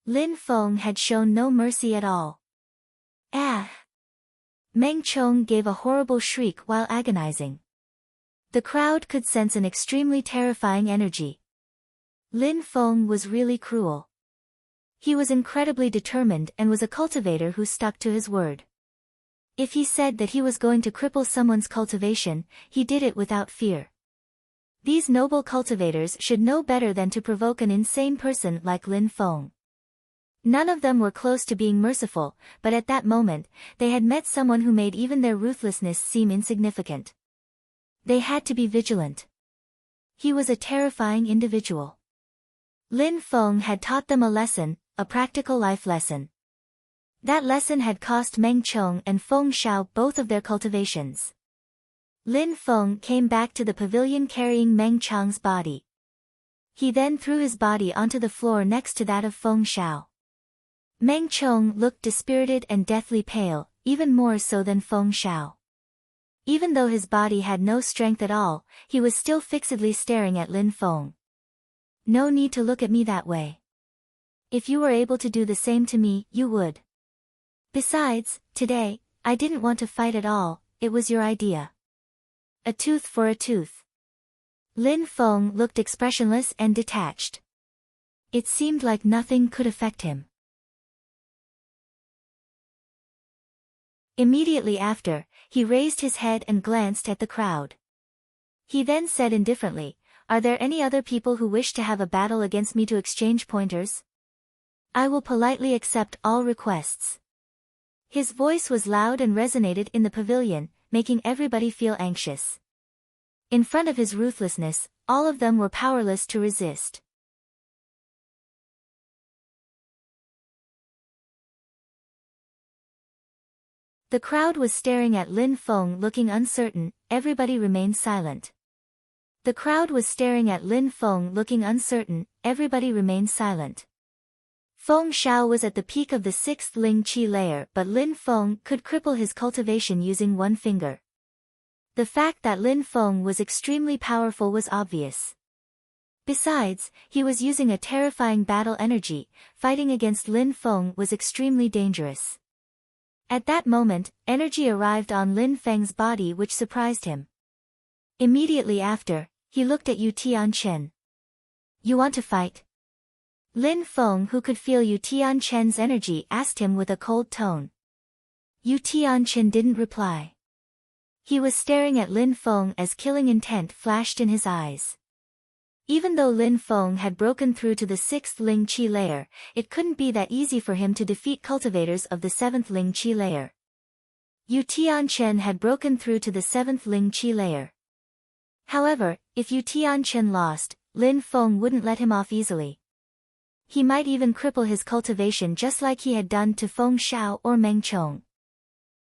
Lin Feng had shown no mercy at all. Ah! Meng Chong gave a horrible shriek while agonizing. The crowd could sense an extremely terrifying energy. Lin Feng was really cruel. He was incredibly determined and was a cultivator who stuck to his word. If he said that he was going to cripple someone's cultivation, he did it without fear. These noble cultivators should know better than to provoke an insane person like Lin Feng. None of them were close to being merciful, but at that moment, they had met someone who made even their ruthlessness seem insignificant. They had to be vigilant. He was a terrifying individual. Lin Feng had taught them a lesson, a practical life lesson. That lesson had cost Meng Chong and Feng Zhao both of their cultivations. Lin Feng came back to the pavilion carrying Meng Chong's body. He then threw his body onto the floor next to that of Feng Zhao. Meng Chong looked dispirited and deathly pale, even more so than Feng Zhao. Even though his body had no strength at all, he was still fixedly staring at Lin Feng. No need to look at me that way. If you were able to do the same to me, you would. Besides, today, I didn't want to fight at all, it was your idea. A tooth for a tooth. Lin Feng looked expressionless and detached. It seemed like nothing could affect him. Immediately after, he raised his head and glanced at the crowd. He then said indifferently, "Are there any other people who wish to have a battle against me to exchange pointers? I will politely accept all requests." His voice was loud and resonated in the pavilion, making everybody feel anxious. In front of his ruthlessness, all of them were powerless to resist. The crowd was staring at Lin Feng looking uncertain, everybody remained silent. The crowd was staring at Lin Feng looking uncertain, everybody remained silent. Feng Shao was at the peak of the 6th Ling Qi layer, but Lin Feng could cripple his cultivation using one finger. The fact that Lin Feng was extremely powerful was obvious. Besides, he was using a terrifying battle energy, fighting against Lin Feng was extremely dangerous. At that moment, energy arrived on Lin Feng's body which surprised him. Immediately after, he looked at Yu Tianchen. "You want to fight?" Lin Feng, who could feel Yu Tianchen's energy, asked him with a cold tone. Yu Tianchen didn't reply. He was staring at Lin Feng as killing intent flashed in his eyes. Even though Lin Feng had broken through to the 6th Ling Qi layer, it couldn't be that easy for him to defeat cultivators of the 7th Ling Qi layer. Yu Tianchen had broken through to the 7th Ling Qi layer. However, if Yu Tianchen lost, Lin Feng wouldn't let him off easily. He might even cripple his cultivation just like he had done to Feng Shao or Meng Chong.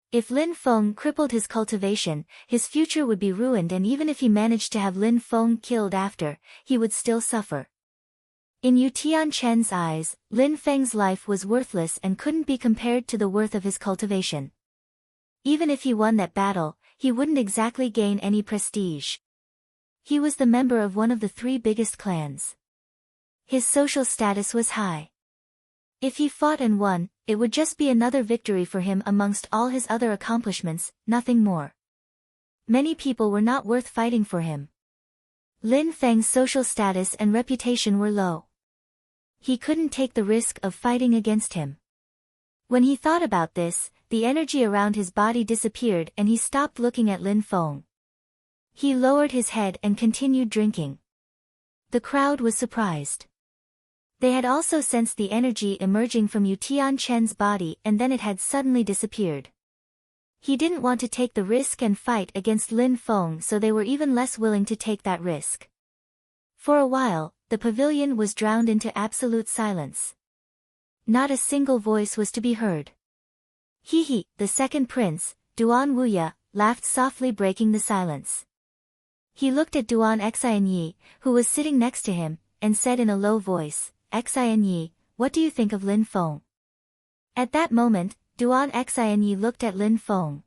If Lin Feng crippled his cultivation, his future would be ruined, and even if he managed to have Lin Feng killed after, he would still suffer. In Yu Tianchen's eyes, Lin Feng's life was worthless and couldn't be compared to the worth of his cultivation. Even if he won that battle, he wouldn't exactly gain any prestige. He was the member of one of the 3 biggest clans. His social status was high. If he fought and won, it would just be another victory for him amongst all his other accomplishments, nothing more. Many people were not worth fighting for him. Lin Feng's social status and reputation were low. He couldn't take the risk of fighting against him. When he thought about this, the energy around his body disappeared and he stopped looking at Lin Feng. He lowered his head and continued drinking. The crowd was surprised. They had also sensed the energy emerging from Yu Tianchen's body, and then it had suddenly disappeared. He didn't want to take the risk and fight against Lin Feng, so they were even less willing to take that risk. For a while, the pavilion was drowned into absolute silence. Not a single voice was to be heard. He, the second prince, Duan Wuya, laughed softly, breaking the silence. He looked at Duan Xianyi, who was sitting next to him, and said in a low voice, "Xianyi, what do you think of Lin Feng?" At that moment, Duan Xianyi looked at Lin Feng.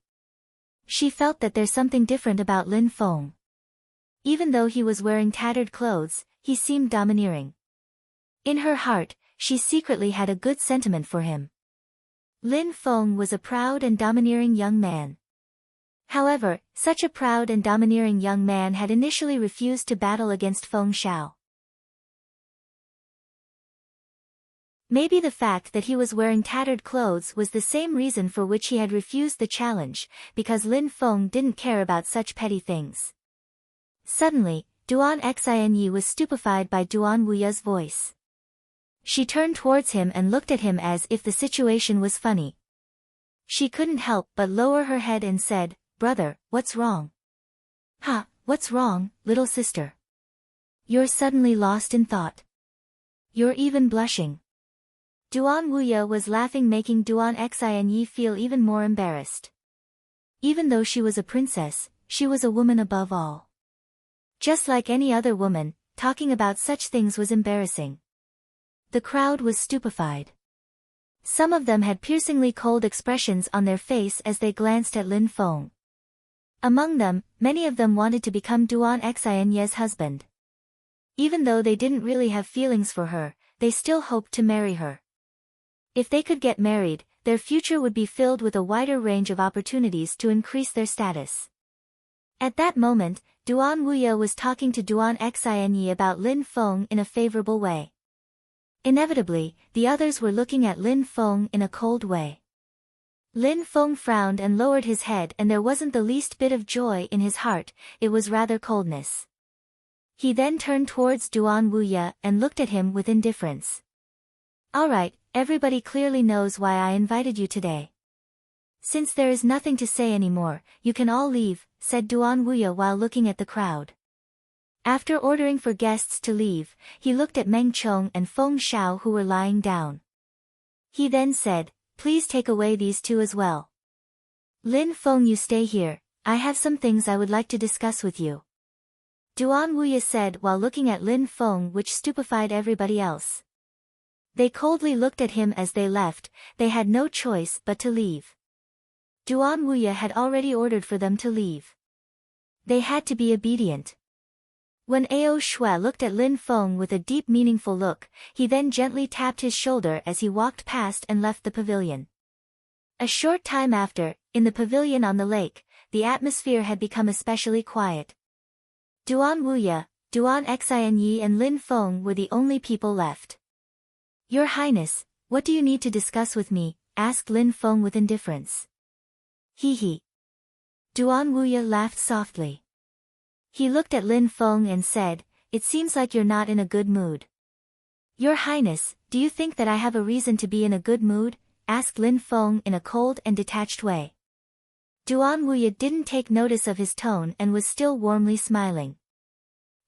She felt that there's something different about Lin Feng. Even though he was wearing tattered clothes, he seemed domineering. In her heart, she secretly had a good sentiment for him. Lin Feng was a proud and domineering young man. However, such a proud and domineering young man had initially refused to battle against Feng Shao. Maybe the fact that he was wearing tattered clothes was the same reason for which he had refused the challenge, because Lin Feng didn't care about such petty things. Suddenly, Duan Xianyi was stupefied by Duan Wuya's voice. She turned towards him and looked at him as if the situation was funny. She couldn't help but lower her head and said, "Brother, what's wrong?" "Ha, what's wrong, little sister? You're suddenly lost in thought. You're even blushing." Duan Wuya was laughing, making Duan Xianyi feel even more embarrassed. Even though she was a princess, she was a woman above all. Just like any other woman, talking about such things was embarrassing. The crowd was stupefied. Some of them had piercingly cold expressions on their face as they glanced at Lin Feng. Among them, many of them wanted to become Duan Xianyi's husband. Even though they didn't really have feelings for her, they still hoped to marry her. If they could get married, their future would be filled with a wider range of opportunities to increase their status. At that moment, Duan Wuya was talking to Duan Xianyi about Lin Feng in a favorable way. Inevitably, the others were looking at Lin Feng in a cold way. Lin Feng frowned and lowered his head, and there wasn't the least bit of joy in his heart, it was rather coldness. He then turned towards Duan Wuye and looked at him with indifference. Alright, everybody clearly knows why I invited you today. Since there is nothing to say anymore, you can all leave, said Duan Wuye while looking at the crowd. After ordering for guests to leave, he looked at Meng Chong and Feng Shao who were lying down. He then said, please take away these two as well. Lin Feng, you stay here, I have some things I would like to discuss with you. Duan Wuye said while looking at Lin Feng, which stupefied everybody else. They coldly looked at him as they left, they had no choice but to leave. Duan Wuye had already ordered for them to leave. They had to be obedient. When Ao Shui looked at Lin Feng with a deep meaningful look, he then gently tapped his shoulder as he walked past and left the pavilion. A short time after, in the pavilion on the lake, the atmosphere had become especially quiet. Duan Wuye, Duan Xinyi and Lin Feng were the only people left. Your Highness, what do you need to discuss with me? Asked Lin Feng with indifference. Hee hee. Duan Wuye laughed softly. He looked at Lin Feng and said, it seems like you're not in a good mood. Your Highness, do you think that I have a reason to be in a good mood? Asked Lin Feng in a cold and detached way. Duan Wuye didn't take notice of his tone and was still warmly smiling.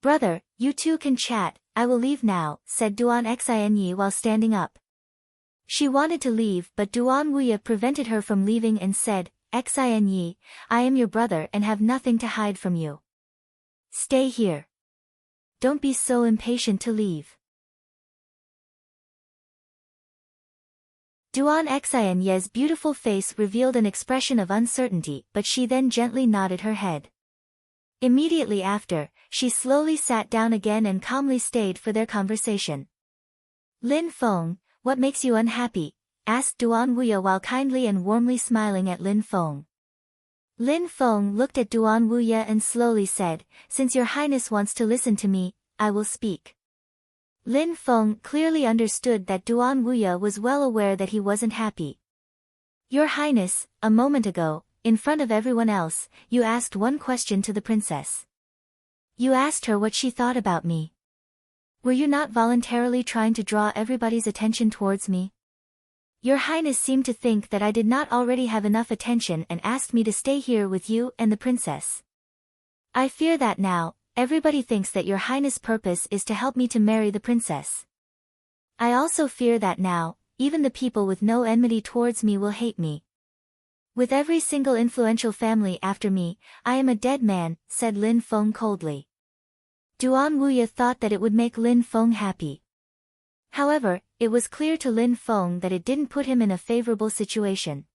Brother, you two can chat, I will leave now, said Duan Xinyi while standing up. She wanted to leave but Duan Wuye prevented her from leaving and said, Xinyi, I am your brother and have nothing to hide from you. Stay here. Don't be so impatient to leave. Duan Xinye's beautiful face revealed an expression of uncertainty, but she then gently nodded her head. Immediately after, she slowly sat down again and calmly stayed for their conversation. Lin Feng, what makes you unhappy? Asked Duan Wuye while kindly and warmly smiling at Lin Feng. Lin Feng looked at Duan Wuye and slowly said, since your highness wants to listen to me, I will speak. Lin Feng clearly understood that Duan Wuye was well aware that he wasn't happy. Your highness, a moment ago, in front of everyone else, you asked one question to the princess. You asked her what she thought about me. Were you not voluntarily trying to draw everybody's attention towards me? Your highness seemed to think that I did not already have enough attention and asked me to stay here with you and the princess. I fear that now, everybody thinks that your highness' purpose is to help me to marry the princess. I also fear that now, even the people with no enmity towards me will hate me. With every single influential family after me, I am a dead man, said Lin Feng coldly. Duan Wuye thought that it would make Lin Feng happy. However, it was clear to Lin Feng that it didn't put him in a favorable situation.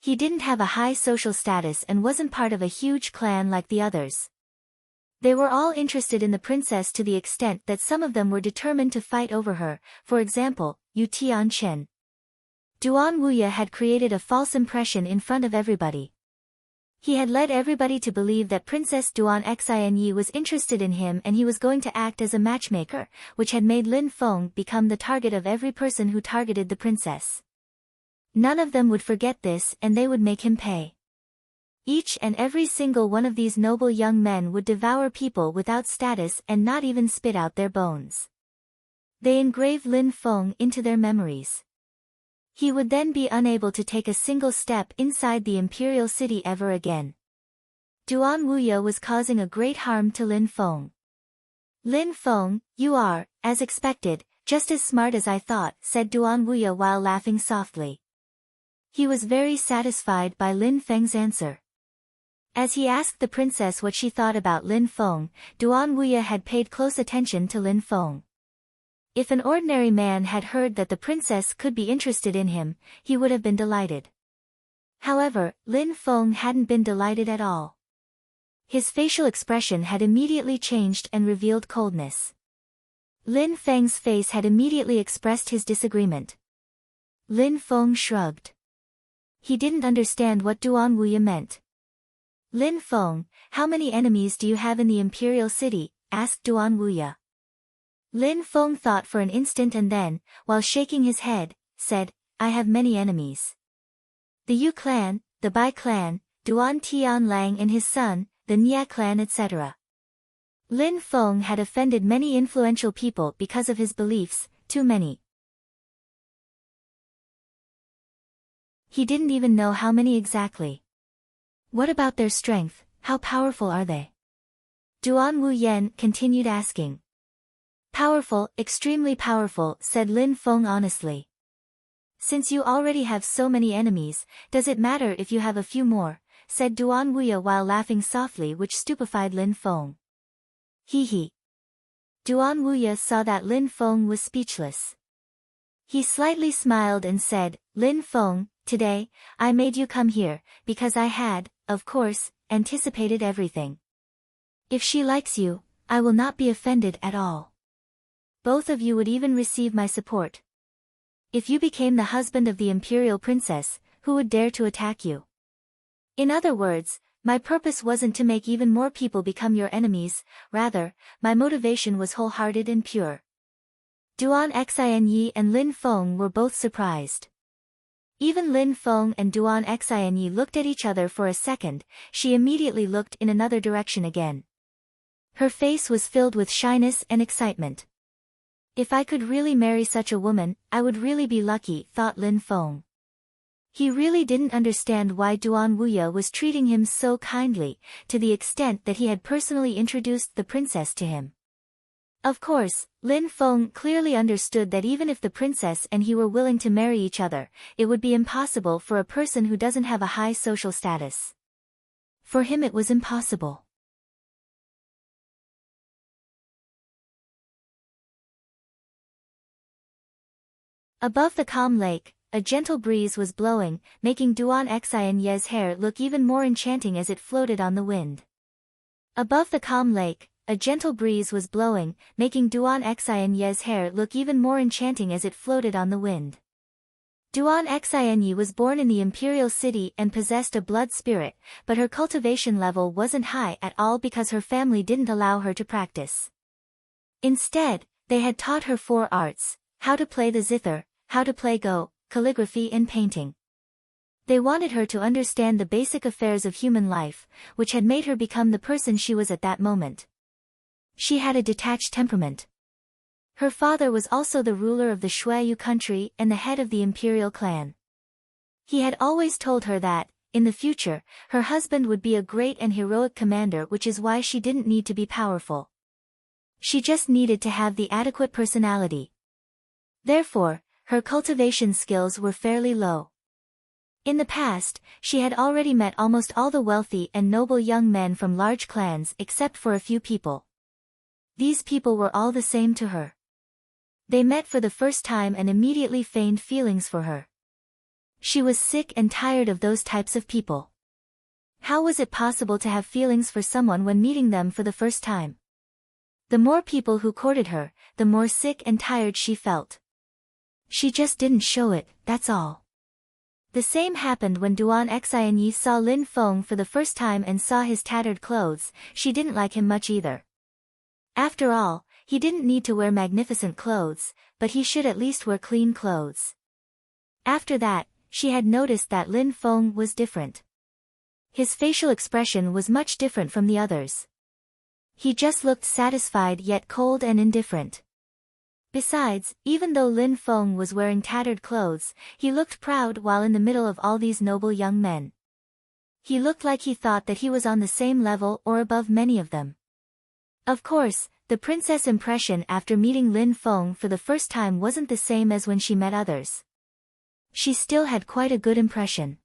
He didn't have a high social status and wasn't part of a huge clan like the others. They were all interested in the princess to the extent that some of them were determined to fight over her, for example, Yu Tianchen. Duan Wuye had created a false impression in front of everybody. He had led everybody to believe that Princess Duan Xinyi was interested in him and he was going to act as a matchmaker, which had made Lin Feng become the target of every person who targeted the princess. None of them would forget this and they would make him pay. Each and every single one of these noble young men would devour people without status and not even spit out their bones. They engraved Lin Feng into their memories. He would then be unable to take a single step inside the imperial city ever again. Duan Wuye was causing a great harm to Lin Feng. Lin Feng, you are, as expected, just as smart as I thought, said Duan Wuye while laughing softly. He was very satisfied by Lin Feng's answer. As he asked the princess what she thought about Lin Feng, Duan Wuye had paid close attention to Lin Feng. If an ordinary man had heard that the princess could be interested in him, he would have been delighted. However, Lin Feng hadn't been delighted at all. His facial expression had immediately changed and revealed coldness. Lin Feng's face had immediately expressed his disagreement. Lin Feng shrugged. He didn't understand what Duan Wuye meant. Lin Feng, how many enemies do you have in the imperial city? Asked Duan Wuye. Lin Feng thought for an instant and then, while shaking his head, said, I have many enemies. The Yue Clan, the Bai Clan, Duan Tianlang and his son, the Yue Clan etc. Lin Feng had offended many influential people because of his beliefs, too many. He didn't even know how many exactly. What about their strength, how powerful are they? Duan Wuyan continued asking. Powerful, extremely powerful, said Lin Feng honestly. Since you already have so many enemies, does it matter if you have a few more? Said Duan Wuya while laughing softly, which stupefied Lin Feng. He. Duan Wuya saw that Lin Feng was speechless. He slightly smiled and said, Lin Feng, today, I made you come here, because I had, of course, anticipated everything. If she likes you, I will not be offended at all. Both of you would even receive my support. If you became the husband of the imperial princess, who would dare to attack you? In other words, my purpose wasn't to make even more people become your enemies, rather, my motivation was wholehearted and pure. Duan Xinyi and Lin Feng were both surprised. Even Lin Feng and Duan Xinyi looked at each other for a second, she immediately looked in another direction again. Her face was filled with shyness and excitement. If I could really marry such a woman, I would really be lucky, thought Lin Feng. He really didn't understand why Duan Wuya was treating him so kindly, to the extent that he had personally introduced the princess to him. Of course, Lin Feng clearly understood that even if the princess and he were willing to marry each other, it would be impossible for a person who doesn't have a high social status. For him it was impossible. Above the calm lake, a gentle breeze was blowing, making Duan Xinye's hair look even more enchanting as it floated on the wind. Above the calm lake, a gentle breeze was blowing, making Duan Xinye's hair look even more enchanting as it floated on the wind. Duan Xinye was born in the imperial city and possessed a blood spirit, but her cultivation level wasn't high at all because her family didn't allow her to practice. Instead, they had taught her 4 arts: how to play the zither, how to play go, calligraphy and painting. They wanted her to understand the basic affairs of human life, which had made her become the person she was at that moment. She had a detached temperament. Her father was also the ruler of the Shuiyu country and the head of the imperial clan. He had always told her that, in the future, her husband would be a great and heroic commander, which is why she didn't need to be powerful. She just needed to have the adequate personality. Therefore, her cultivation skills were fairly low. In the past, she had already met almost all the wealthy and noble young men from large clans except for a few people. These people were all the same to her. They met for the first time and immediately feigned feelings for her. She was sick and tired of those types of people. How was it possible to have feelings for someone when meeting them for the first time? The more people who courted her, the more sick and tired she felt. She just didn't show it, that's all. The same happened when Duan Xinyi saw Lin Feng for the first time and saw his tattered clothes. She didn't like him much either. After all, he didn't need to wear magnificent clothes, but he should at least wear clean clothes. After that, she had noticed that Lin Feng was different. His facial expression was much different from the others. He just looked satisfied yet cold and indifferent. Besides, even though Lin Feng was wearing tattered clothes, he looked proud while in the middle of all these noble young men. He looked like he thought that he was on the same level or above many of them. Of course, the princess' impression after meeting Lin Feng for the first time wasn't the same as when she met others. She still had quite a good impression.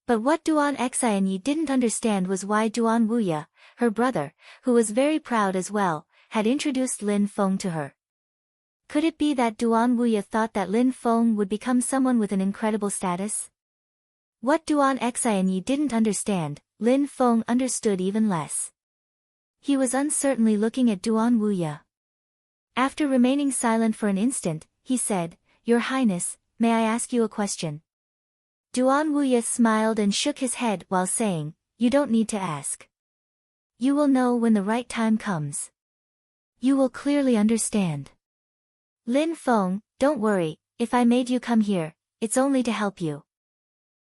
But what Duan Xinyi didn't understand was why Duan Wuya, her brother, who was very proud as well, had introduced Lin Feng to her. Could it be that Duan Wuya thought that Lin Feng would become someone with an incredible status? What Duan Xinyi didn't understand, Lin Feng understood even less. He was uncertainly looking at Duan Wuya. After remaining silent for an instant, he said, "Your Highness, may I ask you a question?" Duan Wuya smiled and shook his head while saying, "You don't need to ask. You will know when the right time comes." You will clearly understand. Lin Feng, don't worry, if I made you come here, it's only to help you.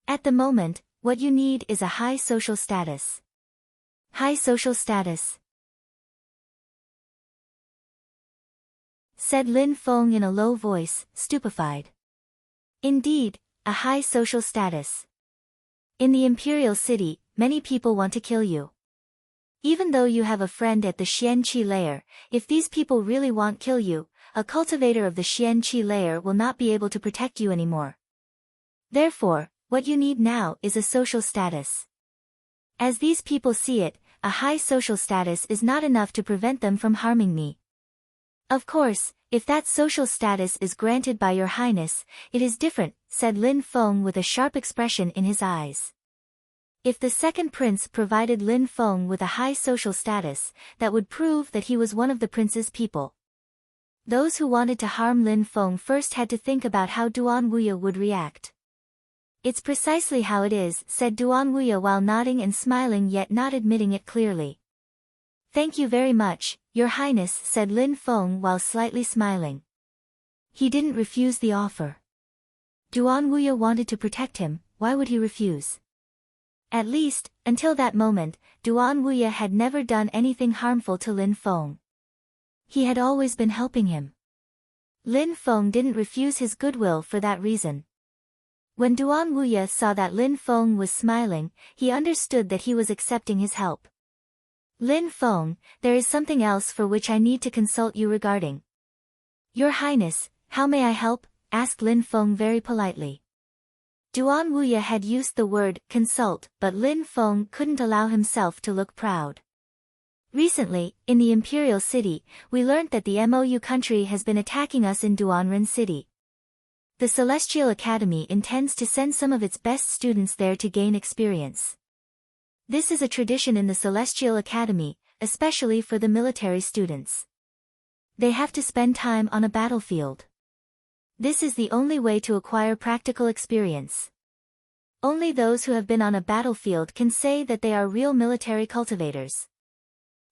At the moment, what you need is a high social status. High social status, said Lin Feng in a low voice, stupefied. Indeed, a high social status. In the Imperial City, many people want to kill you. Even though you have a friend at the Xianqi layer, if these people really want kill you, a cultivator of the Xianqi layer will not be able to protect you anymore. Therefore, what you need now is a social status. As these people see it, a high social status is not enough to prevent them from harming me. Of course, if that social status is granted by your highness, it is different, said Lin Feng with a sharp expression in his eyes. If the second prince provided Lin Feng with a high social status, that would prove that he was one of the prince's people. Those who wanted to harm Lin Feng first had to think about how Duan Wuya would react. It's precisely how it is, said Duan Wuya while nodding and smiling yet not admitting it clearly. Thank you very much, Your Highness, said Lin Feng while slightly smiling. He didn't refuse the offer. Duan Wuya wanted to protect him, why would he refuse? At least, until that moment, Duan Wuya had never done anything harmful to Lin Feng. He had always been helping him. Lin Feng didn't refuse his goodwill for that reason. When Duan Wuya saw that Lin Feng was smiling, he understood that he was accepting his help. Lin Feng, there is something else for which I need to consult you regarding. Your Highness, how may I help? Asked Lin Feng very politely. Duan Wuya had used the word consult, but Lin Feng couldn't allow himself to look proud. Recently, in the Imperial City, we learnt that the Mou country has been attacking us in Duanren City. The Celestial Academy intends to send some of its best students there to gain experience. This is a tradition in the Celestial Academy, especially for the military students. They have to spend time on a battlefield. This is the only way to acquire practical experience. Only those who have been on a battlefield can say that they are real military cultivators.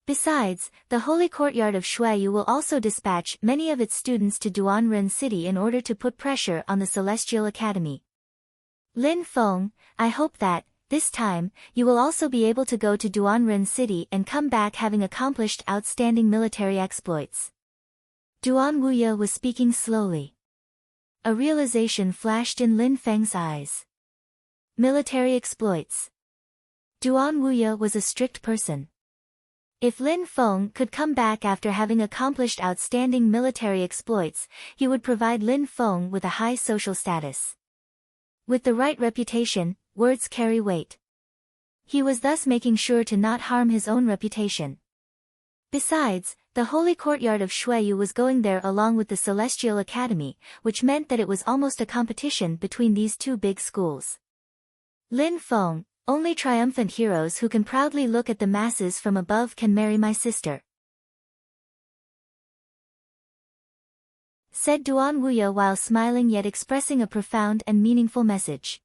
Besides, the Holy Courtyard of Shuaiyu will also dispatch many of its students to Duanren City in order to put pressure on the Celestial Academy. Lin Feng, I hope that, this time, you will also be able to go to Duanren City and come back having accomplished outstanding military exploits. Duan Wuya was speaking slowly. A realization flashed in Lin Feng's eyes. Military exploits. Duan Wuya was a strict person. If Lin Feng could come back after having accomplished outstanding military exploits, he would provide Lin Feng with a high social status. With the right reputation, words carry weight. He was thus making sure to not harm his own reputation. Besides, the Holy Courtyard of Shuaiyu was going there along with the Celestial Academy, which meant that it was almost a competition between these two big schools. Lin Feng, only triumphant heroes who can proudly look at the masses from above can marry my sister, said Duan Wuya while smiling yet expressing a profound and meaningful message.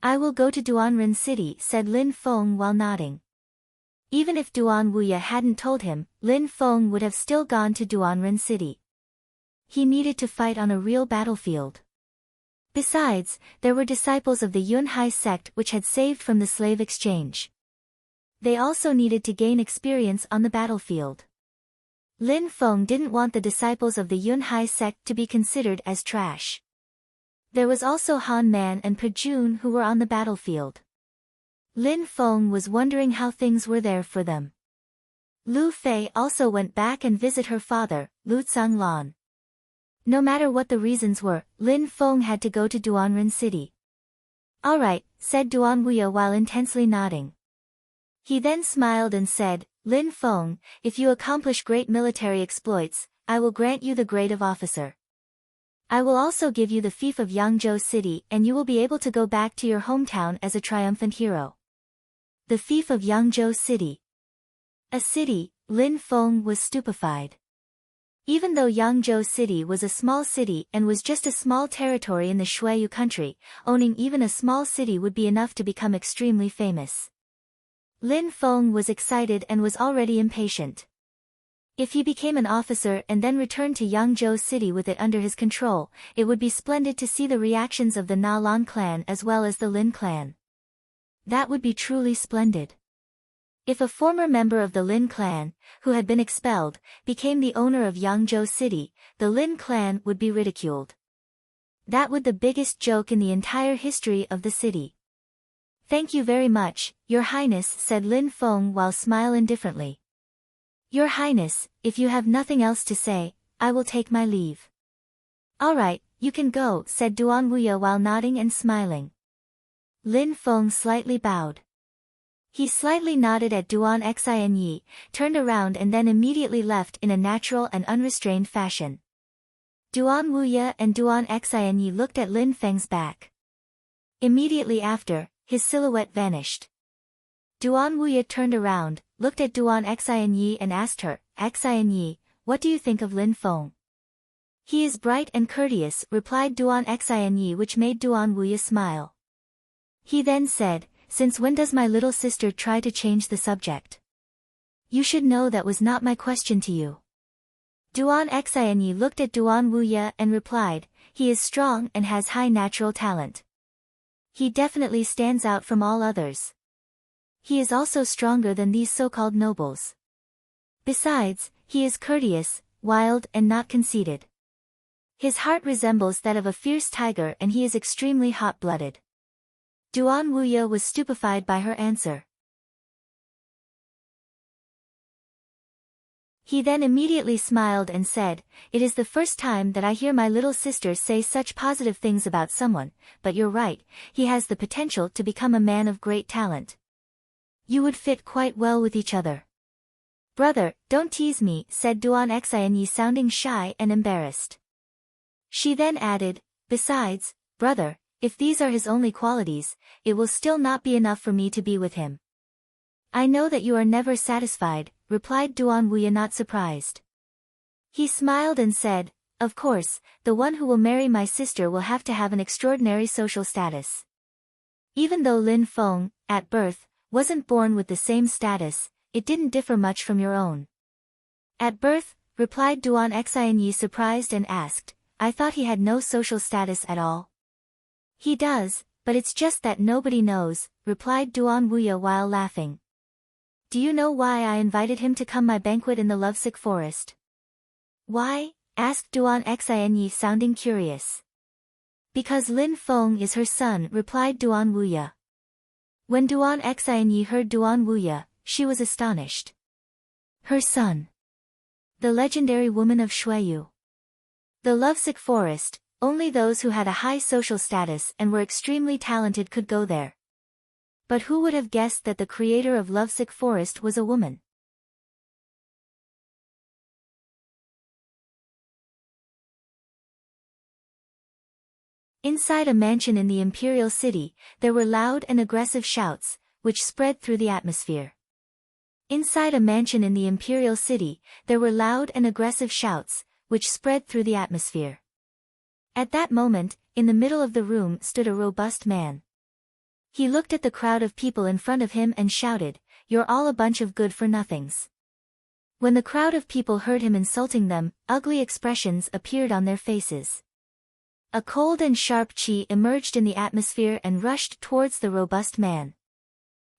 I will go to Duanren City, said Lin Feng while nodding. Even if Duan Wuya hadn't told him, Lin Feng would have still gone to Duanren City. He needed to fight on a real battlefield. Besides, there were disciples of the Yunhai sect which had saved from the slave exchange. They also needed to gain experience on the battlefield. Lin Feng didn't want the disciples of the Yunhai sect to be considered as trash. There was also Han Man and Pajun who were on the battlefield. Lin Feng was wondering how things were there for them. Lu Fei also went back and visit her father, Lu Tsanglan. No matter what the reasons were, Lin Feng had to go to Duanren City. All right, said Duan Wuya while intensely nodding. He then smiled and said, Lin Feng, if you accomplish great military exploits, I will grant you the grade of officer. I will also give you the fief of Yangzhou City and you will be able to go back to your hometown as a triumphant hero. The fief of Yangzhou City. A city, Lin Feng was stupefied. Even though Yangzhou City was a small city and was just a small territory in the Shuaiyu country, owning even a small city would be enough to become extremely famous. Lin Feng was excited and was already impatient. If he became an officer and then returned to Yangzhou City with it under his control, it would be splendid to see the reactions of the Na Lan clan as well as the Lin clan. That would be truly splendid. If a former member of the Lin clan, who had been expelled, became the owner of Yangzhou City, the Lin clan would be ridiculed. That would be the biggest joke in the entire history of the city. "Thank you very much, Your Highness," said Lin Feng while smiling indifferently. "Your Highness, if you have nothing else to say, I will take my leave." "All right, you can go," said Duan Wuya while nodding and smiling. Lin Feng slightly bowed. He slightly nodded at Duan Xinyi, turned around and then immediately left in a natural and unrestrained fashion. Duan Wuya and Duan Xinyi looked at Lin Feng's back. Immediately after, his silhouette vanished. Duan Wuya turned around, looked at Duan Xinyi and asked her, "Xinyi, what do you think of Lin Feng?" "He is bright and courteous," replied Duan Xinyi, which made Duan Wuya smile. He then said, "Since when does my little sister try to change the subject? You should know that was not my question to you." Duan Xinyi looked at Duan Wuya and replied, "He is strong and has high natural talent. He definitely stands out from all others. He is also stronger than these so-called nobles. Besides, he is courteous, wild and not conceited. His heart resembles that of a fierce tiger and he is extremely hot-blooded." Duan Wuya was stupefied by her answer. He then immediately smiled and said, "It is the first time that I hear my little sister say such positive things about someone, but you're right, he has the potential to become a man of great talent. You would fit quite well with each other." "Brother, don't tease me," said Duan Xinyi sounding shy and embarrassed. She then added, "Besides, brother, if these are his only qualities, it will still not be enough for me to be with him." "I know that you are never satisfied," replied Duan Wuya, not surprised. He smiled and said, "Of course, the one who will marry my sister will have to have an extraordinary social status. Even though Lin Feng, at birth, wasn't born with the same status, it didn't differ much from your own." "At birth?" replied Duan Xinyi surprised and asked, "I thought he had no social status at all." "He does, but it's just that nobody knows," replied Duan Wuya while laughing. "Do you know why I invited him to come my banquet in the Lovesick forest?" "Why?" asked Duan Xinyi sounding curious. "Because Lin Feng is her son," replied Duan Wuya. When Duan Xinyi heard Duan Wuya, she was astonished. Her son. The legendary woman of Shuiyu. The Lovesick forest, only those who had a high social status and were extremely talented could go there. But who would have guessed that the creator of Lovesick forest was a woman? Inside a mansion in the imperial city, there were loud and aggressive shouts, which spread through the atmosphere. Inside a mansion in the imperial city, there were loud and aggressive shouts, which spread through the atmosphere. At that moment, in the middle of the room stood a robust man. He looked at the crowd of people in front of him and shouted, "You're all a bunch of good-for-nothings." When the crowd of people heard him insulting them, ugly expressions appeared on their faces. A cold and sharp chi emerged in the atmosphere and rushed towards the robust man.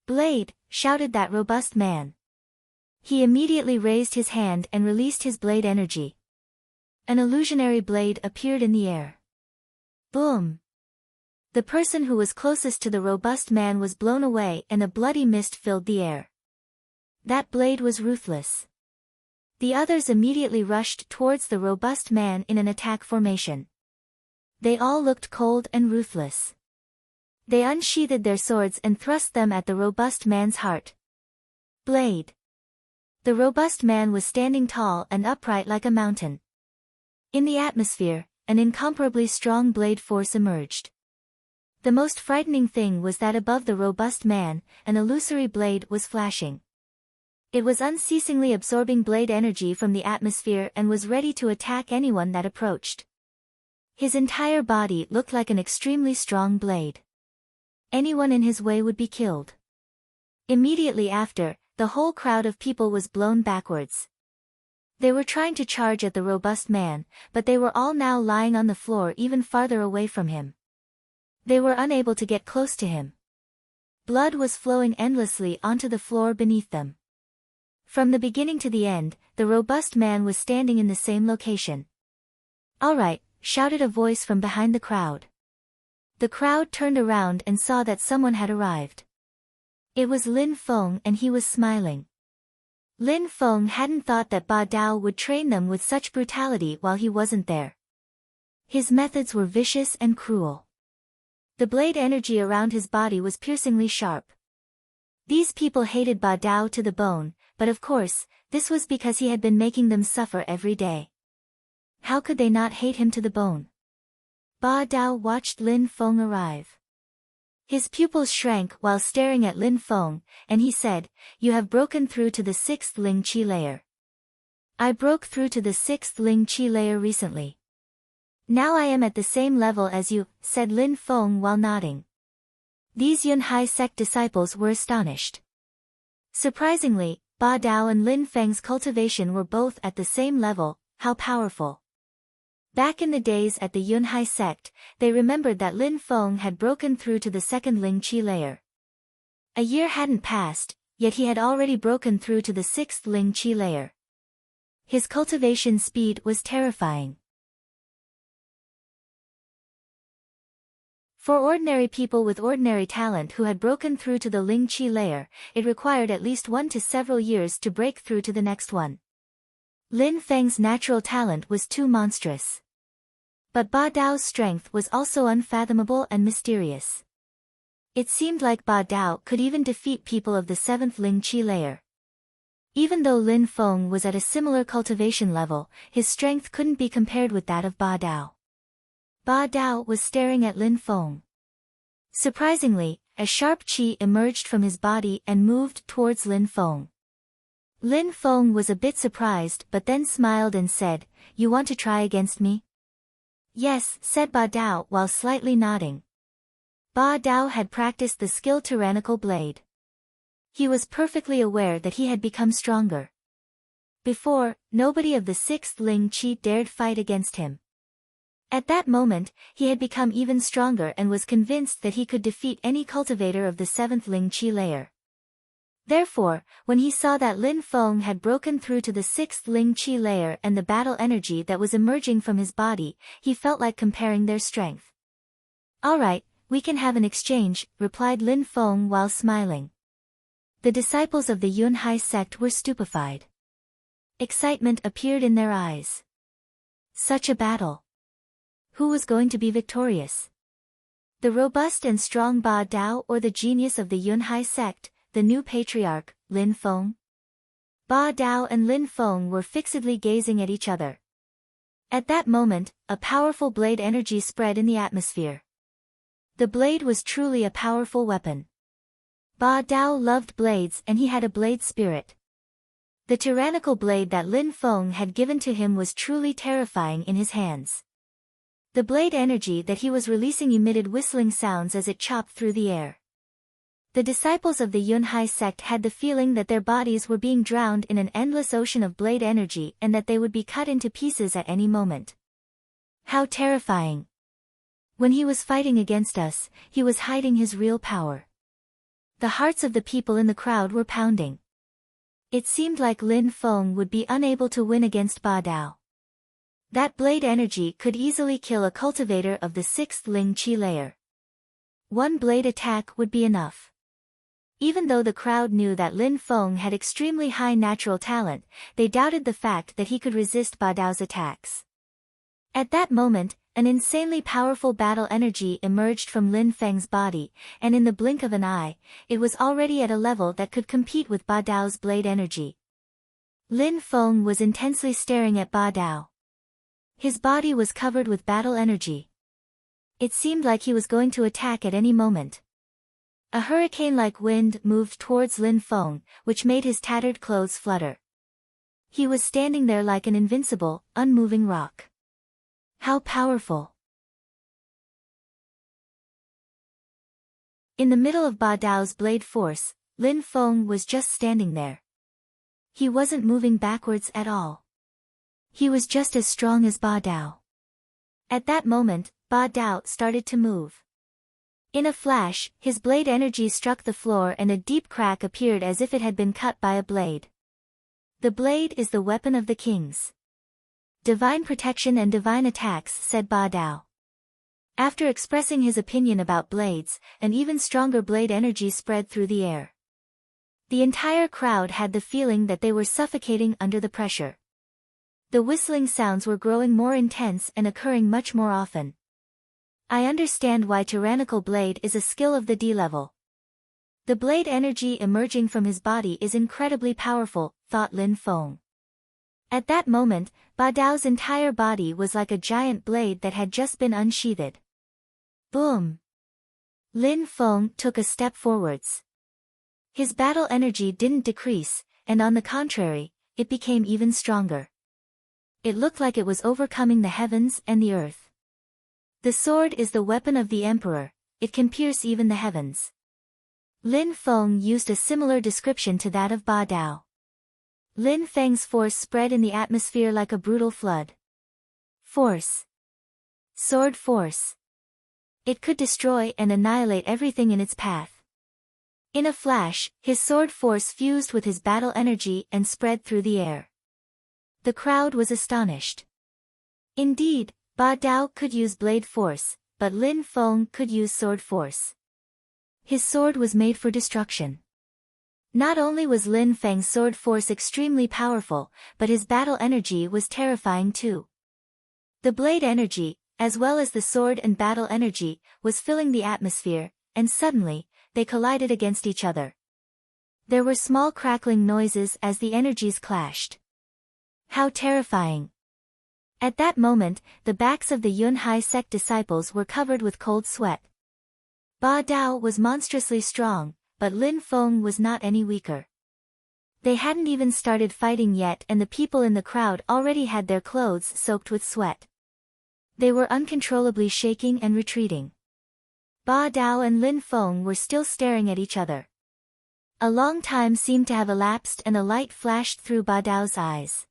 "Blade!" shouted that robust man. He immediately raised his hand and released his blade energy. An illusionary blade appeared in the air. Boom! The person who was closest to the robust man was blown away and a bloody mist filled the air. That blade was ruthless. The others immediately rushed towards the robust man in an attack formation. They all looked cold and ruthless. They unsheathed their swords and thrust them at the robust man's heart. Blade! The robust man was standing tall and upright like a mountain. In the atmosphere, an incomparably strong blade force emerged. The most frightening thing was that above the robust man, an illusory blade was flashing. It was unceasingly absorbing blade energy from the atmosphere and was ready to attack anyone that approached. His entire body looked like an extremely strong blade. Anyone in his way would be killed. Immediately after, the whole crowd of people was blown backwards. They were trying to charge at the robust man, but they were all now lying on the floor even farther away from him. They were unable to get close to him. Blood was flowing endlessly onto the floor beneath them. From the beginning to the end, the robust man was standing in the same location. "All right," shouted a voice from behind the crowd. The crowd turned around and saw that someone had arrived. It was Feng, and he was smiling. Feng hadn't thought that Ba Dao would train them with such brutality while he wasn't there. His methods were vicious and cruel. The blade energy around his body was piercingly sharp. These people hated Ba Dao to the bone, but of course, this was because he had been making them suffer every day. How could they not hate him to the bone? Ba Dao watched Feng arrive. His pupils shrank while staring at Feng, and he said, "You have broken through to the 6th Ling Qi layer." "I broke through to the 6th Ling Qi layer recently. Now I am at the same level as you," said Feng while nodding. These Yunhai sect disciples were astonished. Surprisingly, Ba Dao and Feng's cultivation were both at the same level. How powerful. Back in the days at the Yunhai sect, they remembered that Feng had broken through to the 2nd Ling Qi layer. A year hadn't passed, yet he had already broken through to the 6th Ling Qi layer. His cultivation speed was terrifying. For ordinary people with ordinary talent who had broken through to the Ling Qi layer, it required at least 1 to several years to break through to the next one. Feng's natural talent was too monstrous. But Ba Dao's strength was also unfathomable and mysterious. It seemed like Ba Dao could even defeat people of the 7th Ling Qi layer. Even though Feng was at a similar cultivation level, his strength couldn't be compared with that of Ba Dao. Ba Dao was staring at Feng. Surprisingly, a sharp qi emerged from his body and moved towards Feng. Feng was a bit surprised but then smiled and said, "You want to try against me?" "Yes," said Ba Dao while slightly nodding. Ba Dao had practiced the skill tyrannical blade. He was perfectly aware that he had become stronger. Before, nobody of the 6th Ling Qi dared fight against him. At that moment, he had become even stronger and was convinced that he could defeat any cultivator of the 7th Ling Qi layer. Therefore, when he saw that Feng had broken through to the 6th Ling Qi layer and the battle energy that was emerging from his body, he felt like comparing their strength. "All right, we can have an exchange," replied Feng while smiling. The disciples of the Yunhai sect were stupefied. Excitement appeared in their eyes. Such a battle. Who was going to be victorious? The robust and strong Ba Dao or the genius of the Yunhai sect, the new patriarch, Feng? Ba Dao and Feng were fixedly gazing at each other. At that moment, a powerful blade energy spread in the atmosphere. The blade was truly a powerful weapon. Ba Dao loved blades and he had a blade spirit. The tyrannical blade that Feng had given to him was truly terrifying in his hands. The blade energy that he was releasing emitted whistling sounds as it chopped through the air. The disciples of the Yunhai sect had the feeling that their bodies were being drowned in an endless ocean of blade energy and that they would be cut into pieces at any moment. How terrifying! When he was fighting against us, he was hiding his real power. The hearts of the people in the crowd were pounding. It seemed like Feng would be unable to win against Ba Dao. That blade energy could easily kill a cultivator of the 6th Ling Qi layer. One blade attack would be enough. Even though the crowd knew that Feng had extremely high natural talent, they doubted the fact that he could resist Ba Dao's attacks. At that moment, an insanely powerful battle energy emerged from Feng's body, and in the blink of an eye, it was already at a level that could compete with Ba Dao's blade energy. Feng was intensely staring at Ba Dao. His body was covered with battle energy. It seemed like he was going to attack at any moment. A hurricane-like wind moved towards Feng, which made his tattered clothes flutter. He was standing there like an invincible, unmoving rock. How powerful! In the middle of Ba Dao's blade force, Feng was just standing there. He wasn't moving backwards at all. He was just as strong as Ba Dao. At that moment, Ba Dao started to move. In a flash, his blade energy struck the floor and a deep crack appeared as if it had been cut by a blade. The blade is the weapon of the kings. Divine protection and divine attacks, said Ba Dao. After expressing his opinion about blades, an even stronger blade energy spread through the air. The entire crowd had the feeling that they were suffocating under the pressure. The whistling sounds were growing more intense and occurring much more often. I understand why tyrannical blade is a skill of the D level. The blade energy emerging from his body is incredibly powerful, thought Lin Feng. At that moment, Ba Dao's entire body was like a giant blade that had just been unsheathed. Boom! Lin Feng took a step forwards. His battle energy didn't decrease, and on the contrary, it became even stronger. It looked like it was overcoming the heavens and the earth. The sword is the weapon of the emperor, it can pierce even the heavens. Lin Feng used a similar description to that of Ba Dao. Lin Feng's force spread in the atmosphere like a brutal flood. Force. Sword force. It could destroy and annihilate everything in its path. In a flash, his sword force fused with his battle energy and spread through the air. The crowd was astonished. Indeed, Ba Dao could use blade force, but Lin Feng could use sword force. His sword was made for destruction. Not only was Lin Feng's sword force extremely powerful, but his battle energy was terrifying too. The blade energy, as well as the sword and battle energy, was filling the atmosphere, and suddenly, they collided against each other. There were small crackling noises as the energies clashed. How terrifying! At that moment, the backs of the Yun Hai sect disciples were covered with cold sweat. Ba Dao was monstrously strong, but Lin Feng was not any weaker. They hadn't even started fighting yet and the people in the crowd already had their clothes soaked with sweat. They were uncontrollably shaking and retreating. Ba Dao and Lin Feng were still staring at each other. A long time seemed to have elapsed and a light flashed through Ba Dao's eyes.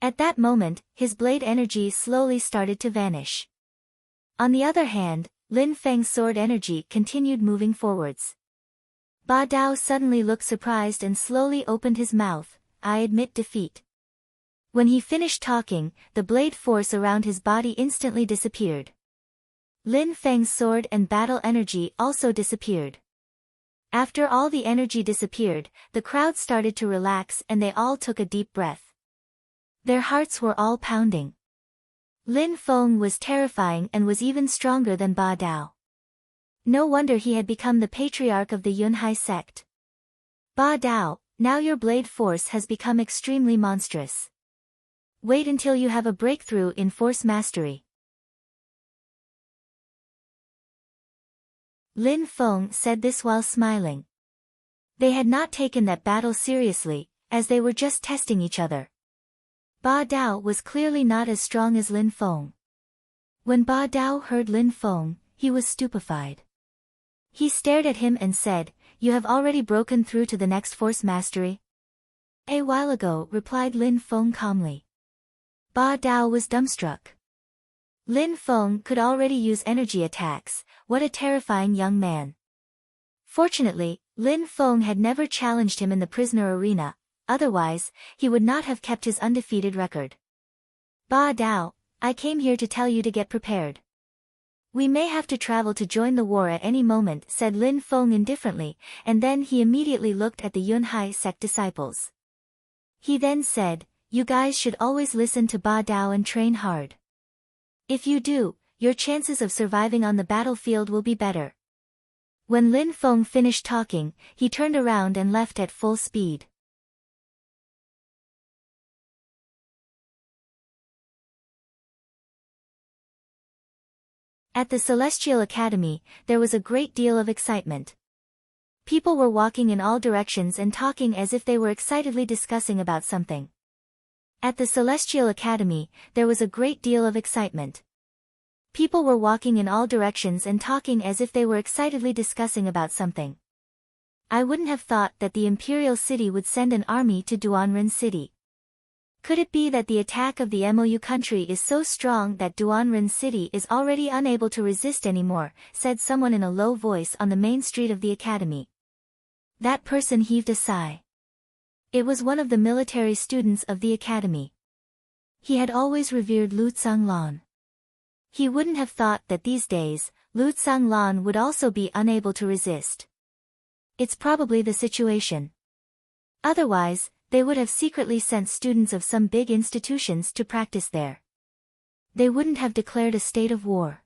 At that moment, his blade energy slowly started to vanish. On the other hand, Lin Feng's sword energy continued moving forwards. Ba Dao suddenly looked surprised and slowly opened his mouth. I admit defeat. When he finished talking, the blade force around his body instantly disappeared. Lin Feng's sword and battle energy also disappeared. After all the energy disappeared, the crowd started to relax and they all took a deep breath. Their hearts were all pounding. Lin Feng was terrifying and was even stronger than Ba Dao. No wonder he had become the patriarch of the Yun Hai sect. Ba Dao, now your blade force has become extremely monstrous. Wait until you have a breakthrough in force mastery. Lin Feng said this while smiling. They had not taken that battle seriously, as they were just testing each other. Ba Dao was clearly not as strong as Lin Feng. When Ba Dao heard Lin Feng, he was stupefied. He stared at him and said, "You have already broken through to the next force mastery?" "A while ago," replied Lin Feng calmly. Ba Dao was dumbstruck. Lin Feng could already use energy attacks, what a terrifying young man. Fortunately, Lin Feng had never challenged him in the prisoner arena, otherwise, he would not have kept his undefeated record. Ba Dao, I came here to tell you to get prepared. We may have to travel to join the war at any moment, said Lin Feng indifferently, and then he immediately looked at the Yun Hai sect disciples. He then said, you guys should always listen to Ba Dao and train hard. If you do, your chances of surviving on the battlefield will be better. When Lin Feng finished talking, he turned around and left at full speed. At the Celestial Academy, there was a great deal of excitement. People were walking in all directions and talking as if they were excitedly discussing about something. At the Celestial Academy, there was a great deal of excitement. People were walking in all directions and talking as if they were excitedly discussing about something. I wouldn't have thought that the Imperial City would send an army to Duanren City. Could it be that the attack of the Mou country is so strong that Duanren city is already unable to resist anymore, said someone in a low voice on the main street of the academy. That person heaved a sigh. It was one of the military students of the academy. He had always revered Lu Tsanglan. He wouldn't have thought that these days, Lu Tsanglan would also be unable to resist. It's probably the situation. Otherwise, they would have secretly sent students of some big institutions to practice there. They wouldn't have declared a state of war.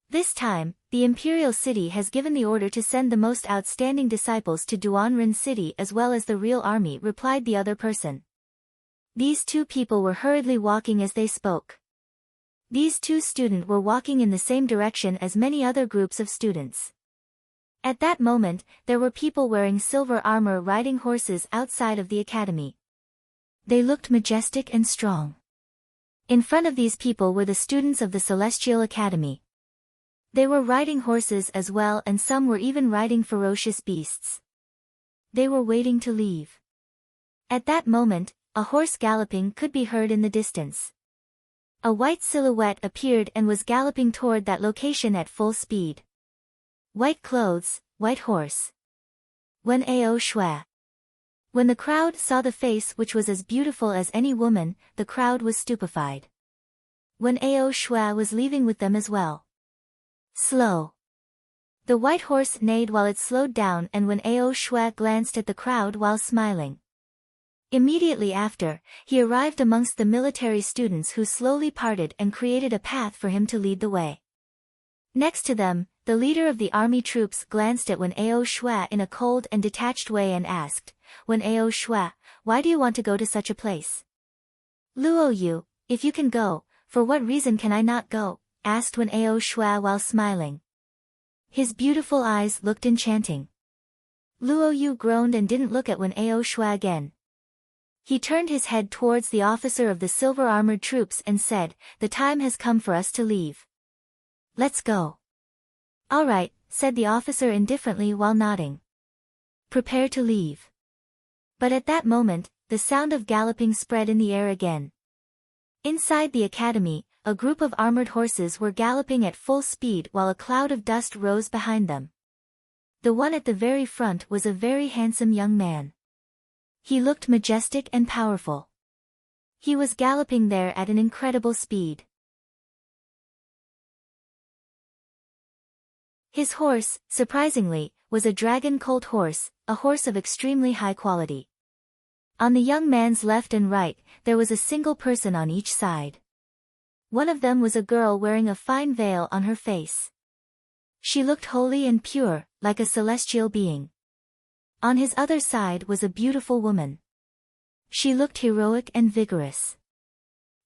This time, the imperial city has given the order to send the most outstanding disciples to Duanren city as well as the real army, replied the other person. These two people were hurriedly walking as they spoke. These two students were walking in the same direction as many other groups of students. At that moment, there were people wearing silver armor riding horses outside of the academy. They looked majestic and strong. In front of these people were the students of the Celestial Academy. They were riding horses as well, and some were even riding ferocious beasts. They were waiting to leave. At that moment, a horse galloping could be heard in the distance. A white silhouette appeared and was galloping toward that location at full speed. White clothes, white horse. When Ao Shui. When the crowd saw the face which was as beautiful as any woman, the crowd was stupefied. When Ao Shui was leaving with them as well. Slow. The white horse neighed while it slowed down, and when Ao Shui glanced at the crowd while smiling. Immediately after, he arrived amongst the military students who slowly parted and created a path for him to lead the way. Next to them, the leader of the army troops glanced at Wen Ao Shui in a cold and detached way and asked, Wen Ao Shui, why do you want to go to such a place? Luo Yu, if you can go, for what reason can I not go? Asked Wen Ao Shui while smiling. His beautiful eyes looked enchanting. Luo Yu groaned and didn't look at Wen Ao Shui again. He turned his head towards the officer of the silver-armored troops and said, the time has come for us to leave. Let's go. All right, said the officer indifferently while nodding. Prepare to leave. But at that moment, the sound of galloping spread in the air again. Inside the academy, a group of armored horses were galloping at full speed while a cloud of dust rose behind them. The one at the very front was a very handsome young man. He looked majestic and powerful. He was galloping there at an incredible speed. His horse, surprisingly, was a dragon colt horse, a horse of extremely high quality. On the young man's left and right, there was a single person on each side. One of them was a girl wearing a fine veil on her face. She looked holy and pure, like a celestial being. On his other side was a beautiful woman. She looked heroic and vigorous.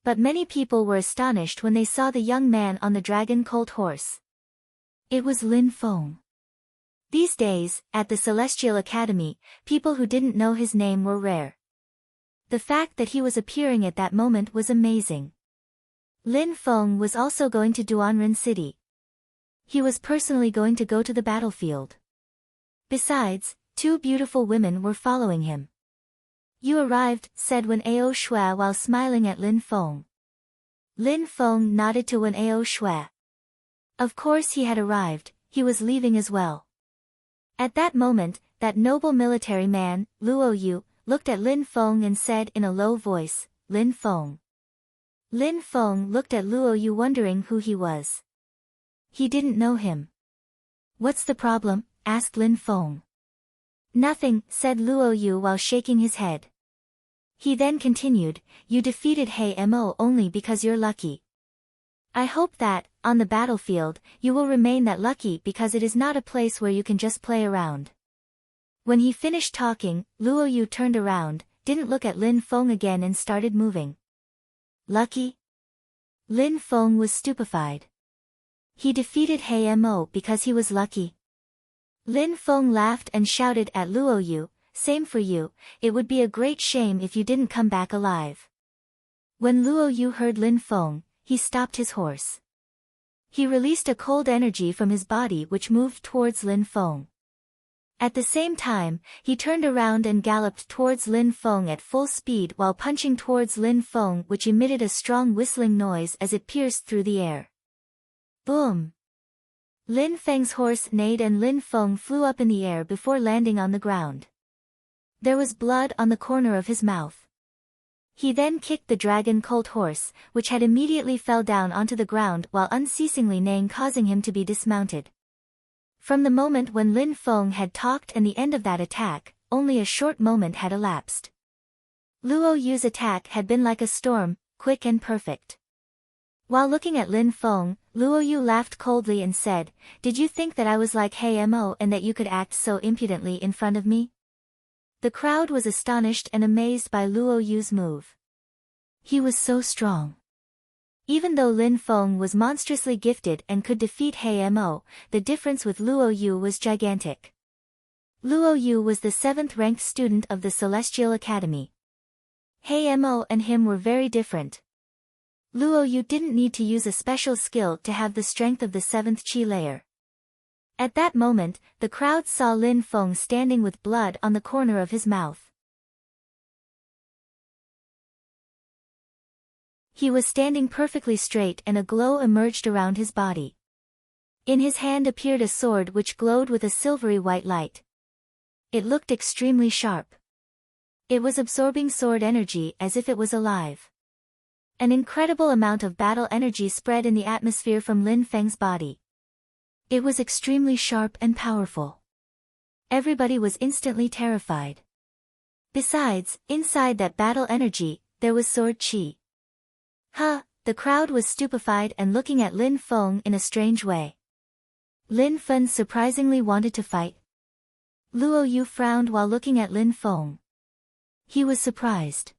But many people were astonished when they saw the young man on the dragon colt horse. It was Lin Feng. These days, at the Celestial Academy, people who didn't know his name were rare. The fact that he was appearing at that moment was amazing. Lin Feng was also going to Duanren City. He was personally going to go to the battlefield. Besides, two beautiful women were following him. You arrived, said Wen Ao Shui while smiling at Lin Feng. Lin Feng nodded to Wen Ao Shui. Of course he had arrived, he was leaving as well. At that moment, that noble military man, Luo Yu, looked at Lin Feng and said in a low voice, Lin Feng. Lin Feng looked at Luo Yu wondering who he was. He didn't know him. What's the problem? Asked Lin Feng. Nothing, said Luo Yu while shaking his head. He then continued, you defeated He Mo only because you're lucky. I hope that, on the battlefield, you will remain that lucky because it is not a place where you can just play around. When he finished talking, Luo Yu turned around, didn't look at Lin Feng again and started moving. Lucky? Lin Feng was stupefied. He defeated He Mo because he was lucky. Lin Feng laughed and shouted at Luo Yu, same for you, it would be a great shame if you didn't come back alive. When Luo Yu heard Lin Feng, he stopped his horse. He released a cold energy from his body which moved towards Lin Feng. At the same time, he turned around and galloped towards Lin Feng at full speed while punching towards Lin Feng, which emitted a strong whistling noise as it pierced through the air. Boom! Lin Feng's horse neighed and Lin Feng flew up in the air before landing on the ground. There was blood on the corner of his mouth. He then kicked the dragon colt horse, which had immediately fell down onto the ground while unceasingly neighing, causing him to be dismounted. From the moment when Lin Feng had talked and the end of that attack, only a short moment had elapsed. Luo Yu's attack had been like a storm, quick and perfect. While looking at Lin Feng, Luo Yu laughed coldly and said, "Did you think that I was like Hei Mo and that you could act so impudently in front of me?" The crowd was astonished and amazed by Luo Yu's move. He was so strong. Even though Lin Feng was monstrously gifted and could defeat Hei Mo, the difference with Luo Yu was gigantic. Luo Yu was the 7th-ranked student of the Celestial Academy. Hei Mo and him were very different. Luo Yu didn't need to use a special skill to have the strength of the 7th Qi layer. At that moment, the crowd saw Lin Feng standing with blood on the corner of his mouth. He was standing perfectly straight and a glow emerged around his body. In his hand appeared a sword which glowed with a silvery white light. It looked extremely sharp. It was absorbing sword energy as if it was alive. An incredible amount of battle energy spread in the atmosphere from Lin Feng's body. It was extremely sharp and powerful. Everybody was instantly terrified. Besides, inside that battle energy, there was sword qi. The crowd was stupefied and looking at Lin Feng in a strange way. Lin Feng surprisingly wanted to fight. Luo Yu frowned while looking at Lin Feng. He was surprised.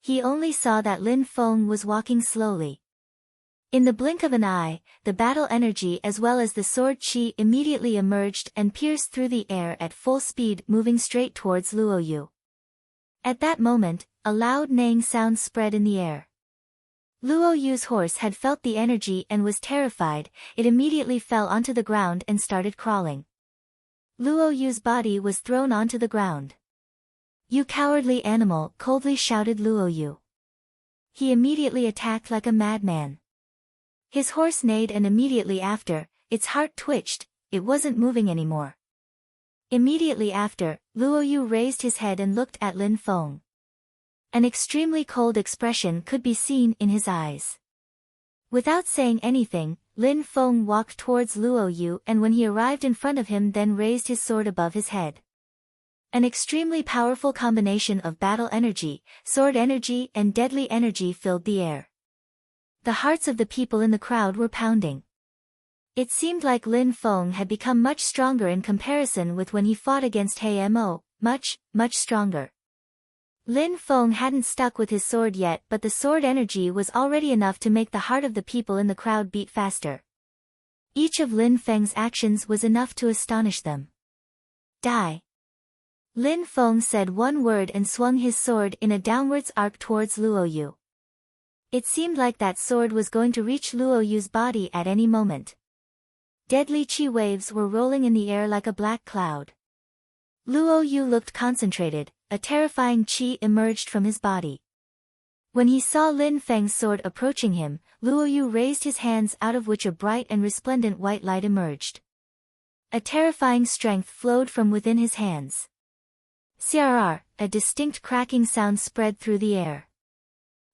He only saw that Lin Feng was walking slowly. In the blink of an eye, the battle energy as well as the sword qi immediately emerged and pierced through the air at full speed, moving straight towards Luo Yu. At that moment, a loud neighing sound spread in the air. Luo Yu's horse had felt the energy and was terrified. It immediately fell onto the ground and started crawling. Luo Yu's body was thrown onto the ground. "You cowardly animal!" coldly shouted Luo Yu. He immediately attacked like a madman. His horse neighed and immediately after, its heart twitched, it wasn't moving anymore. Immediately after, Luo Yu raised his head and looked at Lin Feng. An extremely cold expression could be seen in his eyes. Without saying anything, Lin Feng walked towards Luo Yu and when he arrived in front of him then raised his sword above his head. An extremely powerful combination of battle energy, sword energy and deadly energy filled the air. The hearts of the people in the crowd were pounding. It seemed like Lin Feng had become much stronger in comparison with when he fought against Hei Mo, much stronger. Lin Feng hadn't stuck with his sword yet, but the sword energy was already enough to make the heart of the people in the crowd beat faster. Each of Lin Feng's actions was enough to astonish them. "Die!" Lin Feng said one word and swung his sword in a downwards arc towards Luo Yu. It seemed like that sword was going to reach Luo Yu's body at any moment. Deadly qi waves were rolling in the air like a black cloud. Luo Yu looked concentrated. A terrifying qi emerged from his body. When he saw Lin Feng's sword approaching him, Luo Yu raised his hands out of which a bright and resplendent white light emerged. A terrifying strength flowed from within his hands. "Crrr," a distinct cracking sound spread through the air.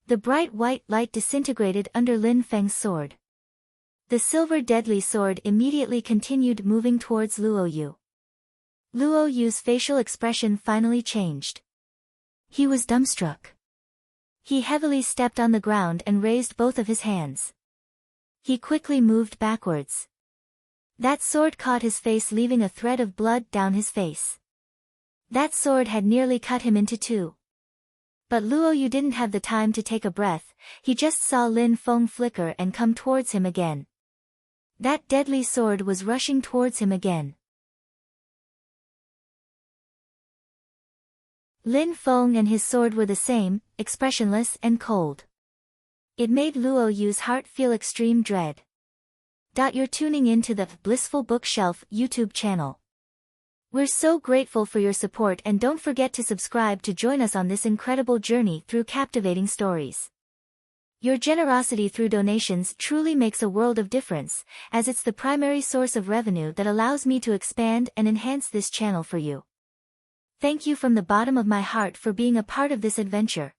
The bright white light disintegrated under Lin Feng's sword. The silver deadly sword immediately continued moving towards Luo Yu. Luo Yu's facial expression finally changed. He was dumbstruck. He heavily stepped on the ground and raised both of his hands. He quickly moved backwards. That sword caught his face, leaving a thread of blood down his face. That sword had nearly cut him into two. But Luo Yu didn't have the time to take a breath, he just saw Lin Feng flicker and come towards him again. That deadly sword was rushing towards him again. Lin Feng and his sword were the same, expressionless and cold. It made Luo Yu's heart feel extreme dread. You're tuning in to the Blissful Bookshelf YouTube channel. We're so grateful for your support, and don't forget to subscribe to join us on this incredible journey through captivating stories. Your generosity through donations truly makes a world of difference, as it's the primary source of revenue that allows me to expand and enhance this channel for you. Thank you from the bottom of my heart for being a part of this adventure.